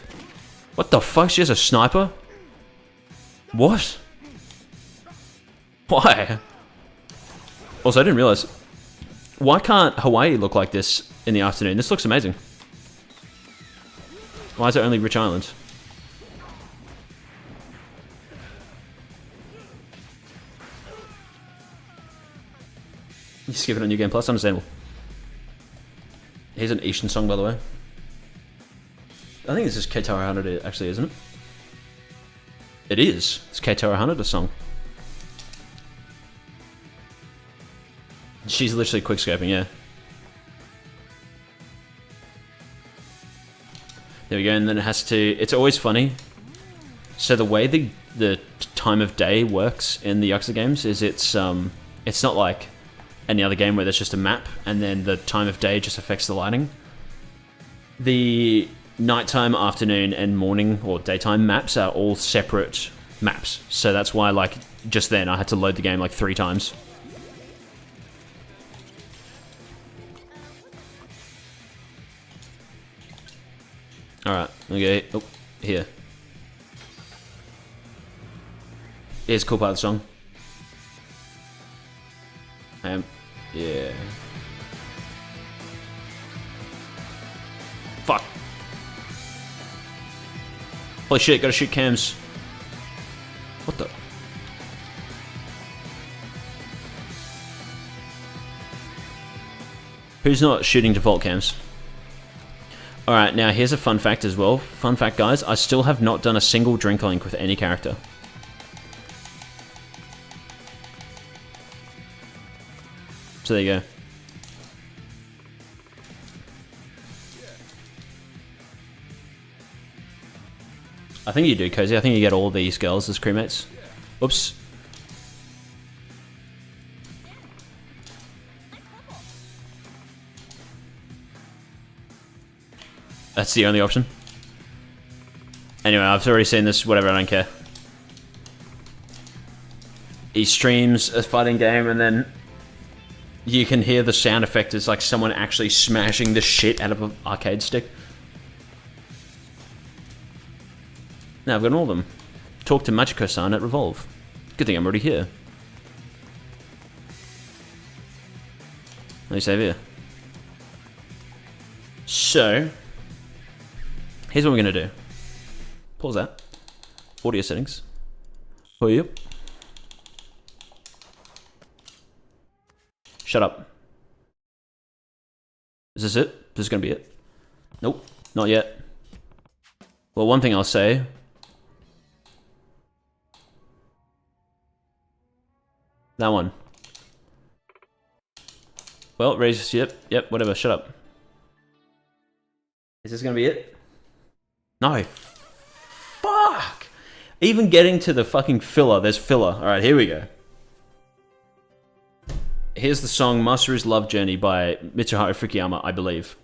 What the fuck? She has a sniper? What? Why? Also, I didn't realize. Why can't Hawaii look like this in the afternoon? This looks amazing. Why is it only Rich Island? You skip it on New Game Plus, understandable. Here's an Eastern song, by the way. I think this is Keitaro Hanada, actually, isn't it? It is. It's Keitaro Hanada's song. She's literally quickscoping, yeah. There we go, and then it has to... It's always funny. So the way the time of day works in the Yakuza games is it's not like any other game where there's just a map and then the time of day just affects the lighting. The nighttime, afternoon, and morning or daytime maps are all separate maps. So that's why, like, just then I had to load the game like 3 times. Alright, okay. Oh, here. Here's a cool part of the song. Yeah. Fuck. Holy shit, gotta shoot cams. What the? Who's not shooting default cams? Alright, now here's a fun fact as well. Fun fact, guys, I still have not done a single drink link with any character. So there you go. I think you do, Cozy. I think you get all these girls as crewmates. Oops. That's the only option. Anyway, I've already seen this, whatever, I don't care. He streams a fighting game and then you can hear the sound effect as like someone actually smashing the shit out of an arcade stick. Now I've got all of them. Talk to Machiko-san at Revolve. Good thing I'm already here. Let me save here. So, here's what we're going to do. Pause that. Audio settings. Oh, yep. Shut up. Is this it? This is going to be it? Nope, not yet. Well, one thing I'll say. That one. Well, raise, yep, whatever, shut up. Is this going to be it? No. Fuck! Even getting to the fucking filler, there's filler. Alright, here we go. Here's the song Masaru's Love Journey by Mitsuharu Fukuyama, I believe.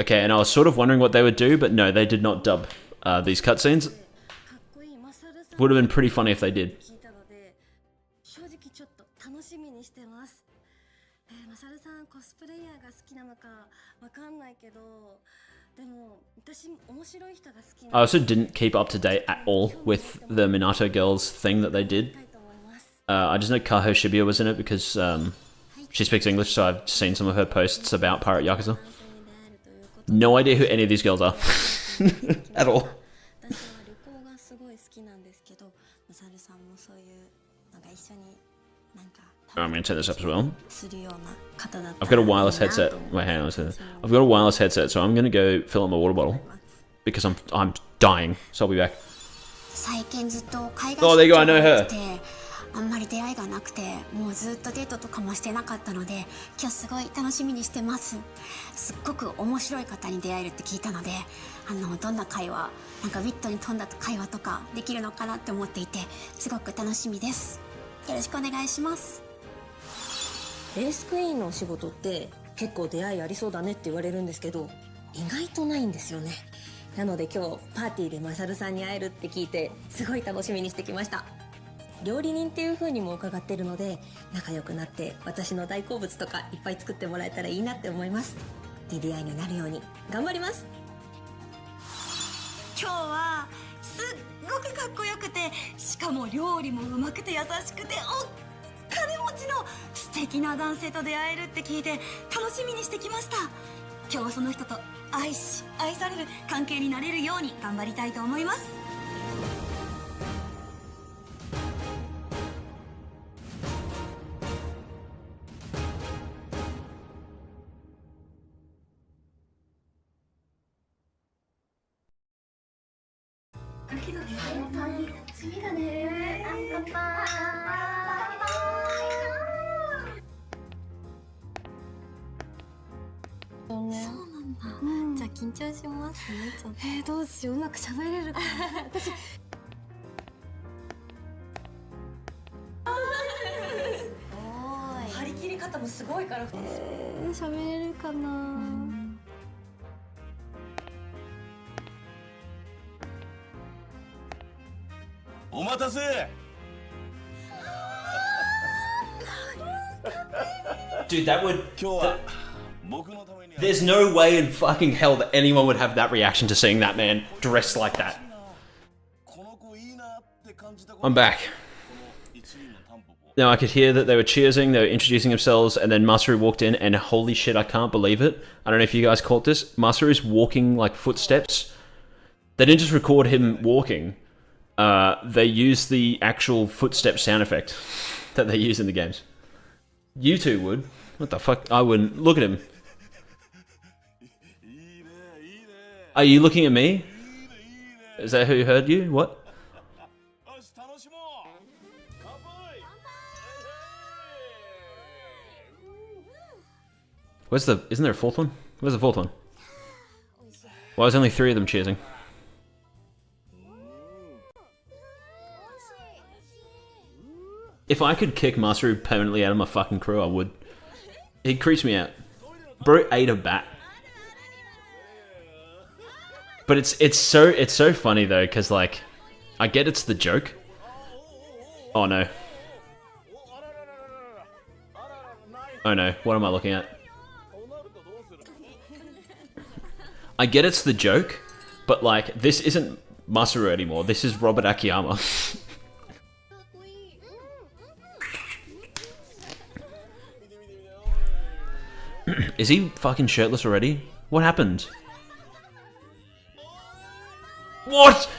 Okay, and I was sort of wondering what they would do, but no, they did not dub these cutscenes. Would have been pretty funny if they did. I also didn't keep up to date at all with the Minato Girls thing that they did. I just know Kaho Shibuya was in it because she speaks English, so I've seen some of her posts about Pirate Yakuza. No idea who any of these girls are. At all. I'm going to turn this up as well. I've got a wireless headset. Wait, hang on a second. I've got a wireless headset, so I'm going to go fill up my water bottle. Because I'm dying, so I'll be back. Oh, there you go, I know her. あんまり出会いがなくて、もうずっとデートとかもしてなかったので、今日すごい楽しみにしてます。すっごく面白い方に出会えるって聞いたので、どんな会話、なんかウィットに富んだ会話とかできるのかなって思っていて、すごく楽しみです。よろしくお願いします。レースクイーンのお仕事って結構出会いありそうだねって言われるんですけど、意外とないんですよね。なので今日パーティーでマサルさんに会えるって聞いてすごい楽しみにしてきました。料理人っていう風にも伺ってるので、仲良くなって私の大好物とかいっぱい作ってもらえたらいいなって思います。DDI になるように頑張ります。今日はすっごくかっこよくて、しかも料理もうまくて優しくてお金持ちの素敵な男性と出会えるって聞いて楽しみにしてきました。今日はその人と愛し愛される関係になれるように頑張りたいと思います。じゃあ緊張しますねちょっと。どうしよううまく喋れるかな。私。張り切り方もすごいから。喋れるかな。お待たせ。 Dude, that would... 今日は僕のために There's no way in fucking hell that anyone would have that reaction to seeing that man dressed like that. I'm back. Now I could hear that they were cheersing, they were introducing themselves, and then Masaru walked in, and holy shit, I can't believe it. I don't know if you guys caught this. Masaru's walking like footsteps. They didn't just record him walking. They used the actual footstep sound effect that they use in the games. You two would. What the fuck? I wouldn't. Look at him. Are you looking at me? Is that who heard you? What? Where's the... Isn't there a fourth one? Where's the fourth one? Why was only 3 of them cheering? If I could kick Masaru permanently out of my fucking crew, I would. He'd crease me out. Bro ate a bat. But it's so funny though, because like, I get it's the joke. Oh no. Oh no, what am I looking at? I get it's the joke, but like, this isn't Masaru anymore, this is Robert Akiyama. Is he fucking shirtless already? What happened? What?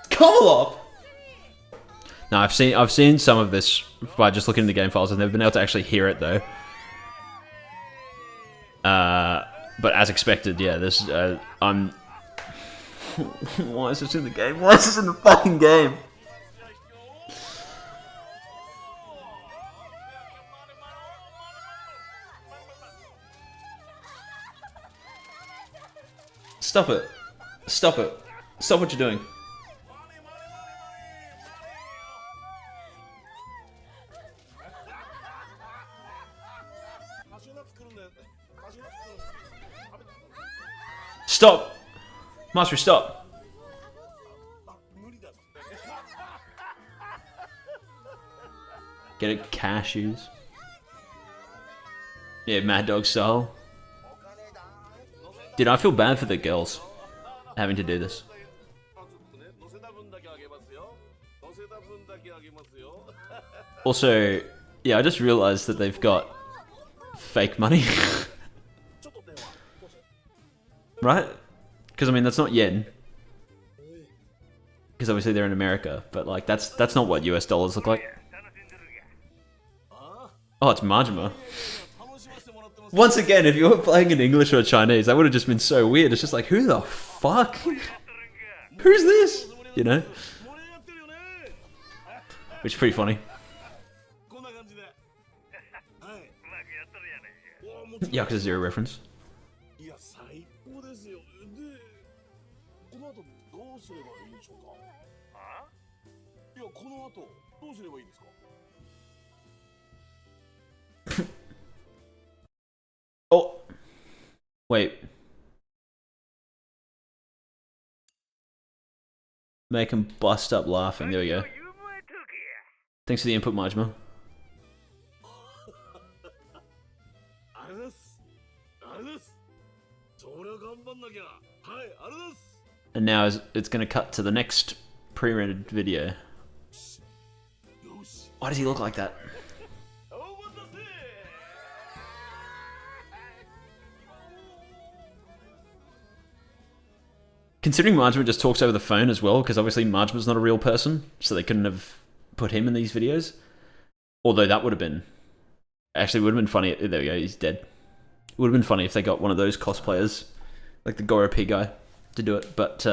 Co-op? No, I've seen some of this by just looking at the game files. I've never been able to actually hear it though. But as expected, yeah, this I'm... Why is this in the game? Why is this in the fucking game? Stop it. Stop it. Stop what you're doing. Stop! Master, stop! Get it? Cashews? Yeah, Mad Dog style. Dude, I feel bad for the girls having to do this. Also, yeah, I just realized that they've got fake money. Right? Because I mean, that's not yen. Because obviously they're in America, but like that's not what US dollars look like. Oh, it's Majima. Once again, if you were playing in English or Chinese, that would have just been so weird. It's just like, who the fuck? Who's this? You know? Which is pretty funny. Yakuza 0 reference. Oh! Wait. Make him bust up laughing. There we go. Thanks for the input, Majima. And now it's going to cut to the next pre-rendered video. Why does he look like that? Considering Majima just talks over the phone as well, because obviously Majima's not a real person, so they couldn't have put him in these videos. Although that would have been... Actually, it would have been funny... There we go, he's dead. It would have been funny if they got one of those cosplayers, like the Goro P guy, to do it, but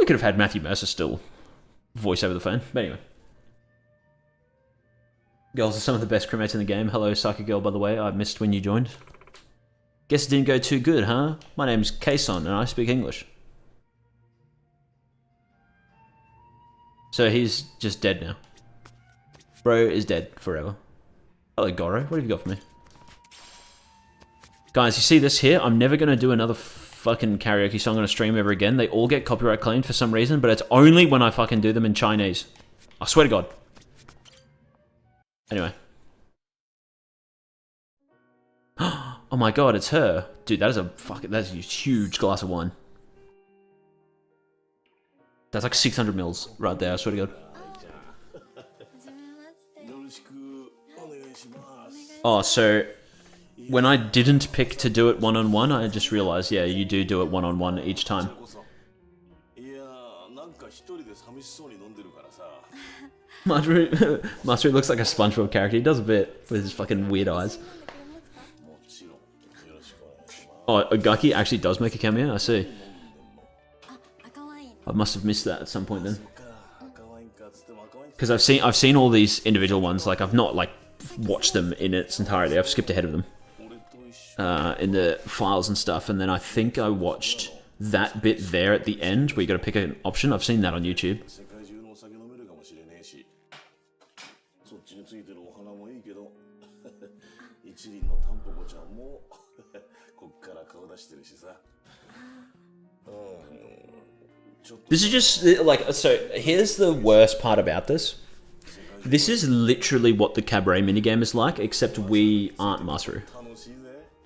could have had Matthew Mercer still voice over the phone. But anyway. Girls are some of the best crewmates in the game. Hello, Saki Girl, by the way. I missed when you joined. Guess it didn't go too good, huh? My name's Kason, and I speak English. So he's just dead now. Bro is dead forever. Hello, Goro. What have you got for me? Guys, you see this here? I'm never going to do another fucking karaoke song on a stream ever again. They all get copyright claimed for some reason, but it's only when I fucking do them in Chinese. I swear to God. Anyway. Oh my God, it's her. Dude, that is that's a huge glass of wine. That's like 600 mils right there, I swear to God. Oh, so when I didn't pick to do it one-on-one, I just realized, yeah, you do it one-on-one each time. Mastery looks like a SpongeBob character. He does a bit with his fucking weird eyes. Oh, Ogaki actually does make a cameo? I see. I must have missed that at some point then. Because I've seen all these individual ones. Like, I've not like watched them in its entirety. I've skipped ahead of them in the files and stuff. And then I think I watched that bit there at the end where you got to pick an option. I've seen that on YouTube. This is just like, so here's the worst part about this. This is literally what the cabaret minigame is like, except we aren't Masaru.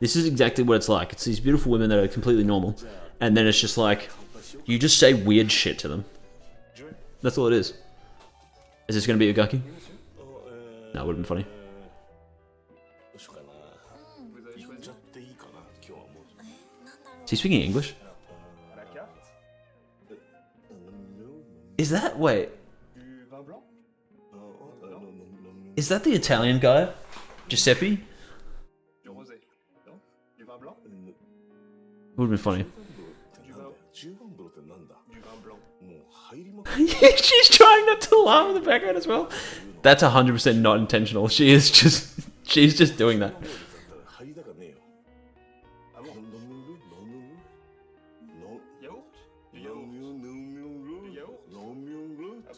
This is exactly what it's like. It's these beautiful women that are completely normal, and then it's just like, you just say weird shit to them. That's all it is. Is this going to be Ogaki? No, it would have been funny. Is he speaking English? Is that... wait. Is that the Italian guy? Giuseppe? Would have been funny. She's trying not to laugh in the background as well. That's 100% not intentional. She's just doing that.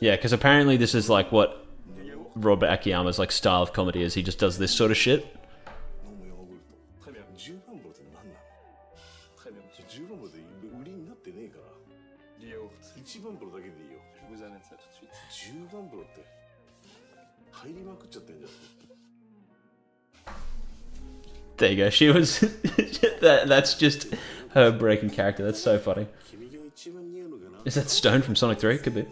Yeah, because apparently this is like what Robert Akiyama's like style of comedy is. He just does this sort of shit. There you go. She was... that's just her breaking character. That's so funny. Is that Stone from Sonic 3? Could be.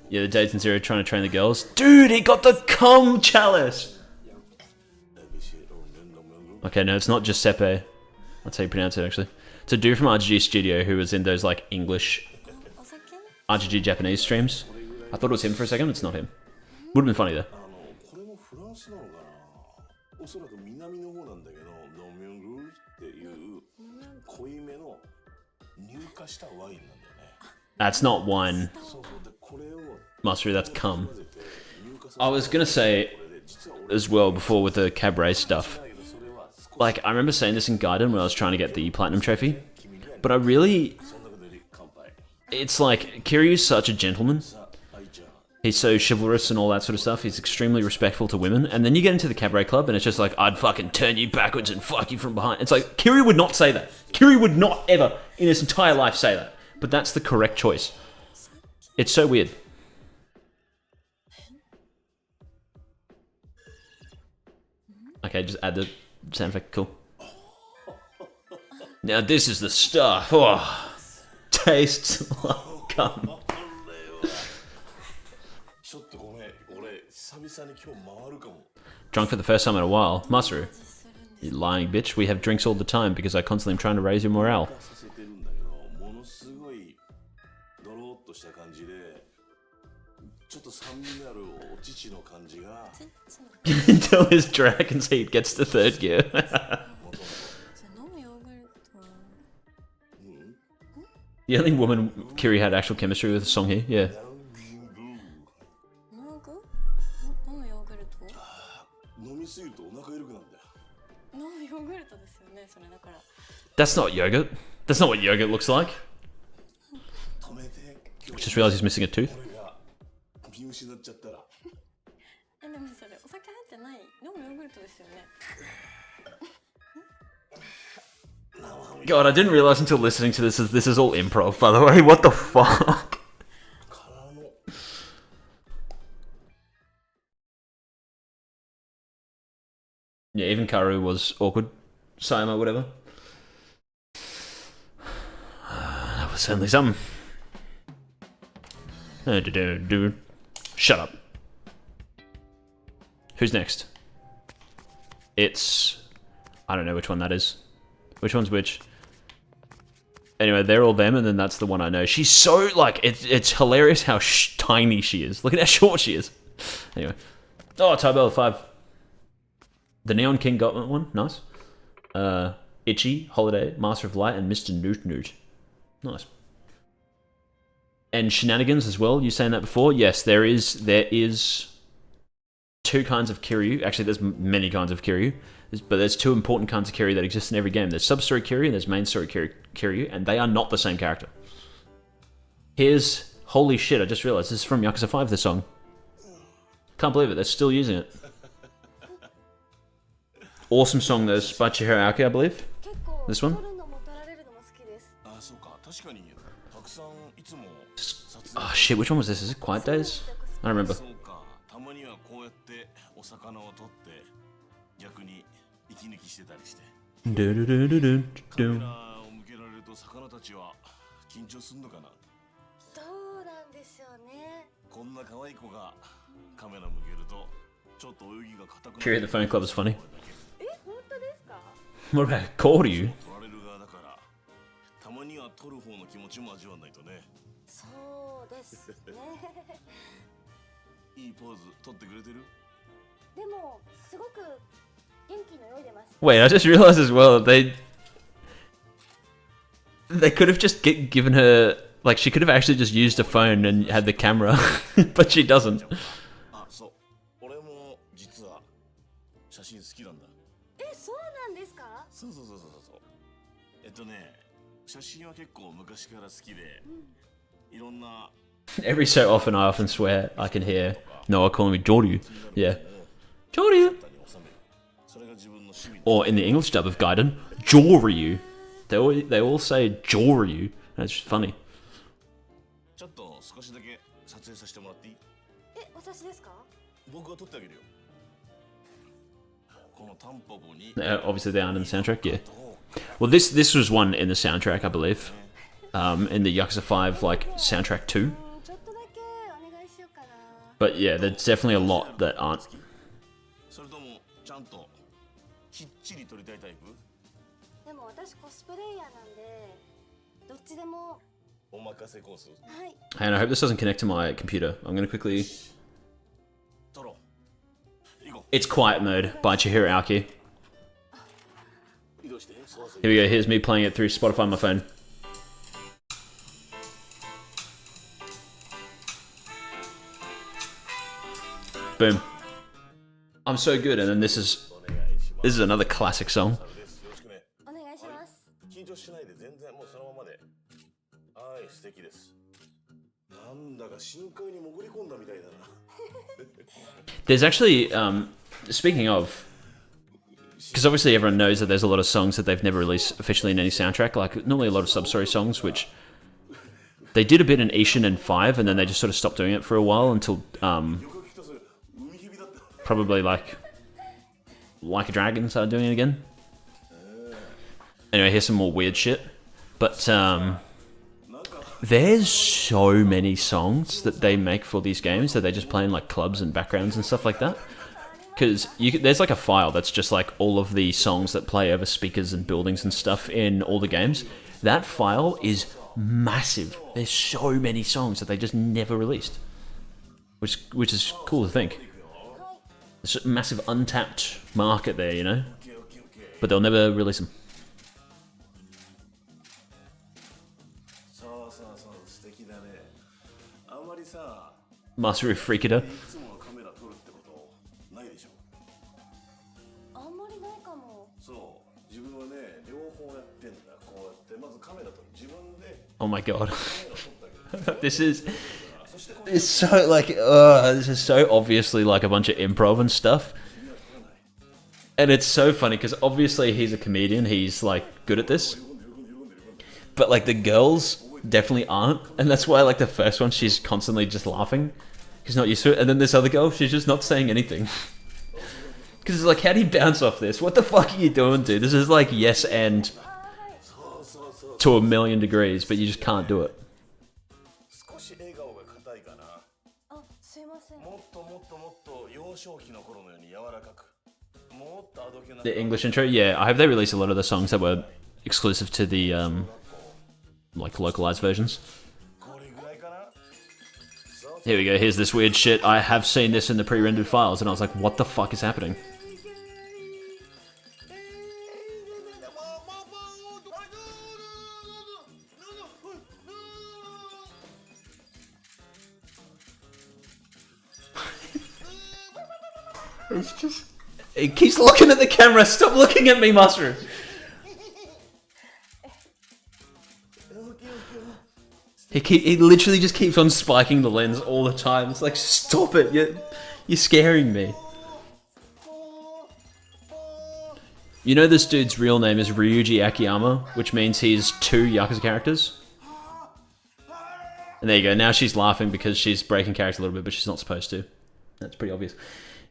Yeah, the Dayton Zero trying to train the girls. Dude, he got the cum chalice! Okay, no, it's not Giuseppe. That's how you pronounce it, actually. It's a dude from RGG Studio who was in those, like, English RGG Japanese streams. I thought it was him for a second, it's not him. Would've been funny, though. That's not wine, Mastery, that's cum. I was gonna say, as well, before with the cabaret stuff, like, I remember saying this in Gaiden when I was trying to get the Platinum Trophy, but I really... It's like, Kiryu's such a gentleman. He's so chivalrous and all that sort of stuff. He's extremely respectful to women. And then you get into the cabaret club and it's just like, I'd fucking turn you backwards and fuck you from behind. It's like, Kiryu would not say that. Kiryu would not ever in his entire life say that. But that's the correct choice. It's so weird. Okay, just add the sound effect. Cool. Now this is the stuff. Oh, tastes like cum. Drunk for the first time in a while. Masaru, you lying bitch. We have drinks all the time because I constantly am trying to raise your morale. Until his dragon's heat gets to third gear. The only woman Kiri had actual chemistry with the song here, yeah. That's not yogurt. That's not what yogurt looks like. Just realized he's missing a tooth. God, I didn't realize until listening to this is all improv, by the way. What the fuck? Yeah, even Karu was awkward. Sayama, whatever. That was certainly something. Dude. Shut up. Who's next? It's... I don't know which one that is. Which one's which? Anyway, they're all them, and then that's the one I know. She's so, like, it's hilarious how tiny she is. Look at how short she is. Anyway. Oh, Tybell 5. The Neon King got one. Nice. Itchy, Holiday, Master of Light, and Mr. Newt Newt. Nice. And Shenanigans as well. You saying that before? Yes, there is two kinds of Kiryu. Actually, there's many kinds of Kiryu. But there's two important kinds of Kiryu that exist in every game. There's sub-story Kiryu and there's main story Kiryu, and they are not the same character. Here's... Holy shit, I just realized this is from Yakuza 5, this song. Can't believe it, they're still using it. Awesome song, though, by Chihiro Aoki, I believe. This one. Oh shit, which one was this? Is it Quiet Days? I don't remember. Cheer at the phone club is funny. What about Koryu? Wait, I just realized as well, they could have just given her, like, she could have actually just used a phone and had the camera, but she doesn't. Every so often I often swear I can hear Noah calling me Joryu. Yeah. Joryu! Or in the English dub of Gaiden, Joryu. They all say Joryu. That's funny. Obviously they aren't in the soundtrack, yeah. Well, this was one in the soundtrack, I believe. In the Yakuza 5, like, soundtrack 2. But yeah, there's definitely a lot that aren't. And I hope this doesn't connect to my computer. I'm gonna quickly... It's Quiet Mode by Chihiro Aoki. Here we go, here's me playing it through Spotify on my phone. Boom. I'm so good, and then this is another classic song. There's actually, speaking of, because obviously everyone knows that there's a lot of songs that they've never released officially in any soundtrack, like normally a lot of sub-story songs, which they did a bit in Ishin and 5, and then they just sort of stopped doing it for a while until, probably like a Dragon started doing it again. Anyway, here's some more weird shit. But, there's so many songs that they make for these games that they just play in like clubs and backgrounds and stuff like that. Because there's like a file that's just like all of the songs that play over speakers and buildings and stuff in all the games. That file is massive. There's so many songs that they just never released. Which is cool to think. There's a massive untapped market there, you know? But they'll never release them. Master of Freakader. いくつものカメラ撮るってことないでしょ。あんまりないかも。そう自分はね両方やってんだ。こうやってまずカメラ撮る自分で Oh my god. カメラ撮ったけど This is そして it's so like this is so obviously like a bunch of improv and stuff. And it's so funny because obviously he's a comedian, he's like good at this. But like the girls definitely aren't, and that's why like the first one she's constantly just laughing. She's not used to it, and then this other girl, she's just not saying anything. Because it's like, how do you bounce off this? What the fuck are you doing, dude? This is like yes and to a million degrees, but you just can't do it. 少し笑顔が硬いかな。あ、すいません。もっともっともっと幼少期の頃のように柔らかく。もっとあどけなく。 The English intro, yeah, I hope they release a lot of the songs that were exclusive to the like localized versions. これぐらいかな。 Here we go, here's this weird shit. I have seen this in the pre-rendered files, and I was like, what the fuck is happening? It's just... It keeps looking at the camera, stop looking at me, Master! He literally just keeps on spiking the lens all the time. It's like, stop it, you're scaring me. You know this dude's real name is Ryuji Akiyama, which means he's 2 Yakuza characters? And there you go, now she's laughing because she's breaking character a little bit, but she's not supposed to. That's pretty obvious.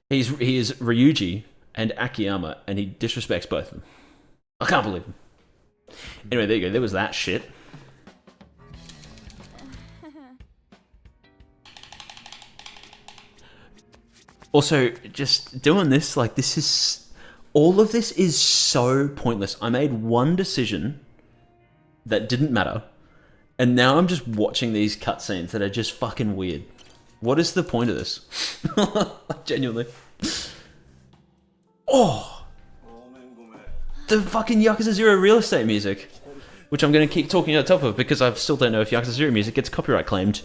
He is Ryuji and Akiyama, and he disrespects both of them. I can't believe him. Anyway, there you go, there was that shit. Also, just doing this, like, this is... All of this is so pointless. I made one decision that didn't matter, and now I'm just watching these cutscenes that are just fucking weird. What is the point of this? Genuinely. Oh! The fucking Yakuza 0 real estate music. Which I'm going to keep talking on top of because I still don't know if Yakuza 0 music gets copyright claimed.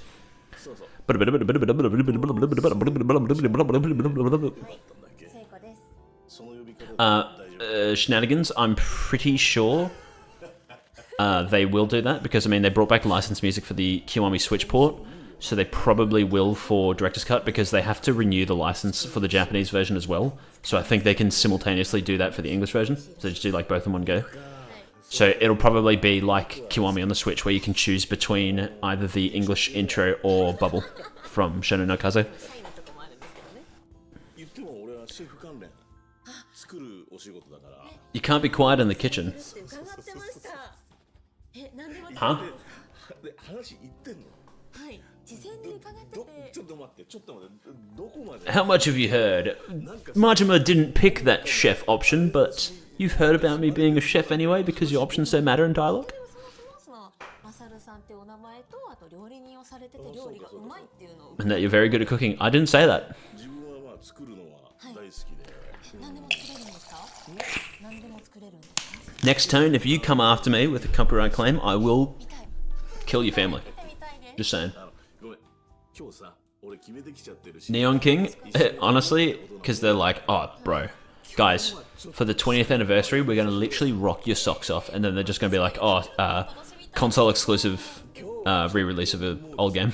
Shenanigans, I'm pretty sure they will do that because, I mean, they brought back licensed music for the Kiwami Switch port, so they probably will for Director's Cut because they have to renew the license for the Japanese version as well. So I think they can simultaneously do that for the English version, so just do like both in one go. So it'll probably be like Kiwami on the Switch where you can choose between either the English intro or Bubble from Shonen no Kaze. You can't be quiet in the kitchen. Huh? How much have you heard? Majima didn't pick that chef option, but you've heard about me being a chef anyway because your options don't matter in dialogue? And that you're very good at cooking. I didn't say that. Next turn, if you come after me with a copyright claim, I will kill your family. Just saying. Neon King, honestly, because they're like, oh, bro, guys, for the 20th anniversary, we're going to literally rock your socks off, and then they're just going to be like, oh, console exclusive re-release of an old game.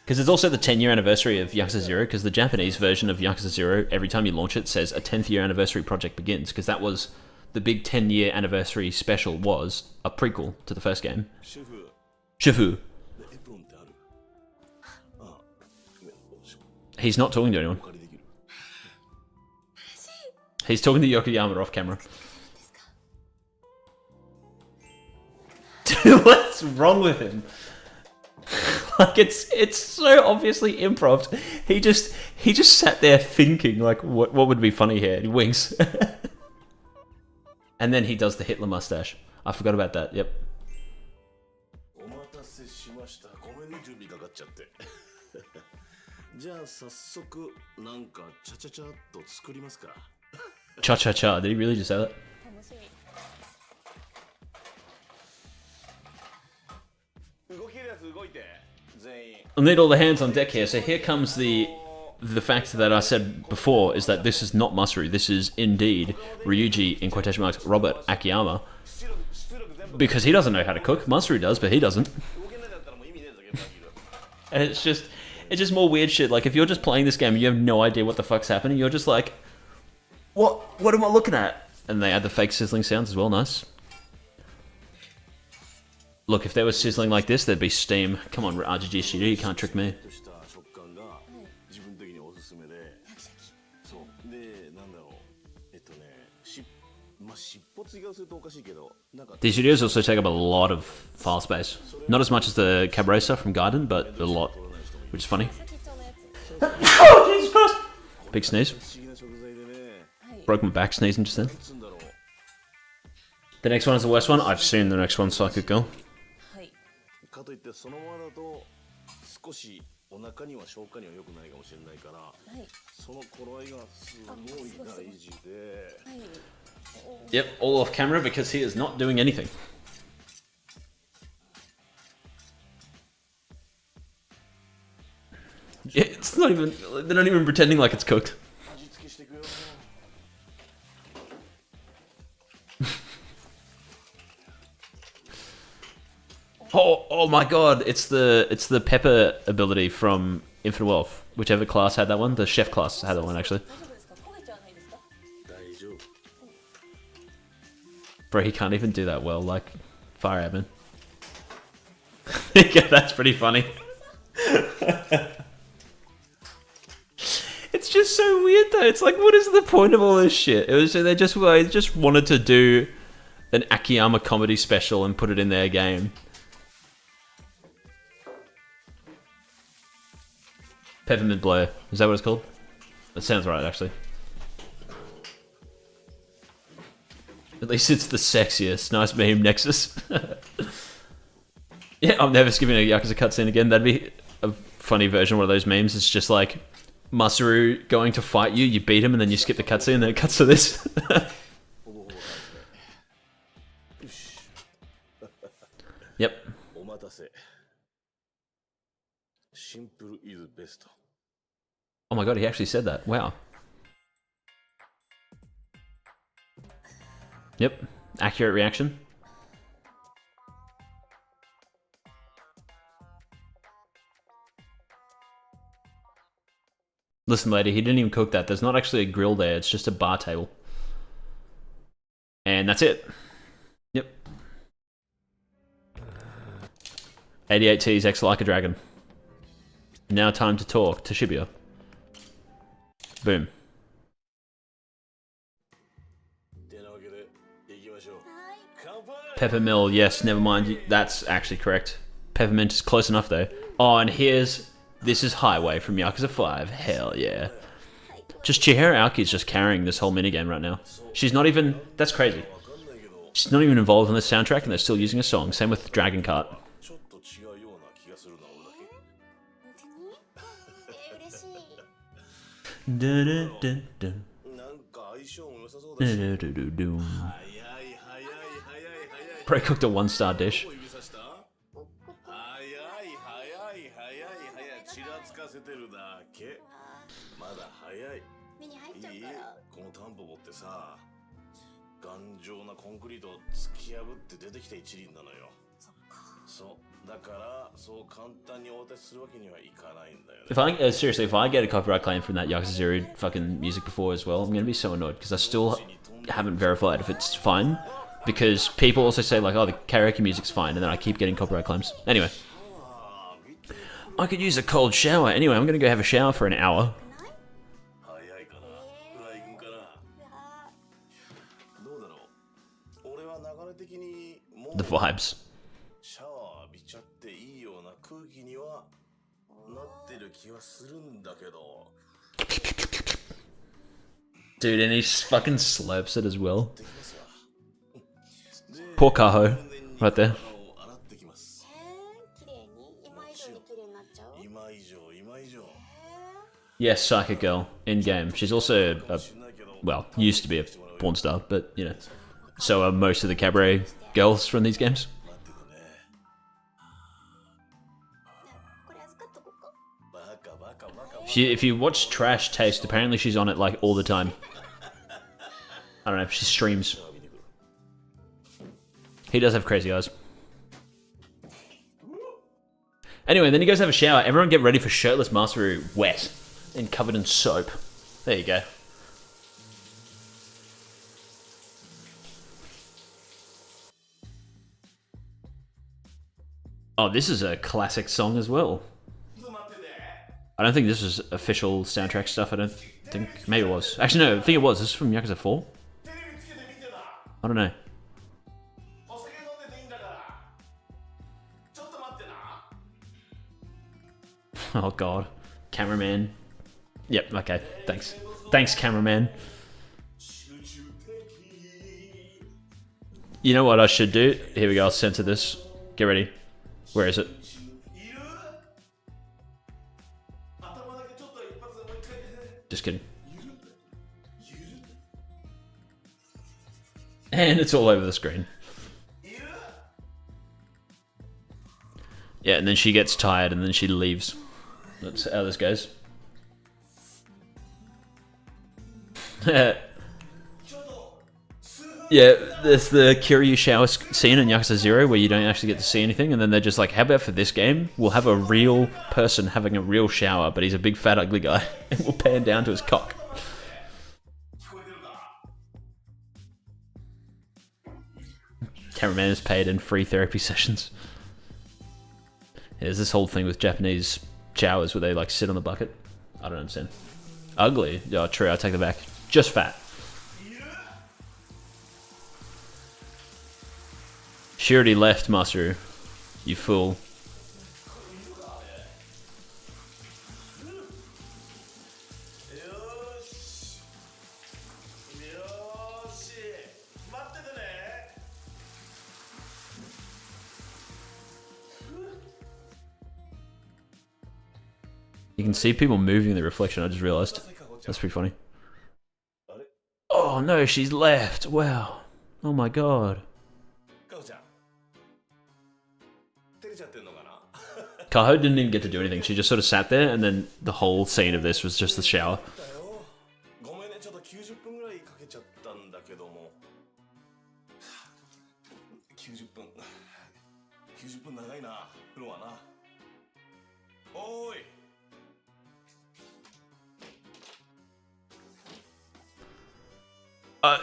Because it's also the 10-year anniversary of Yakuza 0, because the Japanese version of Yakuza 0, every time you launch it, says a 10th year anniversary project begins, because that was the big 10-year anniversary special was a prequel to the first game. Shifu. He's not talking to anyone. He's talking to Yokoyama off camera. Dude, what's wrong with him? Like it's so obviously improv. He just sat there thinking like what would be funny here. He winks. And then he does the Hitler mustache. I forgot about that. Yep. Cha-cha-cha. Did he really just say that? I need all the hands on deck here. So here comes the fact that I said before, is that this is not Masaru. This is indeed Ryuji, in quotation marks, Robert Akiyama. Because he doesn't know how to cook. Masaru does, but he doesn't. And it's just more weird shit. Like, if you're just playing this game and you have no idea what the fuck's happening, you're just like, what am I looking at? And they add the fake sizzling sounds as well. Nice. Look, if there was sizzling like this, there'd be steam. Come on, RGG Studio, you can't trick me. These videos also take up a lot of file space. Not as much as the cabaret stuff from Garden, but a lot, which is funny. Oh, Jesus Christ! Big sneeze. Broke my back sneezing just then. The next one is the worst one. I've seen the next one, Psychic Girl. Yep, all off camera because he is not doing anything. Yeah, it's not even, they're not even pretending like it's cooked. Oh my god, it's the pepper ability from Infinite Wealth. Whichever class had that one, the chef class had that one actually. Bro, he can't even do that well, like Fire Admin. Yeah, that's pretty funny. It's just so weird though. It's like, what is the point of all this shit? It was they just wanted to do an Akiyama comedy special and put it in their game. Peppermint Blow. Is that what it's called? That sounds right, actually. At least it's the sexiest. Nice meme, Nexus. Yeah, I'm never skipping a Yakuza cutscene again. That'd be a funny version of one of those memes. It's just like Masaru going to fight you, you beat him, and then you skip the cutscene, and then it cuts to this. Yep. Oh my god, he actually said that. Wow. Yep. Accurate reaction. Listen, lady, he didn't even cook that. There's not actually a grill there. It's just a bar table. And that's it. Yep. 88T's X like a dragon. Now time to talk to Shibuya. Boom. Peppermill, yes, never mind. That's actually correct. Peppermint is close enough though. Oh, and this is Highway from Yakuza 5. Hell yeah. Just Chihiro Aoki is just carrying this whole minigame right now. She's not even, that's crazy. She's not even involved in the soundtrack and they're still using a song. Same with Dragon Kart. Probably cooked a 1-star dish. If I seriously, if I get a copyright claim from that Yakuza 0 fucking music before as well, I'm gonna be so annoyed because I still haven't verified if it's fine. Because people also say like, oh, the karaoke music's fine, and then I keep getting copyright claims. Anyway, I could use a cold shower. Anyway, I'm gonna go have a shower for an hour. The vibes. Dude, and he fucking slurps it as well. Poor Kaho, right there. Yes, Psychic Girl, in-game. She's also well, used to be a porn star, but, you know, so are most of the cabaret girls from these games. If you watch Trash Taste, apparently she's on it like all the time. I don't know, she streams. He does have crazy eyes. Anyway, then he goes to have a shower. Everyone get ready for shirtless Masaru, wet and covered in soap. There you go. Oh, this is a classic song as well. I don't think this was official soundtrack stuff. I don't think. Maybe it was. Actually, no, I think it was. This is from Yakuza 4? I don't know. Oh, God. Cameraman. Yep, okay. Thanks. Thanks, cameraman. You know what I should do? Here we go. I'll censor this. Get ready. Where is it? Just kidding. And it's all over the screen. Yeah, and then she gets tired and then she leaves. That's how this goes. Yeah, there's the Kiryu shower scene in Yakuza 0 where you don't actually get to see anything, and then they're just like, how about for this game, we'll have a real person having a real shower, but he's a big fat ugly guy, and we'll pan down to his cock. Cameraman is paid in free therapy sessions. There's this whole thing with Japanese showers where they like sit on the bucket. I don't understand. Ugly? Oh, true, I take that back. Just fat. She already left, Masaru. You fool. You can see people moving in the reflection, I just realized. That's pretty funny. Oh no, she's left. Wow. Oh my god. Kaho didn't even get to do anything. She just sort of sat there, and then the whole scene of this was just the shower.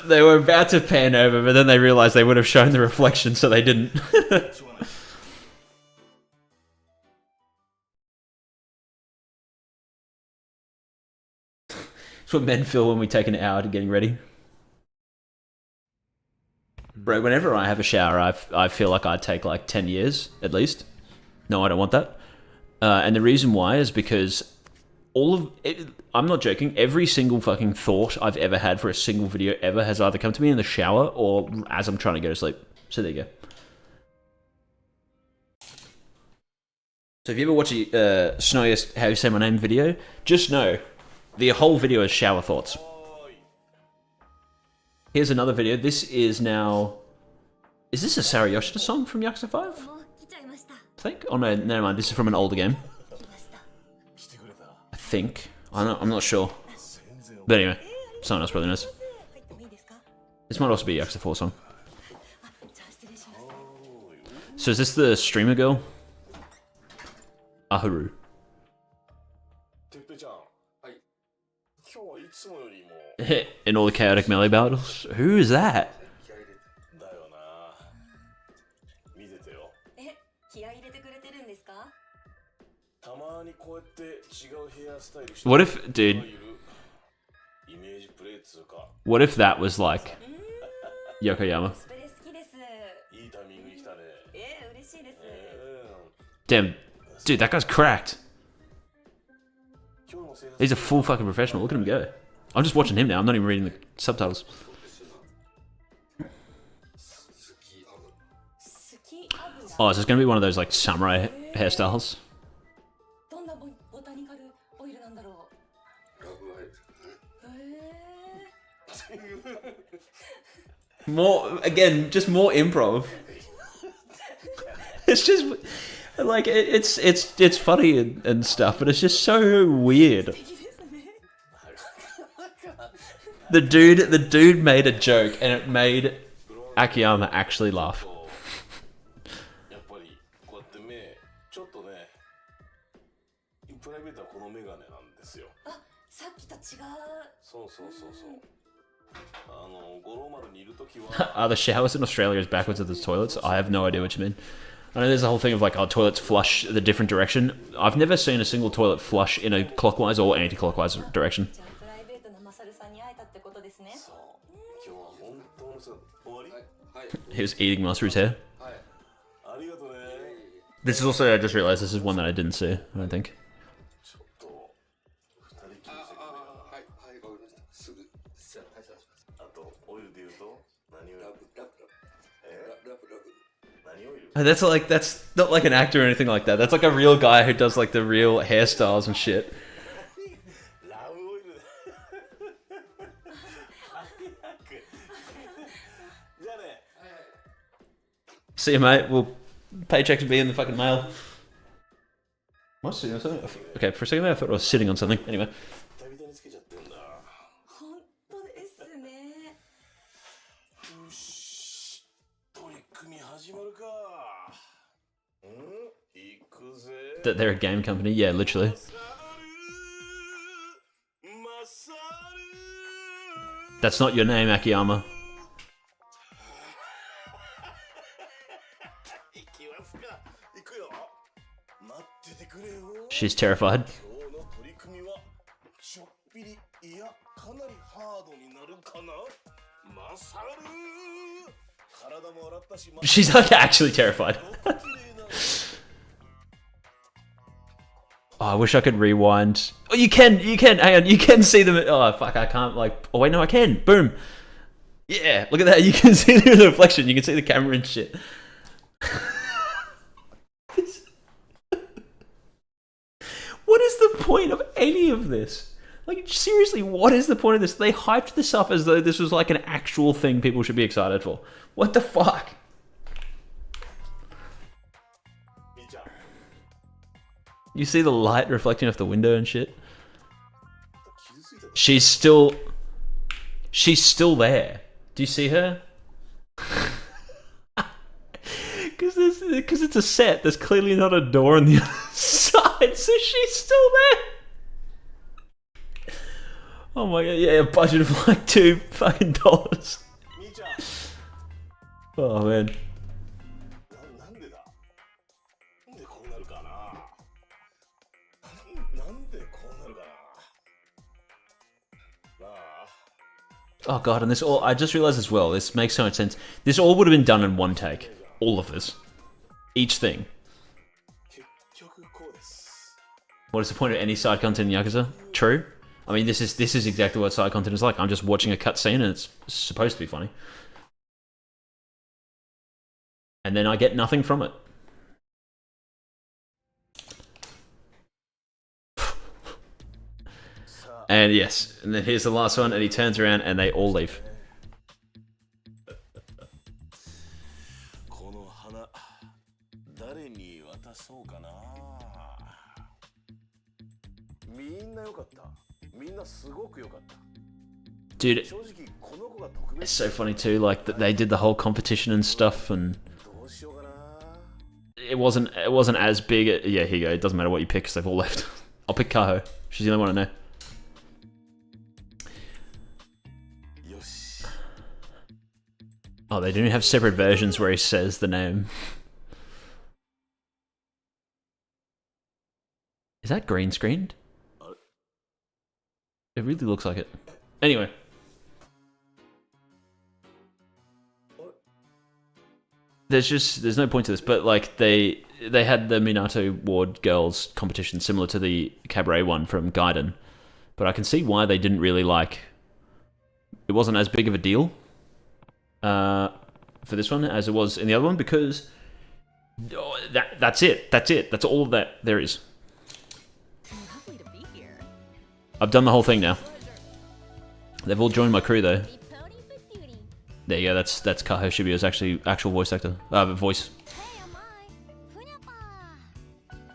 They were about to pan over, but then they realized they would have shown the reflection, so they didn't. It's what men feel when we take an hour to getting ready. Bro, whenever I have a shower, I feel like I take like 10 years, at least. No, I don't want that. And the reason why is because all of it, I'm not joking, every single fucking thought I've ever had for a single video ever has either come to me in the shower or as I'm trying to go to sleep. So there you go. So if you ever watch a Snowiest How You Say My Name video, just know the whole video is shower thoughts. Here's another video. This is now... Is this a Sarah Yoshida song from Yakuza 5? I think? Oh no, never mind. This is from an older game. I think. I'm not sure. But anyway, someone else probably knows. This might also be a Yakuza 4 song. So is this the streamer girl? Ahuru. In all the chaotic melee battles? Who is that? What if, dude, what if that was like Yokoyama? Damn, dude, that guy's cracked. He's a full fucking professional. Look at him go. I'm just watching him now. I'm not even reading the subtitles. Oh, is this going to be one of those like samurai hairstyles? More, again, just more improv. It's just, Like it's funny and stuff, but it's just so weird. The dude made a joke and it made Akiyama actually laugh. やっぱりこうやって目ちょっとねプライベートはこのメガネなんですよ。あ、さっきと違う。そうそうそうそう。五郎丸にいるときは Are the showers in Australia as backwards as the toilets? I have no idea what you mean. I know there's a whole thing of like, oh, toilets flush the different direction. I've never seen a single toilet flush in a clockwise or anti-clockwise direction. He was eating Masaru's hair. This is also, I just realized this is one that I didn't see, I don't think. That's not like an actor or anything like that. That's like a real guy who does like the real hairstyles and shit. See you, mate. Well, paychecks will be in the fucking mail. Am I sitting on something? Okay, for a second there I thought I was sitting on something. Anyway. That they're a game company? Yeah, literally. That's not your name, Akiyama. She's terrified. She's like actually terrified. Oh, I wish I could rewind. Oh, you can, hang on, you can see them. Oh, fuck, I can't, like, oh wait, no, I can. Boom. Yeah, look at that, you can see the reflection, you can see the camera and shit. What is the point of any of this? Like, seriously, what is the point of this? They hyped this up as though this was like an actual thing people should be excited for. What the fuck? You see the light reflecting off the window and shit? She's still there. Do you see her? Because it's a set, there's clearly not a door on the other side, so she's still there. Oh my god, yeah, a budget of like $2 fucking. Oh man. Oh god, and this all, I just realized as well, this makes so much sense. This all would have been done in one take. All of this. Each thing. What is the point of any side content in Yakuza? True. I mean, this is exactly what side content is like. I'm just watching a cutscene and it's supposed to be funny. And then I get nothing from it. And yes, and then here's the last one, and he turns around and they all leave. Dude, it's so funny too, like that they did the whole competition and stuff, and it wasn't as big. Yeah, here you go. It doesn't matter what you pick because they've all left. I'll pick Kaho. She's the only one I know. Oh, they do have separate versions where he says the name. Is that green screened? It really looks like it. Anyway. There's no point to this, but like they had the Minato Ward girls competition similar to the Cabaret one from Gaiden. But I can see why they didn't really like, it wasn't as big of a deal for this one as it was in the other one, because that's it. That's all that there is. I've done the whole thing now. They've all joined my crew though. There you go, that's Kaho Shibio's actual voice actor. Voice.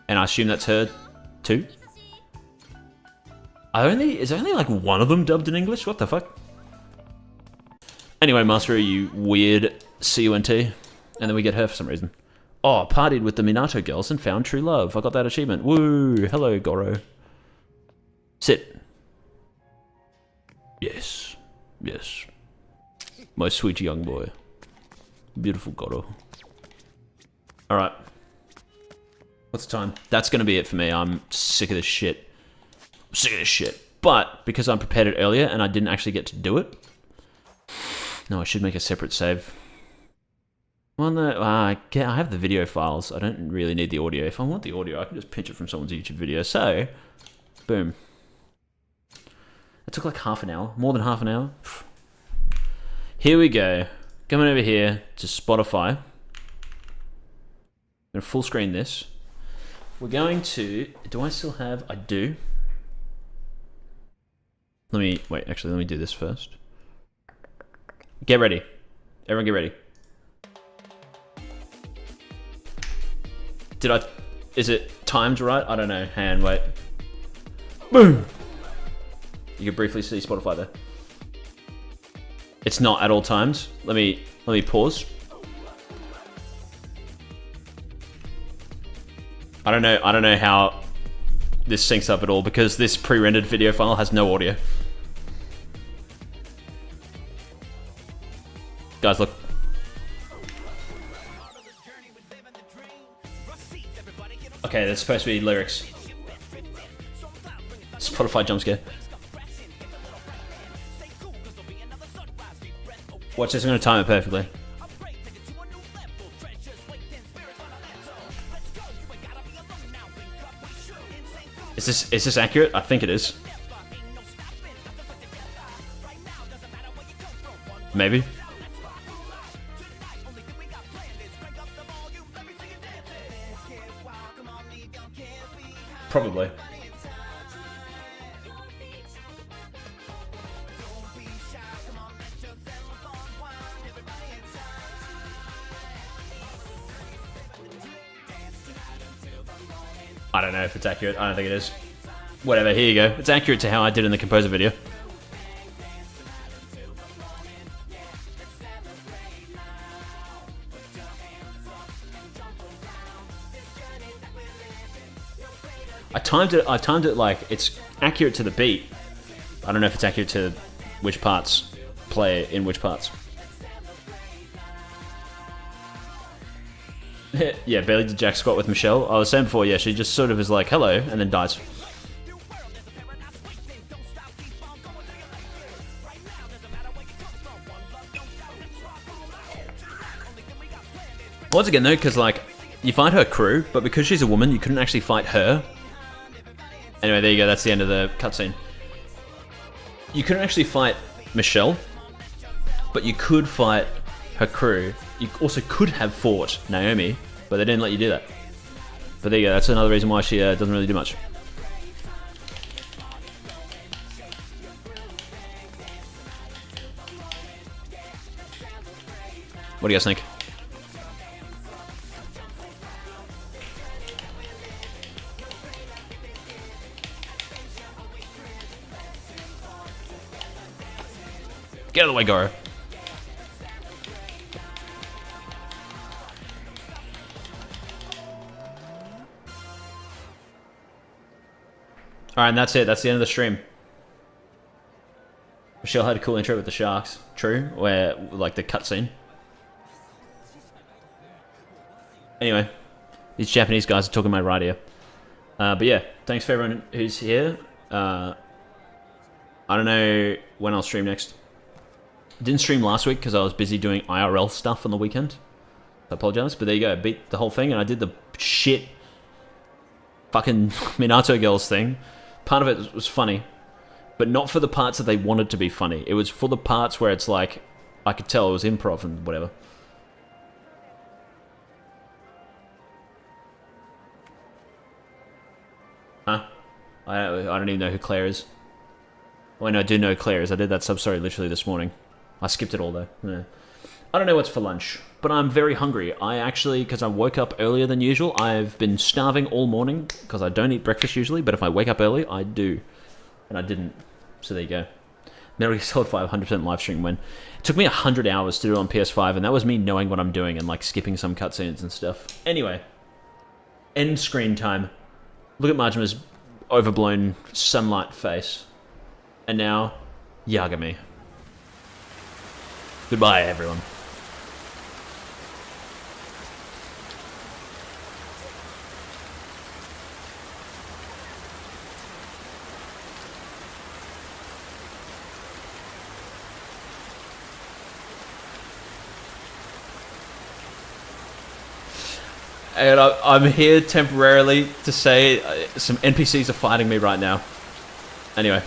And I assume that's her too. Is only like one of them dubbed in English? What the fuck? Anyway, Mastery, you weird CUNT. And then we get her for some reason. Oh, partied with the Minato girls and found true love. I got that achievement. Woo! Hello, Goro. Sit. Yes. Yes. My sweet young boy. Beautiful Goro. Alright. What's the time? That's gonna be it for me. I'm sick of this shit. I'm sick of this shit. But, because I prepared it earlier and I didn't actually get to do it... No, I should make a separate save. Well, no, I have the video files. I don't really need the audio. If I want the audio, I can just pinch it from someone's YouTube video. So, boom. It took like half an hour. More than half an hour. Here we go. Coming over here to Spotify. I'm going to full screen this. We're going to... Do I still have... I do. Let me... Wait, actually, let me do this first. Get ready. Everyone get ready. Did I... Is it timed right? I don't know. Hang on, wait. Boom! You can briefly see Spotify there. It's not at all times. Let me pause. I don't know how this syncs up at all because this pre-rendered video file has no audio. Guys, look. Okay, there's supposed to be lyrics. Spotify jump scare. Watch this, I'm gonna time it perfectly. Is this accurate? I think it is. Maybe. Probably. I don't know if it's accurate. I don't think it is. Whatever, here you go. It's accurate to how I did in the composer video. I timed it like it's accurate to the beat. I don't know if it's accurate to which parts play in which parts. Yeah, barely did jack squat with Michelle. I was saying before, yeah, she just sort of is like, hello, and then dies. Once again though, because like, you fight her crew, but because she's a woman, you couldn't actually fight her. Anyway, there you go, that's the end of the cutscene. You couldn't actually fight Michelle, but you could fight her crew. You also could have fought Naomi, but they didn't let you do that. But there you go, that's another reason why she doesn't really do much. What do you guys think? Get out of the way, Goro. Alright, and that's it. That's the end of the stream. Michelle had a cool intro with the sharks. True. Where, like, the cutscene. Anyway. These Japanese guys are talking my right ear. But yeah, thanks for everyone who's here. I don't know when I'll stream next. Didn't stream last week because I was busy doing IRL stuff on the weekend. I apologize, but there you go. I beat the whole thing and I did the shit fucking Minato girls thing. Part of it was funny, but not for the parts that they wanted to be funny. It was for the parts where it's like, I could tell it was improv and whatever. Huh? I don't even know who Claire is. Well, no, I do know Claire is. I did that sub-story literally this morning. I skipped it all though. Yeah. I don't know what's for lunch, but I'm very hungry. I actually, because I woke up earlier than usual, I've been starving all morning because I don't eat breakfast usually, but if I wake up early, I do. And I didn't. So there you go. Metal Gear Solid 5 100% live stream win. It took me 100 hours to do it on PS5, and that was me knowing what I'm doing and like skipping some cutscenes and stuff. Anyway, end screen time. Look at Majima's overblown sunlight face. And now, Yagami. Goodbye, everyone. And I'm here temporarily to say some NPCs are fighting me right now. Anyway.